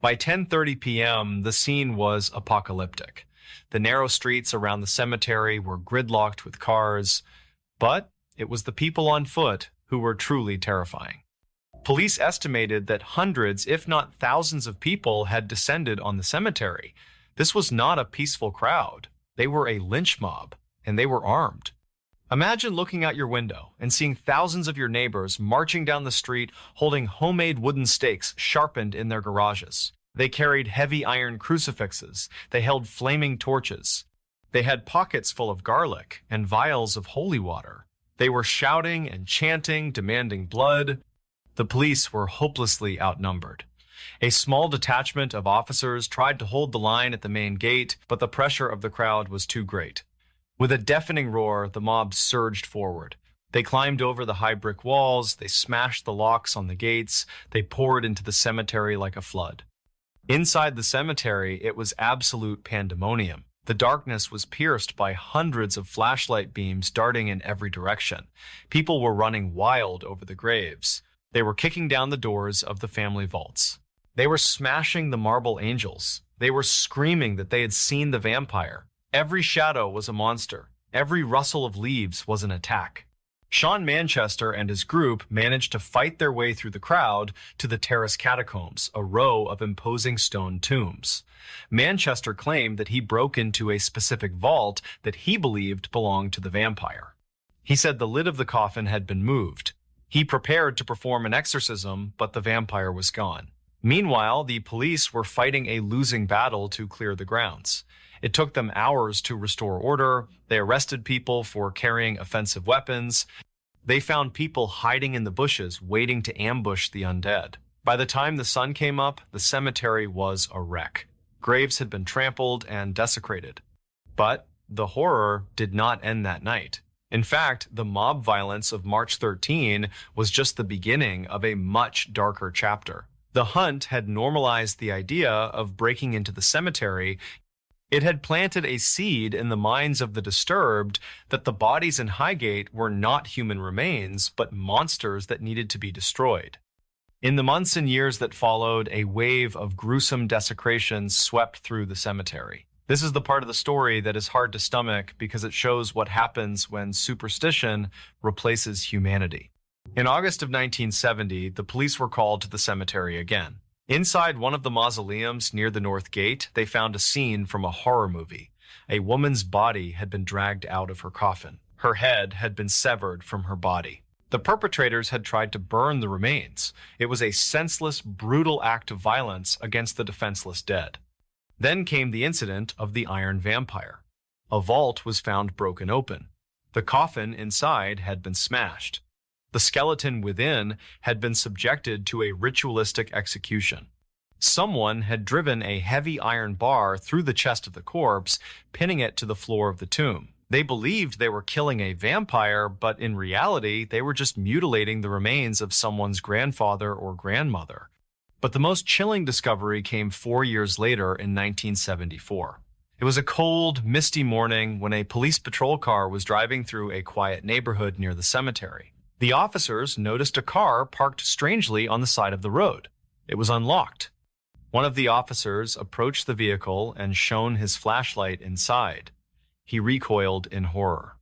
By 10:30 p.m., the scene was apocalyptic. The narrow streets around the cemetery were gridlocked with cars, but it was the people on foot who were truly terrifying. Police estimated that hundreds, if not thousands of people had descended on the cemetery. This was not a peaceful crowd. They were a lynch mob, and they were armed. Imagine looking out your window and seeing thousands of your neighbors marching down the street holding homemade wooden stakes sharpened in their garages. They carried heavy iron crucifixes. They held flaming torches. They had pockets full of garlic and vials of holy water. They were shouting and chanting, demanding blood. The police were hopelessly outnumbered. A small detachment of officers tried to hold the line at the main gate, but the pressure of the crowd was too great. With a deafening roar, the mob surged forward. They climbed over the high brick walls. They smashed the locks on the gates. They poured into the cemetery like a flood. Inside the cemetery, it was absolute pandemonium. The darkness was pierced by hundreds of flashlight beams darting in every direction. People were running wild over the graves. They were kicking down the doors of the family vaults. They were smashing the marble angels. They were screaming that they had seen the vampire. Every shadow was a monster. Every rustle of leaves was an attack. Sean Manchester and his group managed to fight their way through the crowd to the terrace catacombs, a row of imposing stone tombs. Manchester claimed that he broke into a specific vault that he believed belonged to the vampire. He said the lid of the coffin had been moved. He prepared to perform an exorcism, but the vampire was gone. Meanwhile, the police were fighting a losing battle to clear the grounds. It took them hours to restore order. They arrested people for carrying offensive weapons. They found people hiding in the bushes, waiting to ambush the undead. By the time the sun came up, the cemetery was a wreck. Graves had been trampled and desecrated. But the horror did not end that night. In fact, the mob violence of March 13 was just the beginning of a much darker chapter. The hunt had normalized the idea of breaking into the cemetery. It had planted a seed in the minds of the disturbed that the bodies in Highgate were not human remains, but monsters that needed to be destroyed. In the months and years that followed, a wave of gruesome desecration swept through the cemetery. This is the part of the story that is hard to stomach because it shows what happens when superstition replaces humanity. In August of 1970, the police were called to the cemetery again. Inside one of the mausoleums near the North Gate, they found a scene from a horror movie. A woman's body had been dragged out of her coffin. Her head had been severed from her body. The perpetrators had tried to burn the remains. It was a senseless, brutal act of violence against the defenseless dead. Then came the incident of the Iron Vampire. A vault was found broken open. The coffin inside had been smashed. The skeleton within had been subjected to a ritualistic execution. Someone had driven a heavy iron bar through the chest of the corpse, pinning it to the floor of the tomb. They believed they were killing a vampire, but in reality, they were just mutilating the remains of someone's grandfather or grandmother. But the most chilling discovery came 4 years later in 1974. It was a cold, misty morning when a police patrol car was driving through a quiet neighborhood near the cemetery. The officers noticed a car parked strangely on the side of the road. It was unlocked. One of the officers approached the vehicle and shone his flashlight inside. He recoiled in horror.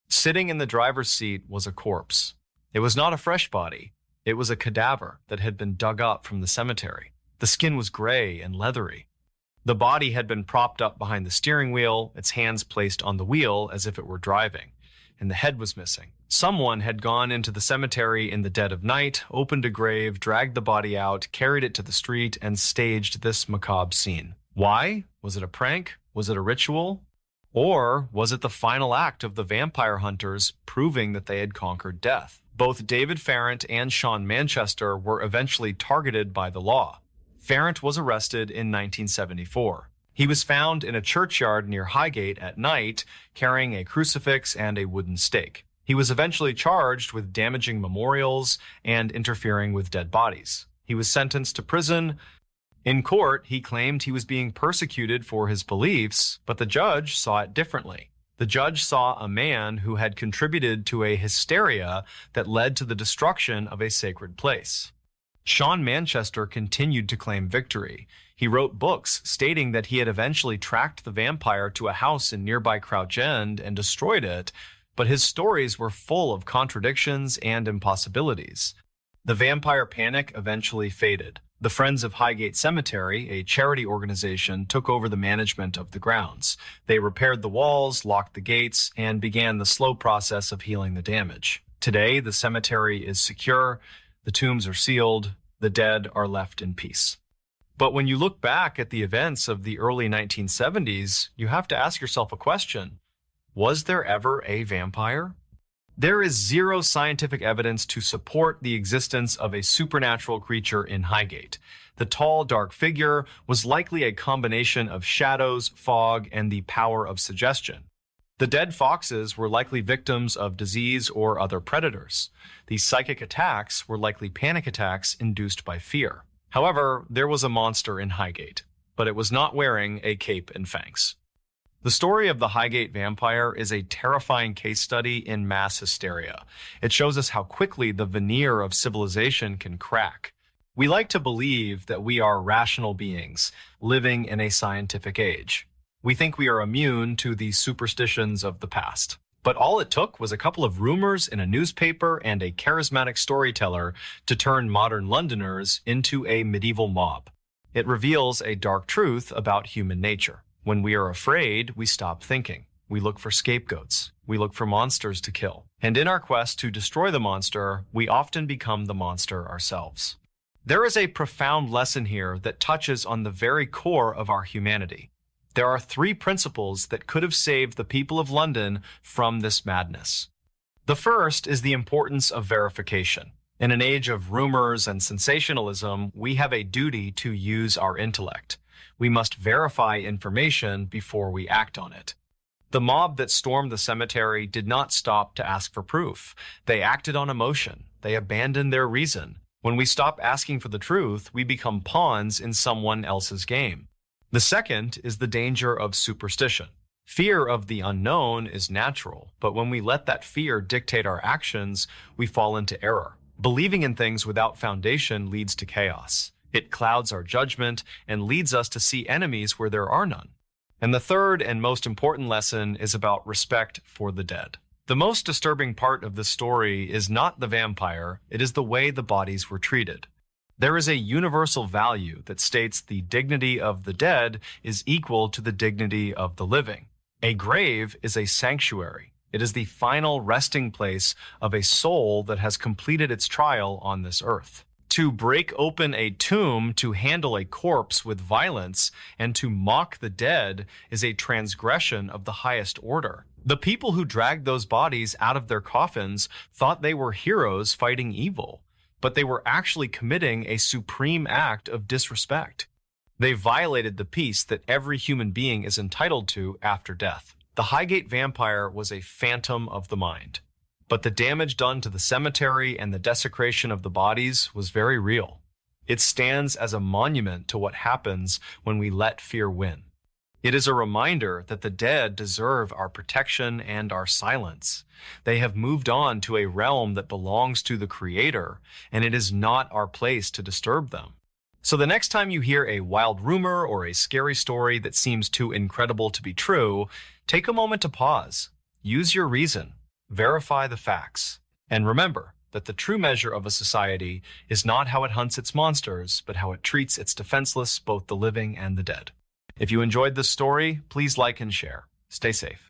Sitting in the driver's seat was a corpse. It was not a fresh body. It was a cadaver that had been dug up from the cemetery. The skin was gray and leathery. The body had been propped up behind the steering wheel, its hands placed on the wheel as if it were driving, and the head was missing. Someone had gone into the cemetery in the dead of night, opened a grave, dragged the body out, carried it to the street, and staged this macabre scene. Why? Was it a prank? Was it a ritual? Or was it the final act of the vampire hunters proving that they had conquered death? Both David Farrant and Sean Manchester were eventually targeted by the law. Farrant was arrested in 1974. He was found in a churchyard near Highgate at night, carrying a crucifix and a wooden stake. He was eventually charged with damaging memorials and interfering with dead bodies. He was sentenced to prison. In court, he claimed he was being persecuted for his beliefs, but the judge saw it differently. The judge saw a man who had contributed to a hysteria that led to the destruction of a sacred place. Sean Manchester continued to claim victory. He wrote books stating that he had eventually tracked the vampire to a house in nearby Crouch End and destroyed it, but his stories were full of contradictions and impossibilities. The vampire panic eventually faded. The Friends of Highgate Cemetery, a charity organization, took over the management of the grounds. They repaired the walls, locked the gates, and began the slow process of healing the damage. Today, the cemetery is secure, the tombs are sealed, the dead are left in peace. But when you look back at the events of the early 1970s, you have to ask yourself a question. Was there ever a vampire? There is zero scientific evidence to support the existence of a supernatural creature in Highgate. The tall, dark figure was likely a combination of shadows, fog, and the power of suggestion. The dead foxes were likely victims of disease or other predators. These psychic attacks were likely panic attacks induced by fear. However, there was a monster in Highgate, but it was not wearing a cape and fangs. The story of the Highgate vampire is a terrifying case study in mass hysteria. It shows us how quickly the veneer of civilization can crack. We like to believe that we are rational beings living in a scientific age. We think we are immune to the superstitions of the past. But all it took was a couple of rumors in a newspaper and a charismatic storyteller to turn modern Londoners into a medieval mob. It reveals a dark truth about human nature. When we are afraid, we stop thinking. We look for scapegoats. We look for monsters to kill. And in our quest to destroy the monster, we often become the monster ourselves. There is a profound lesson here that touches on the very core of our humanity. There are 3 principles that could have saved the people of London from this madness. The first is the importance of verification. In an age of rumors and sensationalism, we have a duty to use our intellect. We must verify information before we act on it. The mob that stormed the cemetery did not stop to ask for proof. They acted on emotion. They abandoned their reason. When we stop asking for the truth, we become pawns in someone else's game. The second is the danger of superstition. Fear of the unknown is natural, but when we let that fear dictate our actions, we fall into error. Believing in things without foundation leads to chaos. It clouds our judgment and leads us to see enemies where there are none. And the third and most important lesson is about respect for the dead. The most disturbing part of the story is not the vampire, it is the way the bodies were treated. There is a universal value that states the dignity of the dead is equal to the dignity of the living. A grave is a sanctuary. It is the final resting place of a soul that has completed its trial on this earth. To break open a tomb to handle a corpse with violence and to mock the dead is a transgression of the highest order. The people who dragged those bodies out of their coffins thought they were heroes fighting evil, but they were actually committing a supreme act of disrespect. They violated the peace that every human being is entitled to after death. The Highgate vampire was a phantom of the mind, but the damage done to the cemetery and the desecration of the bodies was very real. It stands as a monument to what happens when we let fear win. It is a reminder that the dead deserve our protection and our silence. They have moved on to a realm that belongs to the Creator, and it is not our place to disturb them. So the next time you hear a wild rumor or a scary story that seems too incredible to be true, take a moment to pause, use your reason, verify the facts, and remember that the true measure of a society is not how it hunts its monsters, but how it treats its defenseless, both the living and the dead. If you enjoyed this story, please like and share. Stay safe.